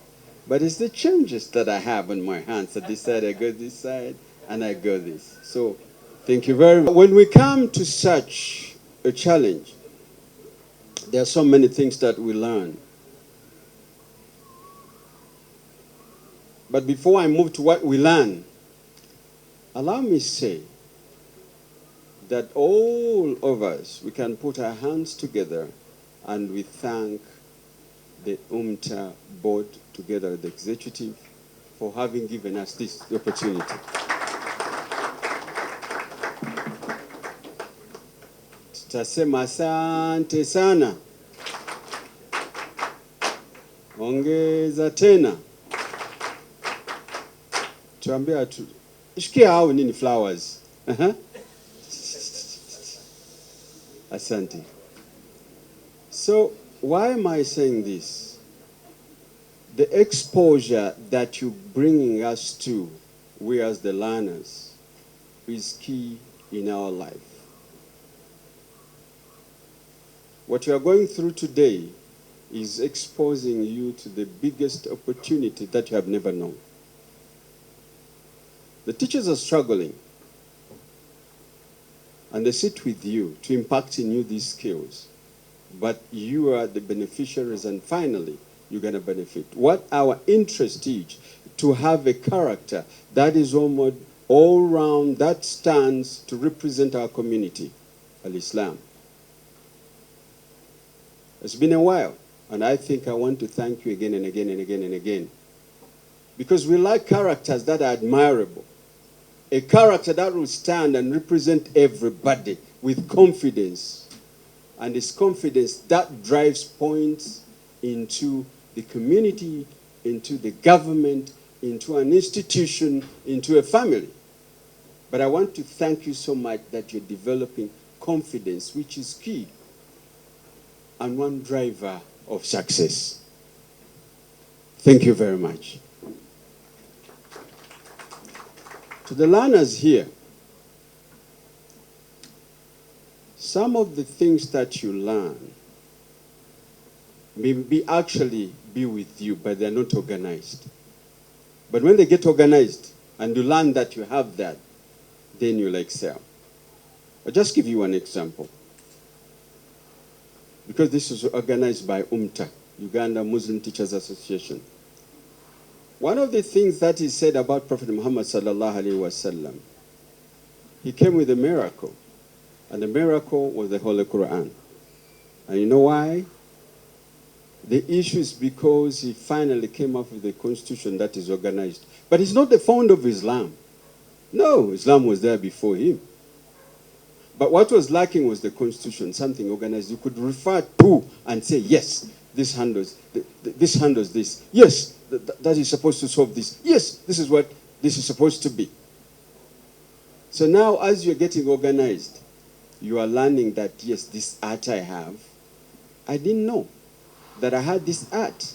But it's the changes that I have on my hands. At this side, I go this side, and I go this. So, thank you very much. When we come to such a challenge, there are so many things that we learn. But before I move to what we learn, allow me to say that all of us, we can put our hands together and we thank the UMTA board together with the executive for having given us this opportunity. Tutasema asante sana. Ongeza tena. Tuambia tu. Ishikia hao nini flowers. Asante. So, why am I saying this? The exposure that you're bringing us to, we as the learners, is key in our life. What you are going through today is exposing you to the biggest opportunity that you have never known. The teachers are struggling, and they sit with you to impact in you these skills. But you are the beneficiaries, and finally, you're going to benefit. What our interest is, to have a character that is almost all round, that stands to represent our community, Al-Islam. It's been a while, and I think I want to thank you again and again and again and again. Because we like characters that are admirable. A character that will stand and represent everybody with confidence. And it's confidence that drives points into the community, into the government, into an institution, into a family. But I want to thank you so much that you're developing confidence, which is key and one driver of success. Thank you very much. To the learners here, some of the things that you learn may actually be with you, but they're not organized. But when they get organized and you learn that you have that, then you'll excel. I'll just give you an example. Because this is organized by UMTA, Uganda Muslim Teachers Association. One of the things that is said about Prophet Muhammad sallallahu alaihi wasallam, he came with a miracle, and the miracle was the Holy Quran. And you know why? The issue is because he finally came up with a constitution that is organized. But he's not the founder of Islam. No, Islam was there before him. But what was lacking was the constitution, something organized. You could refer to and say, yes, this handles, this handles this. Yes, that is supposed to solve this. Yes, this is what this is supposed to be. So now as you're getting organized, you are learning that, yes, this art I have, I didn't know that I had this art,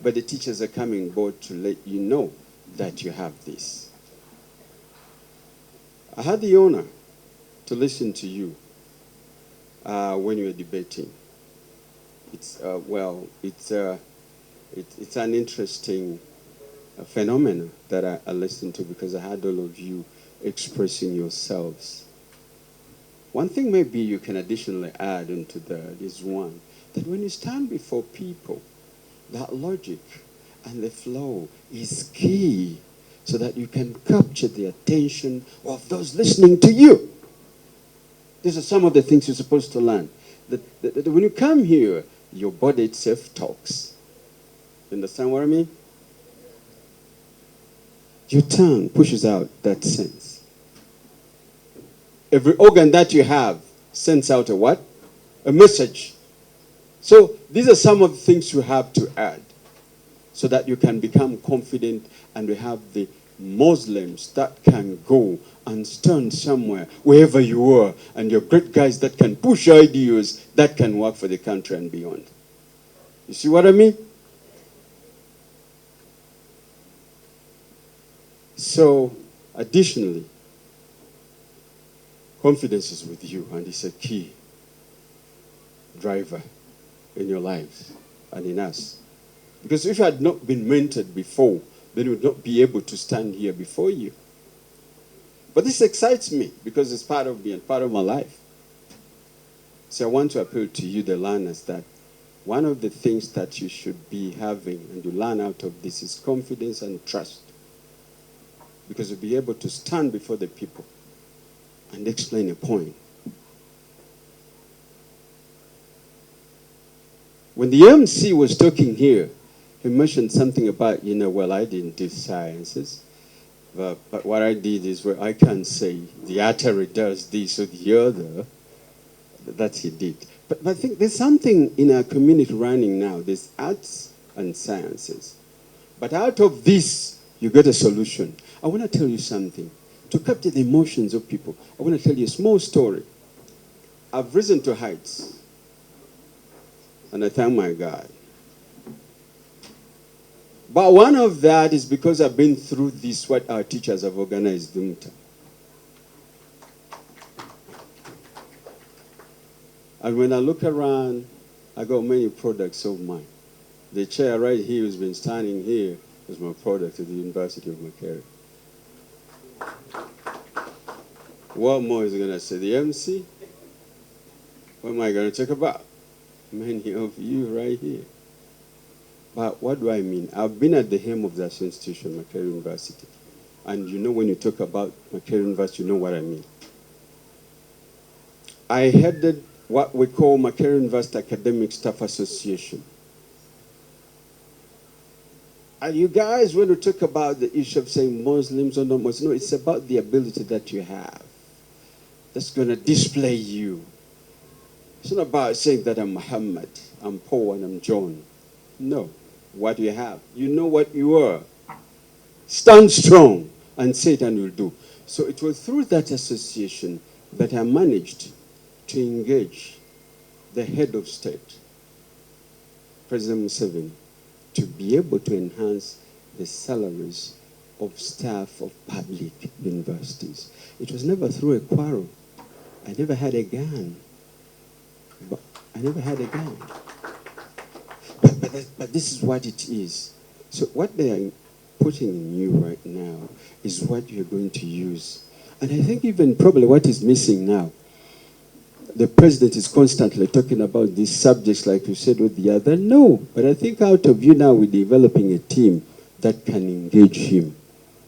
but the teachers are coming board to let you know that you have this. I had the honor to listen to you when you were debating. It's it's an interesting phenomenon that I listened to, because I had all of you expressing yourselves. One thing maybe you can additionally add into that is one, that when you stand before people, that logic and the flow is key, so that you can capture the attention of those listening to you. These are some of the things you're supposed to learn. That when you come here, your body itself talks. You understand what I mean? Your tongue pushes out that sense. Every organ that you have sends out a what? A message. So these are some of the things you have to add, so that you can become confident, and we have the Muslims that can go and stand somewhere, wherever you are, and you're great guys that can push ideas that can work for the country and beyond. You see what I mean? So, additionally, confidence is with you, and it's a key driver in your lives and in us. Because if you had not been mentored before, then you would not be able to stand here before you. But this excites me, because it's part of me and part of my life. So I want to appeal to you, the learners, that one of the things that you should be having, and you learn out of this, is confidence and trust. Because you'll be able to stand before the people and explain a point. When the MC was talking here, he mentioned something about, well, I didn't do sciences, but what I did is, where I can say the artery does this or the other, that he did. But I think there's something in our community running now. There's arts and sciences. But out of this, you get a solution. I want to tell you something. To capture the emotions of people, I want to tell you a small story. I've risen to heights, and I thank my God. But one of that is because I've been through this, what our teachers have organized, UMTA. And when I look around, I got many products of mine. The chair right here who's been standing here is my product at the University of Makerere. What more is he going to say? The MC? What am I going to talk about? Many of you right here. But what do I mean? I've been at the helm of that institution, Makerere University. And when you talk about Makerere University, you know what I mean. I headed what we call Makerere University Academic Staff Association. And you guys, when you talk about the issue of saying Muslims or not Muslims, no, it's about the ability that you have that's going to display you. It's not about saying that I'm Muhammad, I'm Paul, and I'm John. No. What you have. You know what you are. Stand strong and say it and you'll do. So it was through that association that I managed to engage the head of state, President Museveni, to be able to enhance the salaries of staff of public universities. It was never through a quarrel. I never had a gun. But this is what it is. So what they are putting in you right now is what you're going to use. And I think even probably what is missing now, the president is constantly talking about these subjects like you said with the other. No, but I think out of you now we're developing a team that can engage him.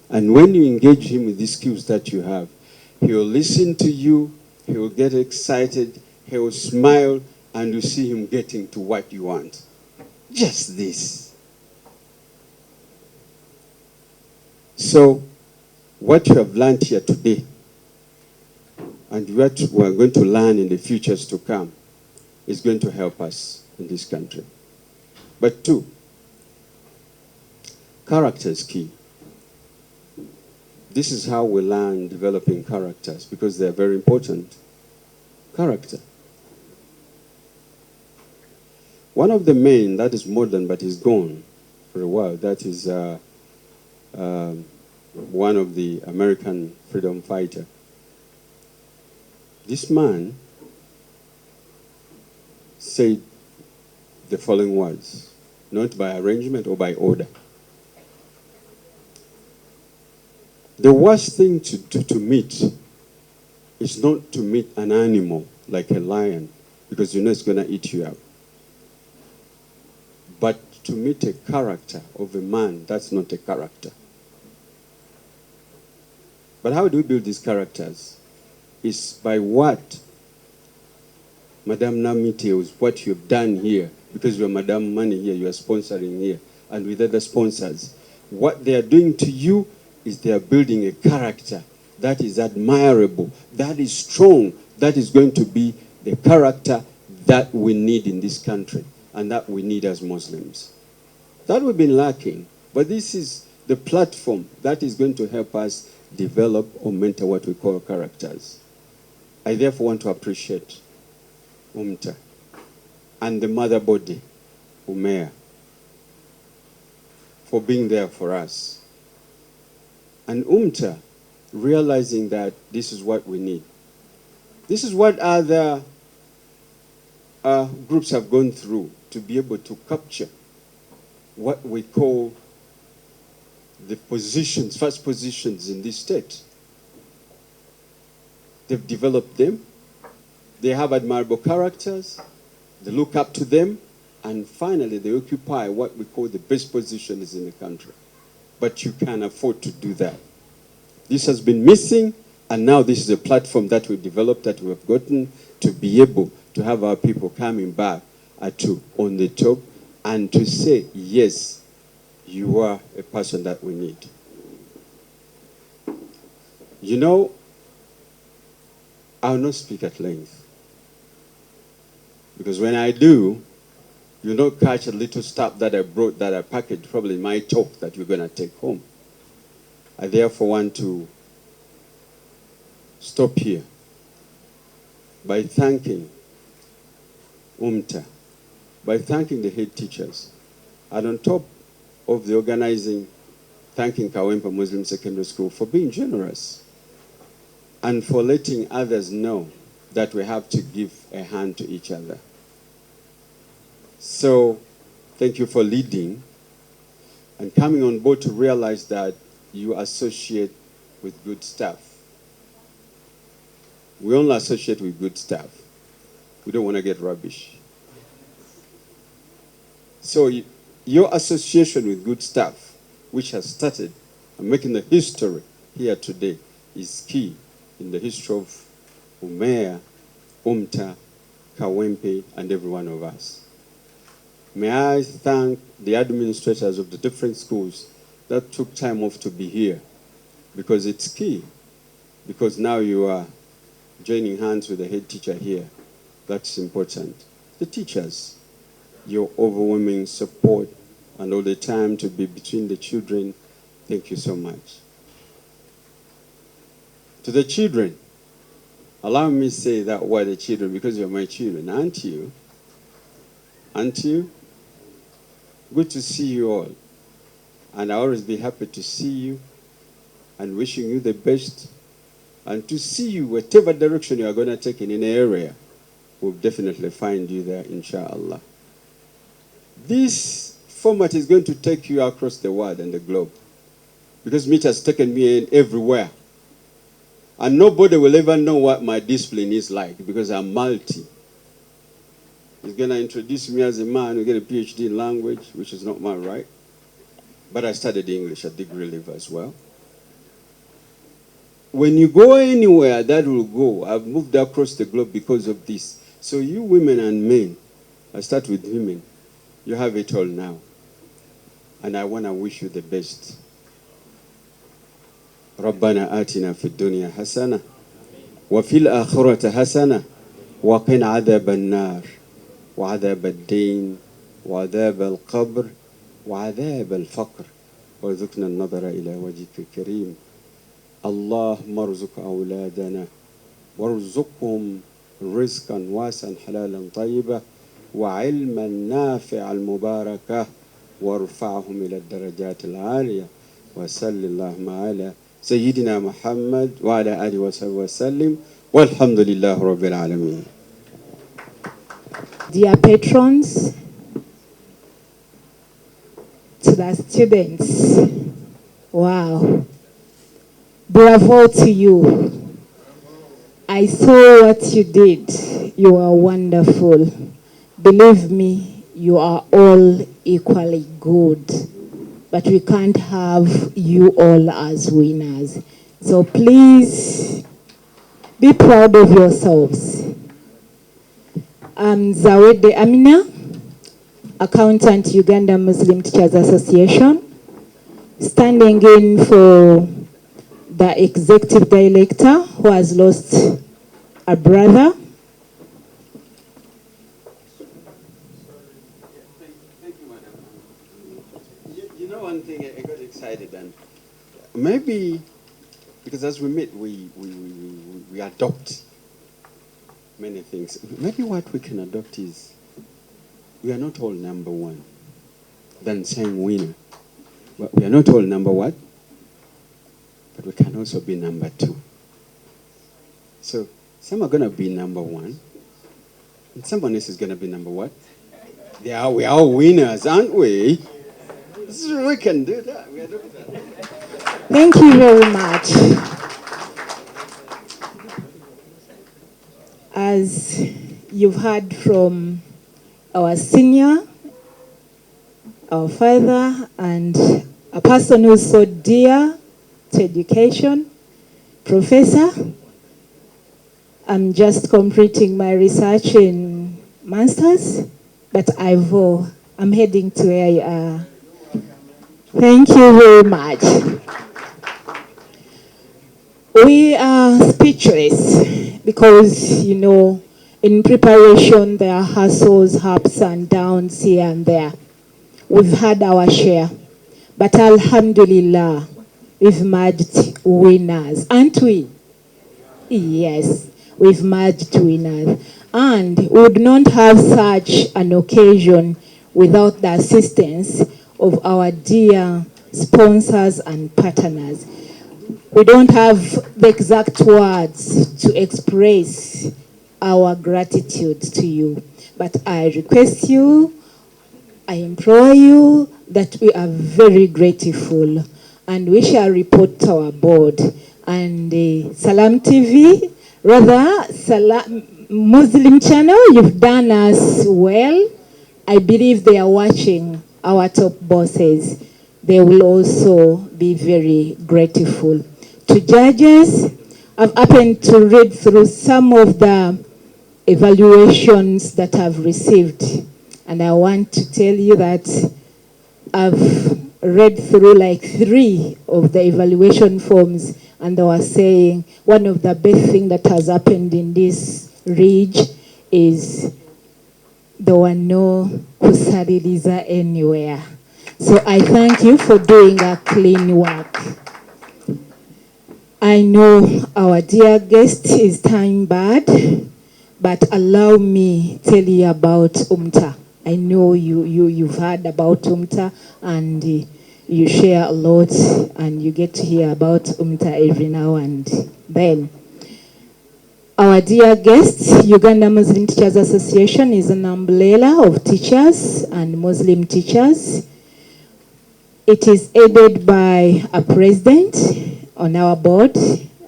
And when you engage him with these skills that you have, he will listen to you, he will get excited, he will smile, and you see him getting to what you want. Just this. So, what you have learned here today, and what we're going to learn in the futures to come, is going to help us in this country. But two, character is key. This is how we learn developing characters, because they're very important. Character. One of the main, that is modern but is gone for a while, that is one of the American freedom fighter. This man said the following words, not by arrangement or by order. The worst thing to meet is not to meet an animal like a lion, because you know it's going to eat you up. But to meet a character of a man, that's not a character. But how do we build these characters? It's by what Madame Namite is what you've done here, because you're Madame Money here, you are sponsoring here, and with other sponsors. What they are doing to you is they are building a character that is admirable, that is strong, that is going to be the character that we need in this country and that we need as Muslims. That we've been lacking, but this is the platform that is going to help us develop or mentor what we call characters. I therefore want to appreciate UMTA and the mother body, UMEA, for being there for us. And UMTA realizing that this is what we need. This is what other groups have gone through to be able to capture what we call the positions, first positions in this state. They've developed them. They have admirable characters. They look up to them. And finally, they occupy what we call the best positions in the country. But you can afford to do that. This has been missing, and now this is a platform that we've developed, that we have gotten to be able to have our people coming back on the top and to say, yes, you are a person that we need. You know, I will not speak at length, because when I do, you'll not catch a little stuff that I brought, that I packaged, probably in my talk that you're going to take home. I therefore want to stop here by thanking UMTA, by thanking the head teachers, and on top of the organizing, thanking Kawempe Muslim Secondary School for being generous and for letting others know that we have to give a hand to each other. So, thank you for leading and coming on board to realize that you associate with good stuff. We only associate with good stuff. We don't want to get rubbish. So your association with good stuff, which has started and making the history here today, is key in the history of UMEA, UMTA, Kawempe, and every one of us. May I thank the administrators of the different schools that took time off to be here, because it's key, because now you are joining hands with the head teacher here. That's important. The teachers, your overwhelming support and all the time to be between the children, thank you so much. To the children, allow me to say that word, the children, because you're my children, aren't you? Aren't you? Good to see you all. And I'll always be happy to see you and wishing you the best. And to see you, whatever direction you are going to take in an area, we'll definitely find you there, inshallah. This format is going to take you across the world and the globe, because Mitch has taken me in everywhere. And nobody will ever know what my discipline is like, because I'm multi. He's going to introduce me as a man who get a PhD in language, which is not my right. But I studied English at degree level as well. When you go anywhere, that will go. I've moved across the globe because of this. So you women and men, I start with women, you have it all now. And I want to wish you the best. ربنا آتنا في الدنيا حسنة وفي الآخرة حسنة وقنا عذاب النار وعذاب الدين وعذاب القبر وعذاب الفقر وارزقنا النظر إلى وجهك الكريم. اللهم ارزق أولادنا وارزقهم رزقا واسعا حلالا طيبا وعلما نافعا مباركا وارفعهم إلى الدرجات العالية وصل اللهم على سيدنا محمد وعلى آله وصحبه وسلم والحمد لله رب العالمين. Dear patrons, to the students, wow, bravo to you. I saw what you did. You are wonderful. Believe me, you are all equally good. But we can't have you all as winners. So please, be proud of yourselves. I'm Zawede Amina, Accountant, Uganda Muslim Teachers Association, standing in for the Executive Director who has lost a brother. You know one thing, I got excited, and maybe because as we meet, we adopt many things. Maybe what we can adopt is we are not all number one, then saying winner. But we are not all number one, but we can also be number two. So some are going to be number one, and someone else is going to be number one. We are all winners, aren't we? So we can do that. We are doing that. Thank you very much. As you've heard from our senior, our father, and a person who's so dear to education, Professor, I'm just completing my research in masters, but I'm heading to where you are. Thank you very much. We are speechless because, you know, in preparation there are hustles, ups and downs here and there. We've had our share, but Alhamdulillah, we've merged winners, aren't we? Yes, we've merged winners. And we would not have such an occasion without the assistance of our dear sponsors and partners. We don't have the exact words to express our gratitude to you, but I request you, I implore you that we are very grateful and we shall report to our board. And Salam TV, rather Salam Muslim channel, you've done us well. I believe they are watching our top bosses. They will also be very grateful. To judges, I've happened to read through some of the evaluations that I've received. And I want to tell you that I've read through like 3 of the evaluation forms, and they were saying one of the best things that has happened in this ridge is there were no kusaririza anywhere. So I thank you for doing a clean work. I know our dear guest is time bad, but allow me tell you about UMTA. I know you've heard about UMTA and you share a lot and you get to hear about UMTA every now and then. Our dear guest, Uganda Muslim Teachers Association, is an umbrella of teachers and Muslim teachers. It is headed by a president on our board,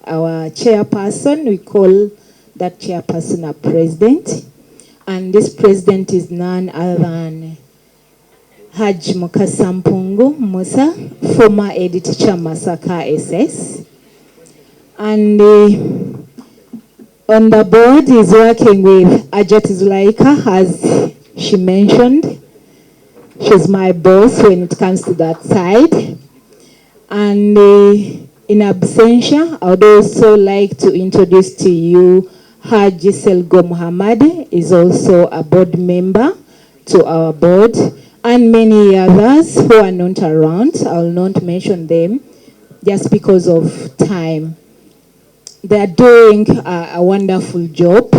our chairperson. We call that chairperson a president. And this president is none other than Haj Mukasa Mpungu Musa, former editor Masaka SS. And on the board is working with Ajat Zulaika, as she mentioned. She's my boss when it comes to that side. And in absentia, I would also like to introduce to you Haji Selgo Muhammad, is also a board member to our board, and many others who are not around. I will not mention them just because of time. They are doing a wonderful job.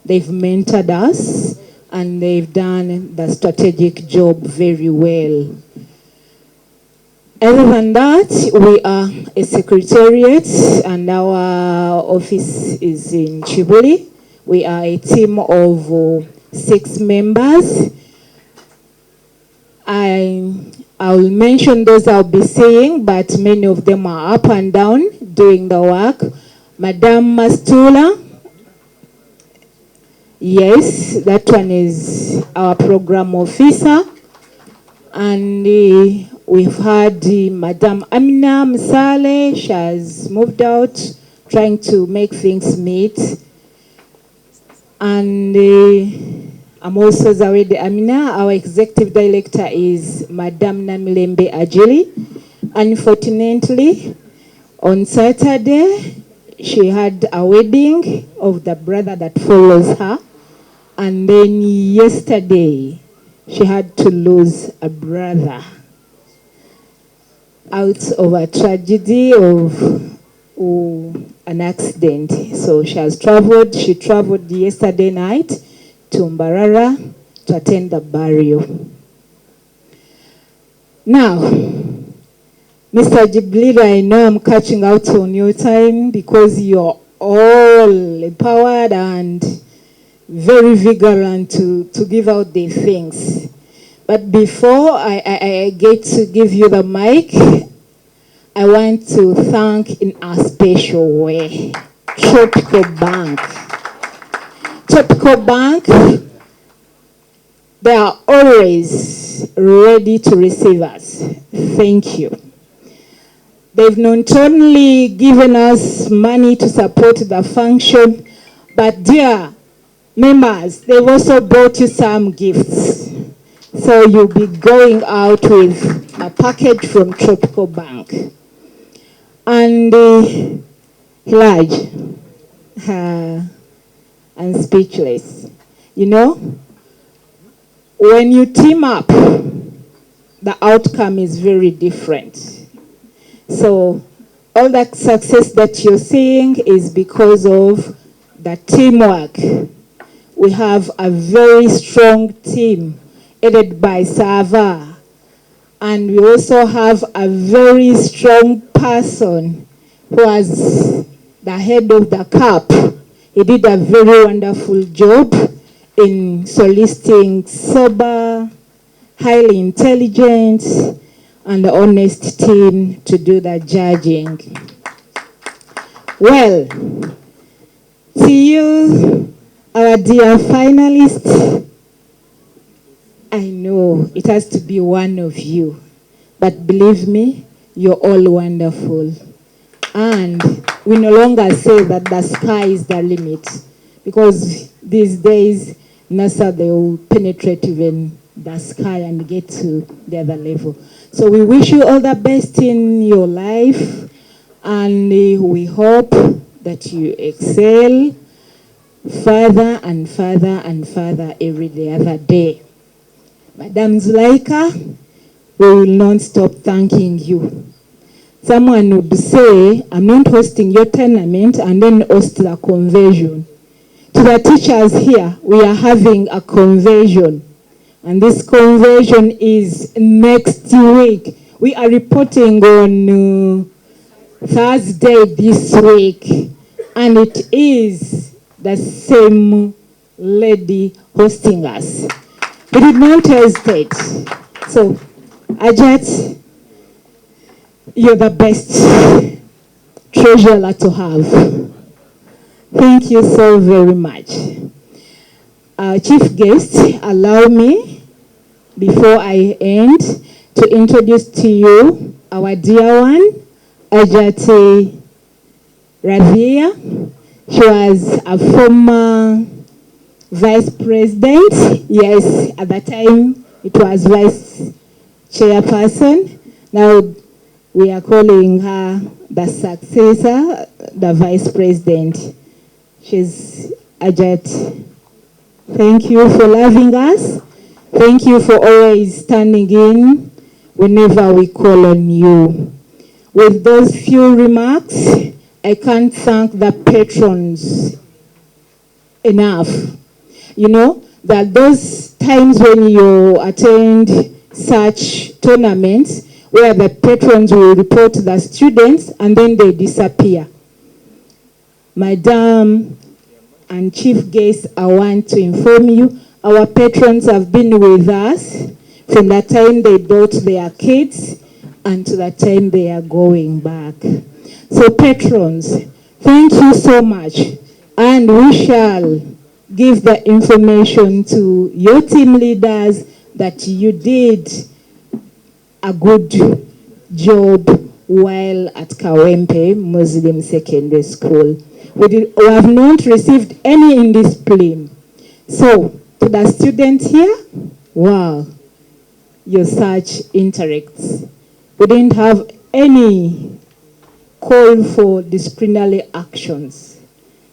They've mentored us and they've done the strategic job very well. Other than that, we are a secretariat and our office is in Chibuli. We are a team of 6 members. I'll mention those I'll be saying, but many of them are up and down doing the work. Madam Mastula, yes, that one is our program officer. And we've had Madam Amina Msale. She has moved out, trying to make things meet. And I'm also Zawedi Amina. Our executive director is Madam Namilembe Ajili. Unfortunately, on Saturday, she had a wedding of the brother that follows her. And then yesterday, she had to lose a brother out of a tragedy of an accident. So she traveled yesterday night to Mbarara to attend the burial. Now, Mr. Jibril, I know I'm catching out on your time because you're all empowered and very vigilant to give out the things. But before I get to give you the mic, I want to thank in a special way Tropical Bank. Tropical Bank, they are always ready to receive us. Thank you. They've not only given us money to support the function, but dear members, they've also brought you some gifts. So you'll be going out with a package from Tropical Bank. And Hilaj, I'm speechless. You know, when you team up, the outcome is very different. So all that success that you're seeing is because of the teamwork. We have a very strong team headed by Sava. And we also have a very strong person who was the head of the CAP. He did a very wonderful job in soliciting sober, highly intelligent, and honest team to do the judging. Well, to you, our dear finalists, I know it has to be one of you, but believe me, you're all wonderful. And we no longer say that the sky is the limit, because these days, NASA, they will penetrate even the sky and get to the other level. So we wish you all the best in your life, and we hope that you excel further and further and further every the other day. Madam Zulaika, we will not stop thanking you. Someone would say, I'm not hosting your tournament and then host the conversion. To the teachers here, we are having a conversion. And this conversion is next week. We are reporting on Thursday this week. And it is the same lady hosting us. We did not hesitate. So, Ajat, you're the best treasurer to have. Thank you so very much. Our chief guest, allow me, before I end, to introduce to you our dear one, Ajate Ravia. She was a former vice president. Yes, at that time it was vice chairperson. Now we are calling her the successor, the vice president. She's Ajat. Thank you for loving us. Thank you for always standing in whenever we call on you. With those few remarks, I can't thank the patrons enough. You know, that those times when you attend such tournaments where the patrons will report the students and then they disappear. Madam and chief guests, I want to inform you, our patrons have been with us from the time they brought their kids and to the time they are going back. So patrons, thank you so much. And we shall give the information to your team leaders that you did a good job while at Kawempe Muslim Secondary School. We have not received any indiscipline. So, to the students here, wow, your such interacts. We didn't have any call for disciplinary actions.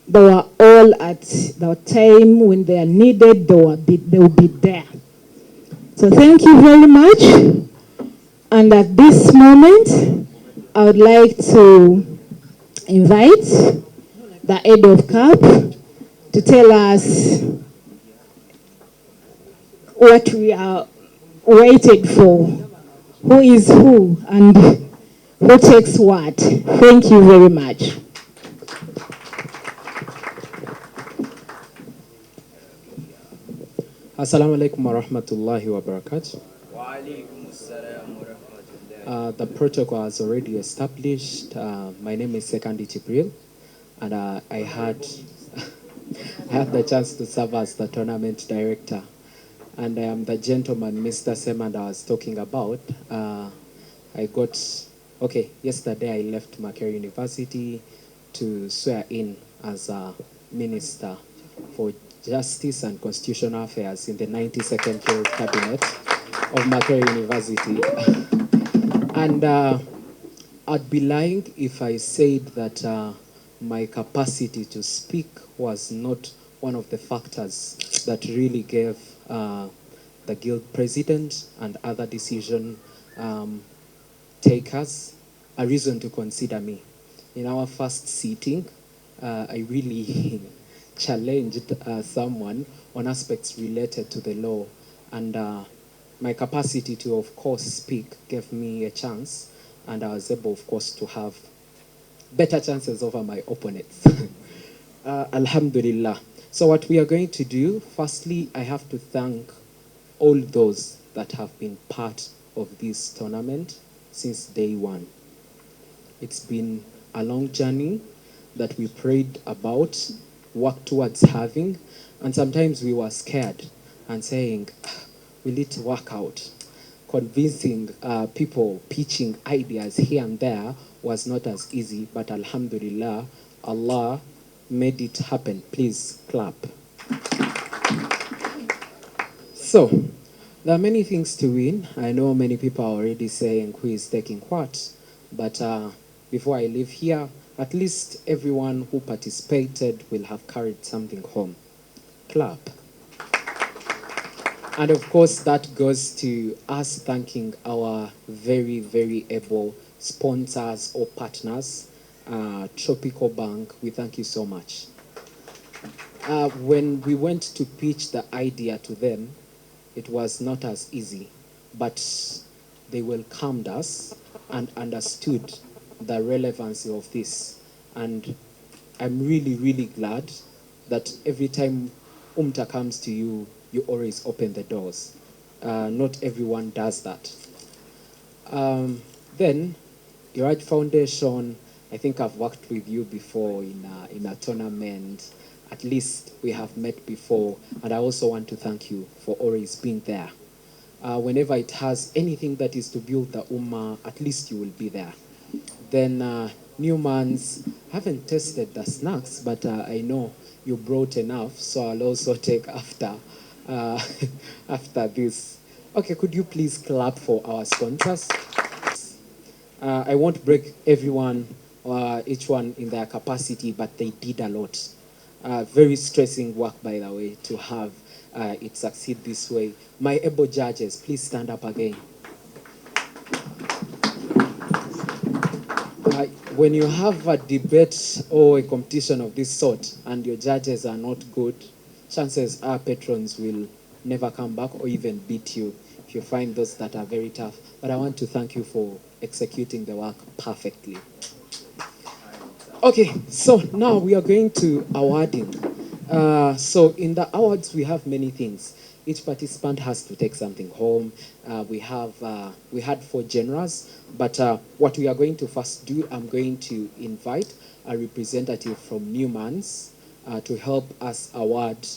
They were all at the time when they are needed, they will be there. So thank you very much. And at this moment, I would like to invite the head of CAP to tell us what we are waiting for, who is who, and who takes what. Thank you very much. Assalamu alaikum wa rahmatullahi wa barakatuh. The protocol is already established. My name is Sekandi Chibril, and I had the chance to serve as the tournament director. And I am the gentleman Mr. Semanda was talking about. Yesterday I left Makerere University to swear in as a minister for Justice and Constitutional Affairs in the 92nd Cabinet of Makerere University. And I'd be lying if I said that my capacity to speak was not one of the factors that really gave the guild president and other decision takers a reason to consider me. In our first sitting, I really challenged someone on aspects related to the law, and my capacity to, of course, speak gave me a chance, and I was able, of course, to have better chances over my opponents. Alhamdulillah. So what we are going to do, firstly, I have to thank all those that have been part of this tournament since day one. It's been a long journey that we prayed about, worked towards having, and sometimes we were scared and saying, will it work out? Convincing people, pitching ideas here and there was not as easy, but alhamdulillah, Allah made it happen. Please clap. So, there are many things to win. I know many people are already saying who is taking what, but before I leave here, at least everyone who participated will have carried something home. Clap. And of course, that goes to us thanking our very, very able sponsors or partners. Tropical Bank, we thank you so much. When we went to pitch the idea to them, it was not as easy, but they welcomed us and understood the relevancy of this. And I'm really, really glad that every time UMTA comes to you, you always open the doors. Not everyone does that. Then, Iraj Foundation, I think I've worked with you before in a tournament. At least we have met before, and I also want to thank you for always being there. Whenever it has anything that is to build the Ummah, at least you will be there. Then Newman's, haven't tasted the snacks, but I know you brought enough, so I'll also take after after this. Okay, could you please clap for our sponsors? I won't break everyone, each one in their capacity, but they did a lot. Very stressing work, by the way, to have it succeed this way. My able judges, please stand up again. When you have a debate or a competition of this sort and your judges are not good, chances are patrons will never come back or even beat you if you find those that are very tough. But I want to thank you for executing the work perfectly. Okay, so now we are going to awarding. So in the awards, we have many things. Each participant has to take something home. We had 4 genres, but what we are going to first do, I'm going to invite a representative from Newman's to help us award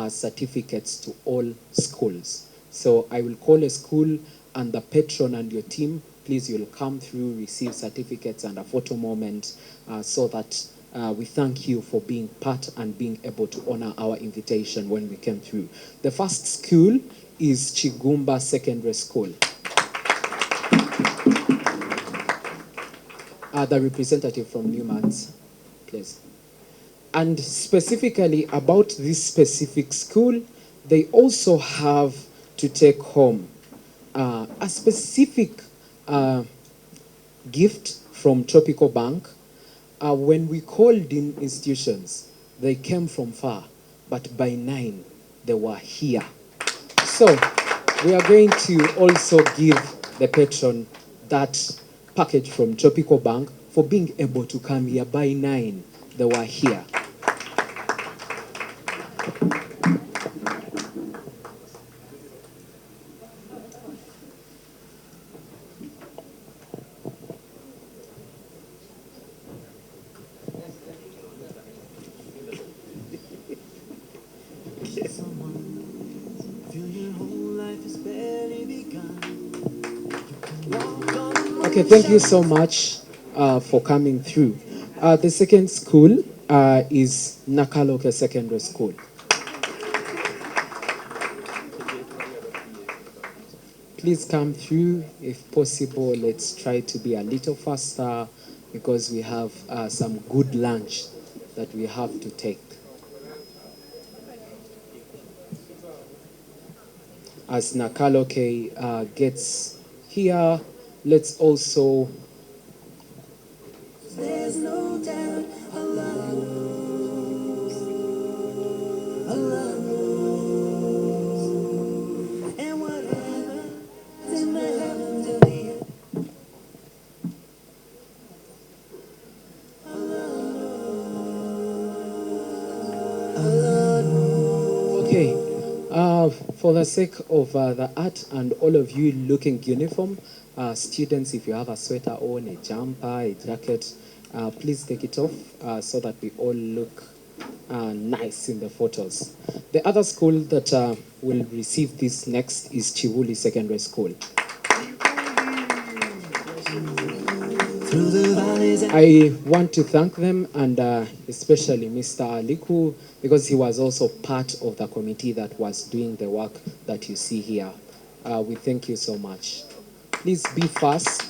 certificates to all schools. So I will call a school and the patron and your team, please, you'll come through, receive certificates and a photo moment so that we thank you for being part and being able to honor our invitation when we came through. The first school is Chigumba Secondary School. The representative from Newman's, please. And specifically about this specific school, they also have to take home a specific gift from Tropical Bank. When we called in institutions, they came from far, but by 9, they were here. So we are going to also give the patron that package from Tropical Bank for being able to come here. By 9, they were here. Okay, thank you so much for coming through. The second school is Nakaloke Secondary School. Please come through if possible. Let's try to be a little faster because we have some good lunch that we have to take. As Nakaloke gets here, let's also there's no doubt Allah knows. Allah knows. And whatever is in the heavens of the earth, Allah knows. Allah knows. Okay. For the sake of the art and all of you looking uniform, students, if you have a sweater on, a jumper, a jacket, please take it off so that we all look nice in the photos. The other school that will receive this next is Chivuli Secondary School. I want to thank them and especially Mr. Aliku because he was also part of the committee that was doing the work that you see here. We thank you so much. Please be fast.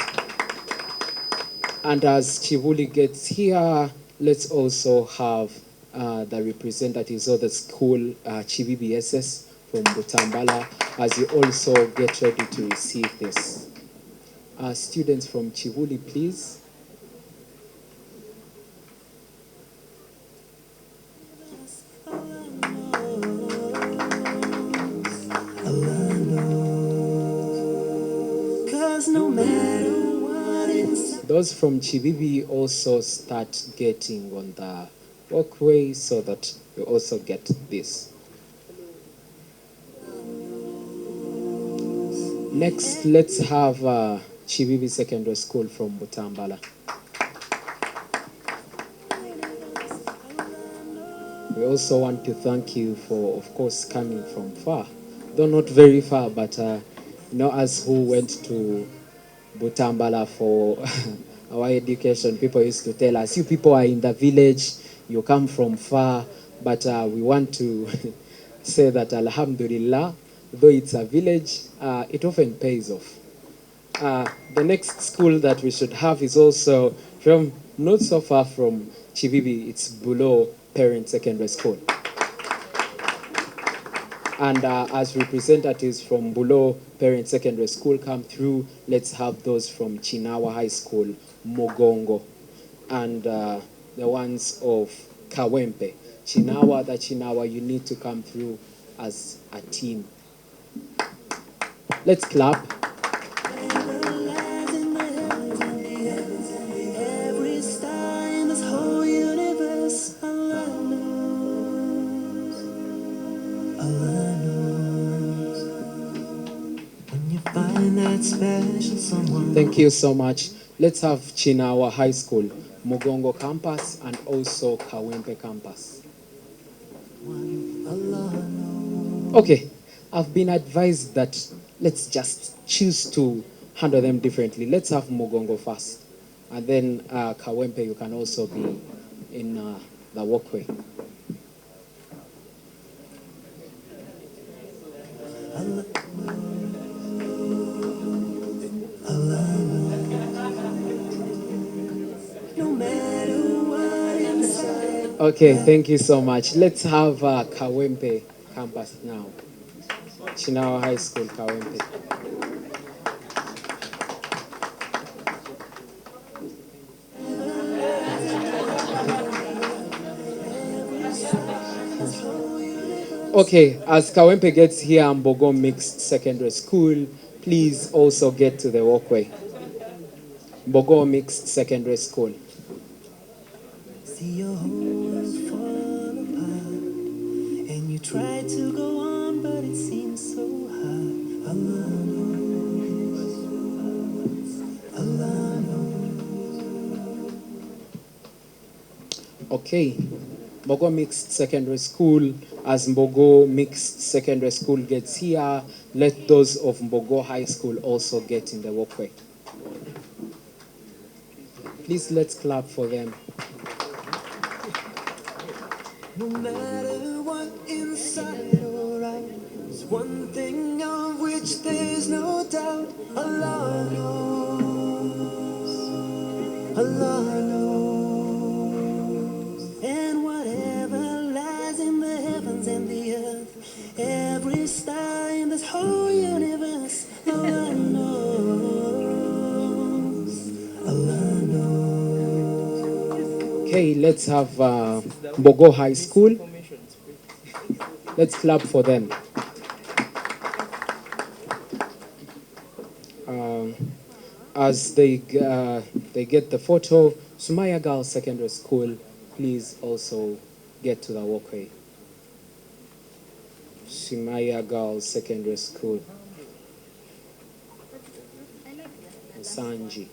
And as Chivuli gets here, let's also have the representatives of the school, Chivibss from Butambala, as you also get ready to receive this. Students from Chivuli, please. Those from Chivibi also start getting on the walkway so that you also get this. Next, let's have Chivibi Secondary School from Butambala. We also want to thank you for, of course, coming from far. Though not very far, but us who went to Butambala for our education, people used to tell us, you people are in the village, you come from far, but we want to say that Alhamdulillah, though it's a village, it often pays off. The next school that we should have is also from not so far from Chivibi, it's Bulo Parent Secondary School. And as representatives from Bulo Parent Secondary School come through, let's have those from Chinawa High School, Mogongo, and the ones of Kawempe. Chinawa, you need to come through as a team. Let's clap. Thank you so much. Let's have Chinawa High School, Mugongo campus, and also Kawempe campus. Okay, I've been advised that let's just choose to handle them differently. Let's have Mugongo first, and then Kawempe, you can also be in the walkway. Okay, thank you so much. Let's have Kawempe campus now. Chinawa High School, Kawempe. Okay, as Kawempe gets here, Mbogo Mixed Secondary School, please also get to the walkway. Mbogo Mixed Secondary School. See your whole world fall apart, and you try to go on, but it seems so hard. Allah knows, Allah knows. Okay, Mbogo Mixed Secondary School. As Mbogo Mixed Secondary School gets here, let those of Mbogo High School also get in the walkway. Please, let's clap for them. No matter what, inside or out, there's one thing of which there's no doubt. Allah knows, Allah knows. And whatever lies in the heavens and the earth, every star in this whole universe, Allah knows, Allah knows. Okay, let's have Mbogo High School. Let's clap for them. As they get the photo, Sumaya Girls Secondary School, please also get to the walkway. Sumaya Girls Secondary School. Sanji.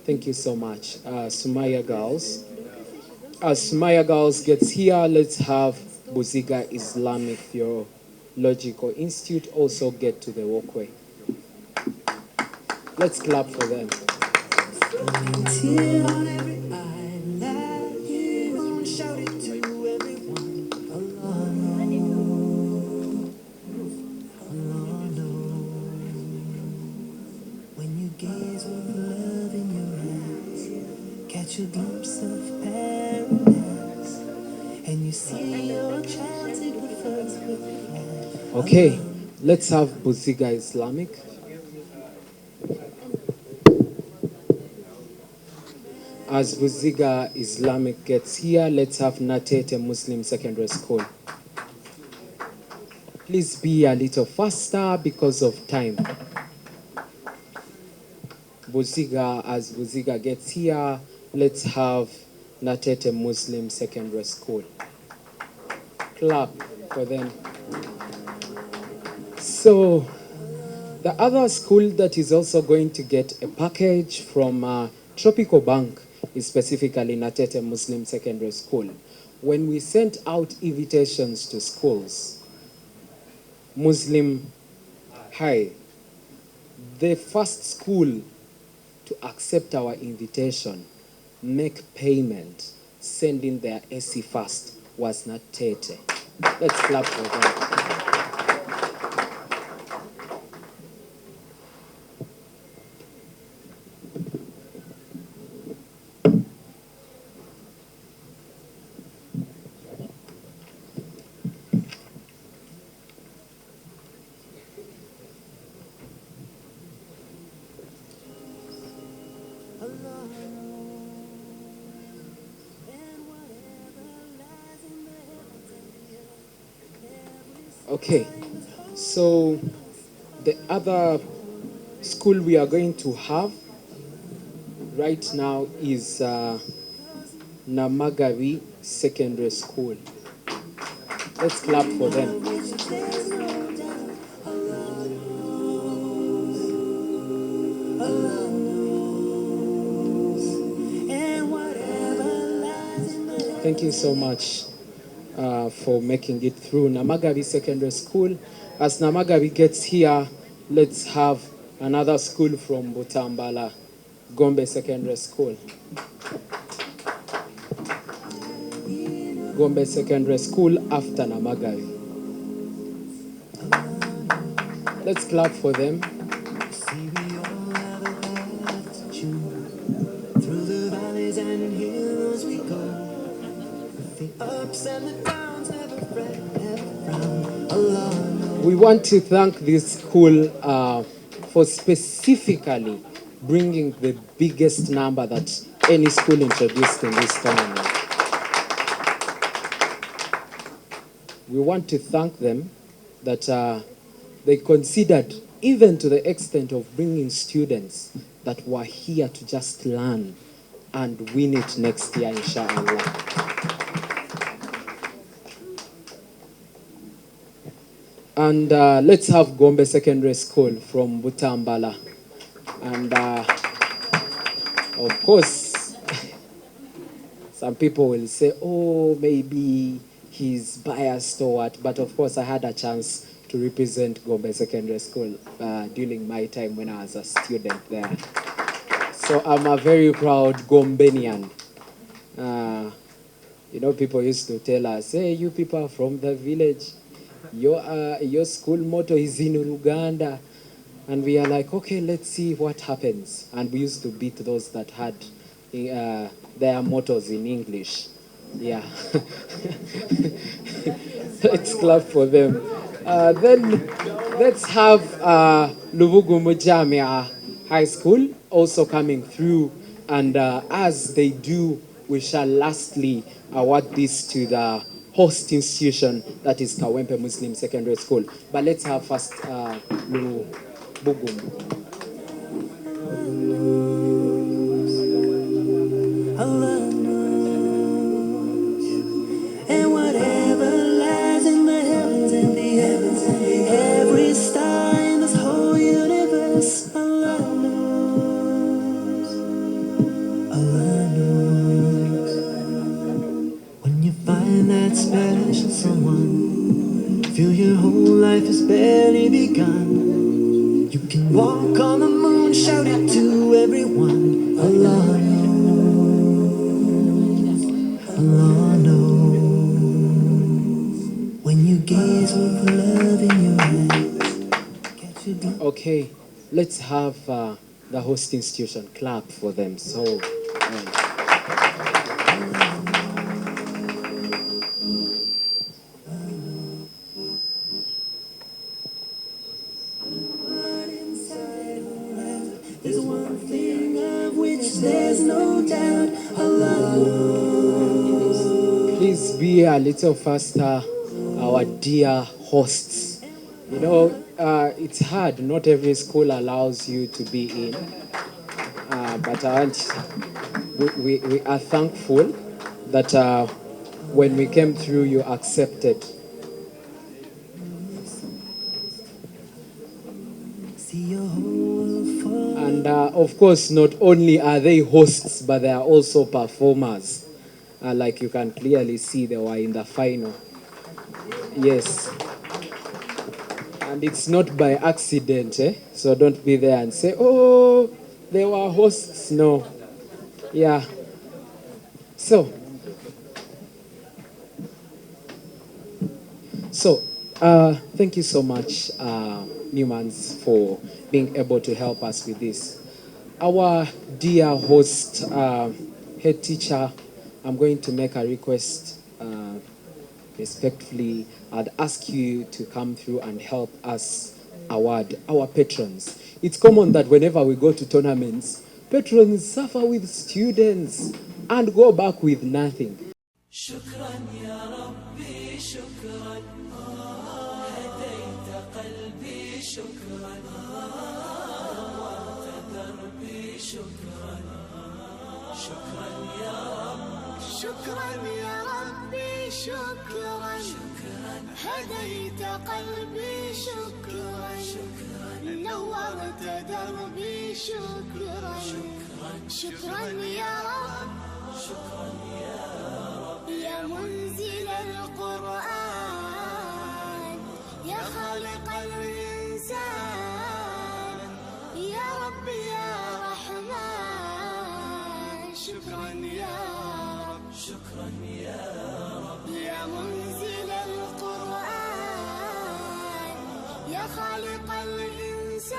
Thank you so much. Sumaya Girls. As Sumaya Girls gets here, let's have Buziga Islamic Theological Institute also get to the walkway. Let's clap for them. When you gaze with love in your eyes, catch a glimpse of paradise, and you see your child take the first good flight. Okay, let's have Buziga Islamic. As Buziga Islamic gets here, let's have Natete Muslim Secondary School. Please be a little faster because of time. As Buziga gets here, let's have Natete Muslim Secondary School. Clap for them. So, the other school that is also going to get a package from Tropical Bank is specifically Natete Muslim Secondary School. When we sent out invitations to schools, Muslim High, the first school to accept our invitation, make payment, send in their SC first, was Natete. Let's clap for them. Okay, so the other school we are going to have right now is Namagawi Secondary School. Let's clap for them. Thank you so much for making it through Namagawi Secondary School. As Namagawi gets here, let's have another school from Butambala, Gombe Secondary School. Gombe Secondary School after Namagawi. Let's clap for them. Through the valleys and hills we go. The ups and the downs, never fret, never frown. Allah. We want to thank this school for specifically bringing the biggest number that any school introduced in this tournament. We want to thank them that they considered, even to the extent of bringing students that were here to just learn and win it next year, inshallah. And let's have Gombe Secondary School from Butambala. And of course, some people will say, oh, maybe he's biased or what. But of course, I had a chance to represent Gombe Secondary School during my time when I was a student there. So I'm a very proud Gombenian. You know, people used to tell us, hey, you people are from the village. Your school motto is in Uganda. And we are like, okay, let's see what happens. And we used to beat those that had their mottos in English. Yeah. Let's clap for them. Then let's have Luvugumu Jamia High School also coming through. And as they do, we shall lastly award this to the host institution, that is Kawempe Muslim Secondary School. But let's have first Luvugumu. Allah knows, and whatever lies in the heavens and the heavens, every star in this whole universe, Allah knows, Allah knows. When you find that special someone, feel your whole life has barely begun. You can walk on the moon, shout it to everyone, Allah knows. Allah knows. When you gaze with love in your eyes. Okay, let's have the host institution clap for them. So. There's one thing of which there's no doubt. Allah knows. Please be a little faster, our dear hosts. You know, it's hard. Not every school allows you to be in. But we are thankful that when we came through, you accepted. And of course, not only are they hosts, but they are also performers. Like you can clearly see, they were in the final. Yes. And it's not by accident, eh? So don't be there and say, oh, they were hosts. No. Yeah. So, thank you so much, Newmans, for being able to help us with this. Our dear host, head teacher, I'm going to make a request respectfully. I'd ask you to come through and help us award our patrons. It's common that whenever we go to tournaments, patrons suffer with students and go back with nothing. شكرا يا ربي شكرا شكرا نورت دربي شكرا شكرا يا رب شكرا يا ربي شكرا هديت قلبي شكرا نورت دربي شكرا شكرا يا رب شكرا يا رب يا منزل القرآن يا خالق الإنسان يا رب يا رحمن شكرا يا رب شكرا يا رب يا منزل القرآن يا خالق الإنسان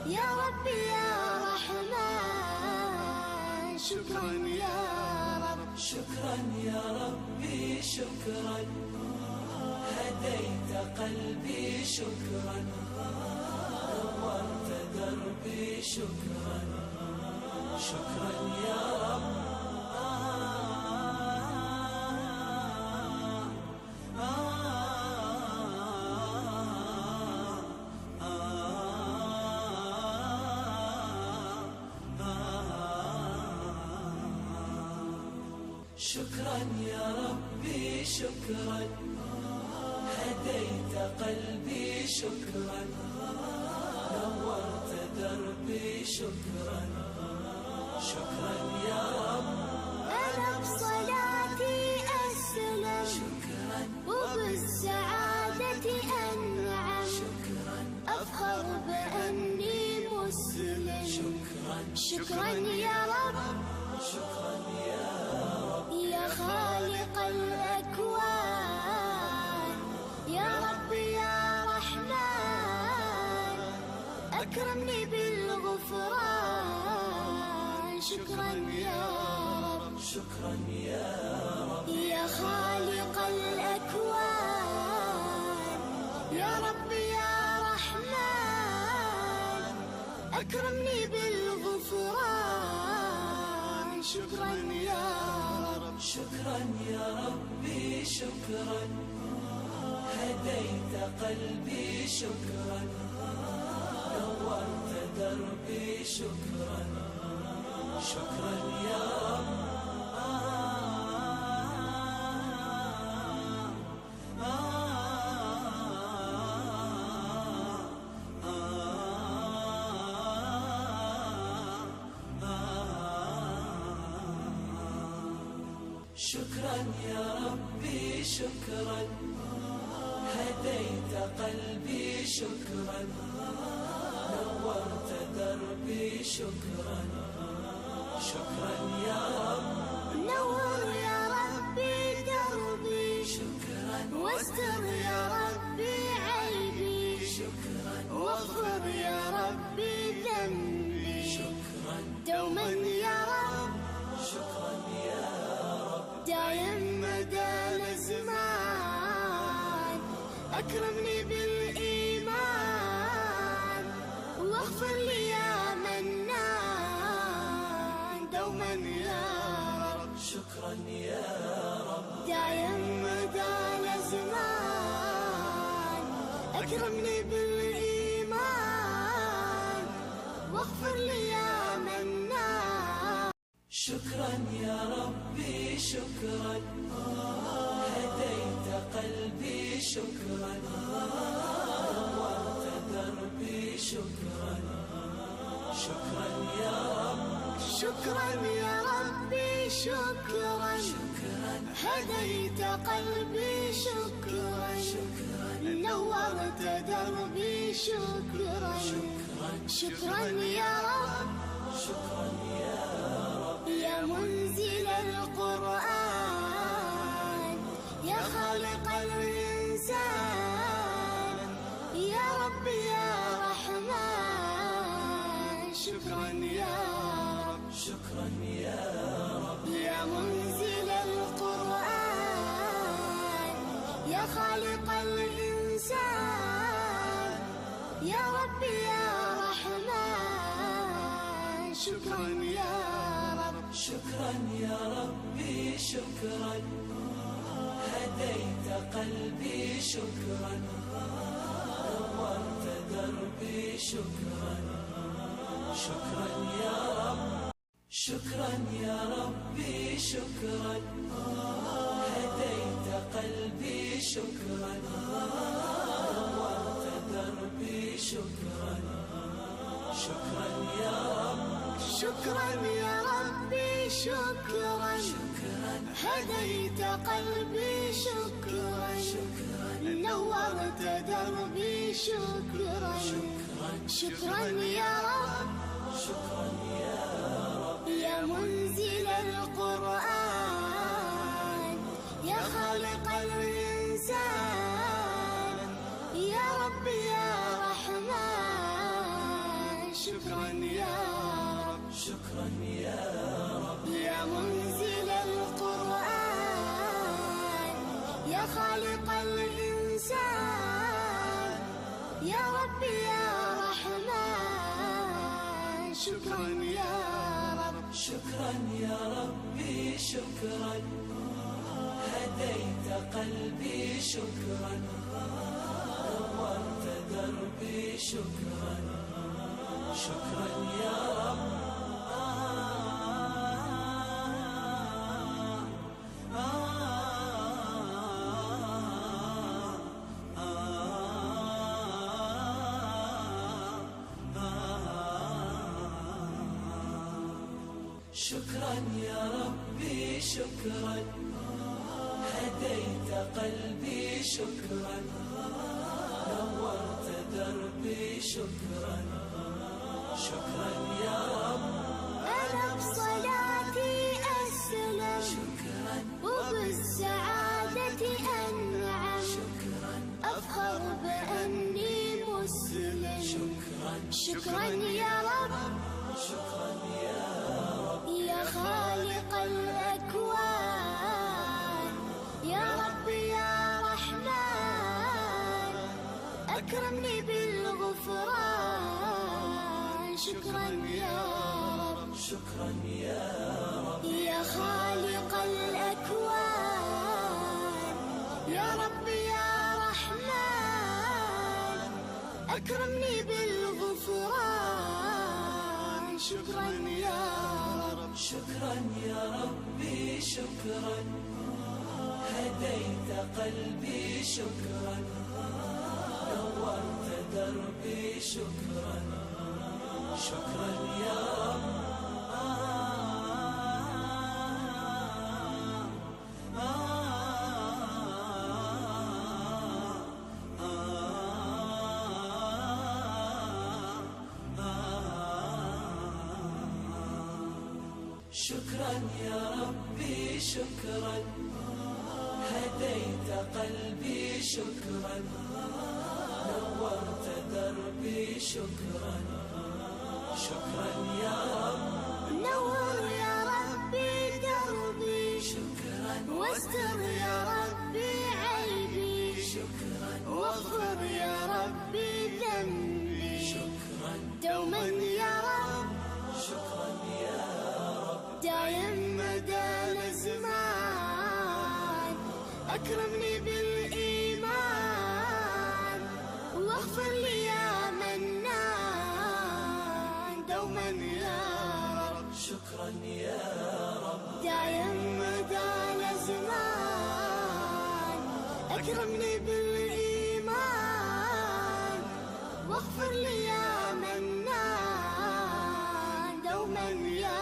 يا رب يا رحمن شكرا يا رب شكرا يا ربي شكرا هديت قلبي شكرا نورت دربي شكرا شكرا يا رب شكرا يا ربي شكرا هديت قلبي شكرا نورت دربي شكرا شكرا يا رب أنا بصلاتي أسلم شكرا وبالسعادة أنعم شكرا أفخر بأني مسلم شكرا يا رب شكرا يا رب يا خالق الأكوان يا رب يا رحمن أكرمني بالغفران شكرا يا رب شكرا يا رب يا خالق الأكوان يا رب يا رحمن أكرمني بالغفران شكرا يا رب شكرا يا ربي شكرا هديت قلبي شكرا نورت دربي شكرا شكرا يا رب شكرا يا ربي شكرا هديت قلبي شكرا نورت دربي شكرا شكرا يا رب نور يا ربي دربي شكرا واستر يا ربي عيبي شكرا واغفر يا ربي ذنبي شكرا دوما يا رب شكرا يا رب دايم مدى الزمان أكرمني بالإيمان واغفر لي يا منان دوما يا رب شكرا يا رب دايم مدى الزمان أكرمني بالإيمان واغفر لي يا منان شكرا يا ربي شكرا هديت قلبي شكرا نورت دربي شكرا شكرا يا رب شكرا يا ربي شكرا هديت قلبي شكرا نورت دربي شكرا شكرا يا رب شكرا يا رب يا منزل القرآن يا خالق الإنسان يا رب يا رحمن شكرا يا رب شكرا يا رب يا منزل القرآن يا خالق الإنسان يا رب يا رحمن شكرا يا رب شكرا يا ربي شكرا هديت قلبي شكرا نورت دربي شكرا شكرا يا رب شكرا يا ربي شكرا هديت قلبي شكرا نورت دربي شكرا شكرا يا رب شكرا يا ربي شكرا هديت قلبي شكرا نورت دربي شكرا شكرا يا رب يا منزل القرآن يا خالق الإنسان يا رب يا رحمن شكرا يا رب شكرا يا رب يا منزل القرآن يا خالق الإنسان يا رب يا رحمن شكرا يا رب شكرا يا ربي شكرا هديت قلبي شكرا نورت دربي شكرا شكرا يا رب شكرا يا ربي شكرا هديت قلبي شكرا نورت دربي شكرا شكرا يا رب أنا بصلاتي أسلم شكرا وبالسعادة أنعم شكرا أفخر بأني مسلم شكرا يا رب شكرا يا رب يا خالق الأكوان يا رب يا رحمن أكرمني بالغفران شكرا يا رب شكرا يا رب يا خالق الأكوان يا رب يا رحمن أكرمني بالغفران شكرا يا رب شكرا يا ربي شكرا هديت قلبي شكرا نورت دربي شكرا شكرا يا رب شكرا يا ربي شكرا هديت قلبي شكرا نورت دربي شكرا شكرا يا رب نور يا ربي دربي شكرا واستر يا ربي عيبي شكرا واغفر يا ربي ذنبي شكرا دوما يا رب شكرا يا رب دايم مدى الازمان اكرمني بالايمان واغفر لي يا منان دوما يا رب شكرا يا رب دايم مدى الازمان اكرمني بالايمان واغفر لي يا منان دوما يا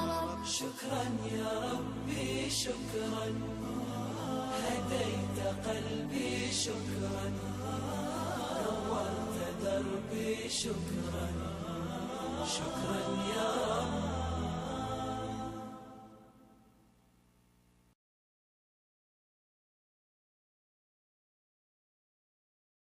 رب شكرا يا ربي شكرا هديت قلبي شكرا نورت دربي شكرا شكرا يا رب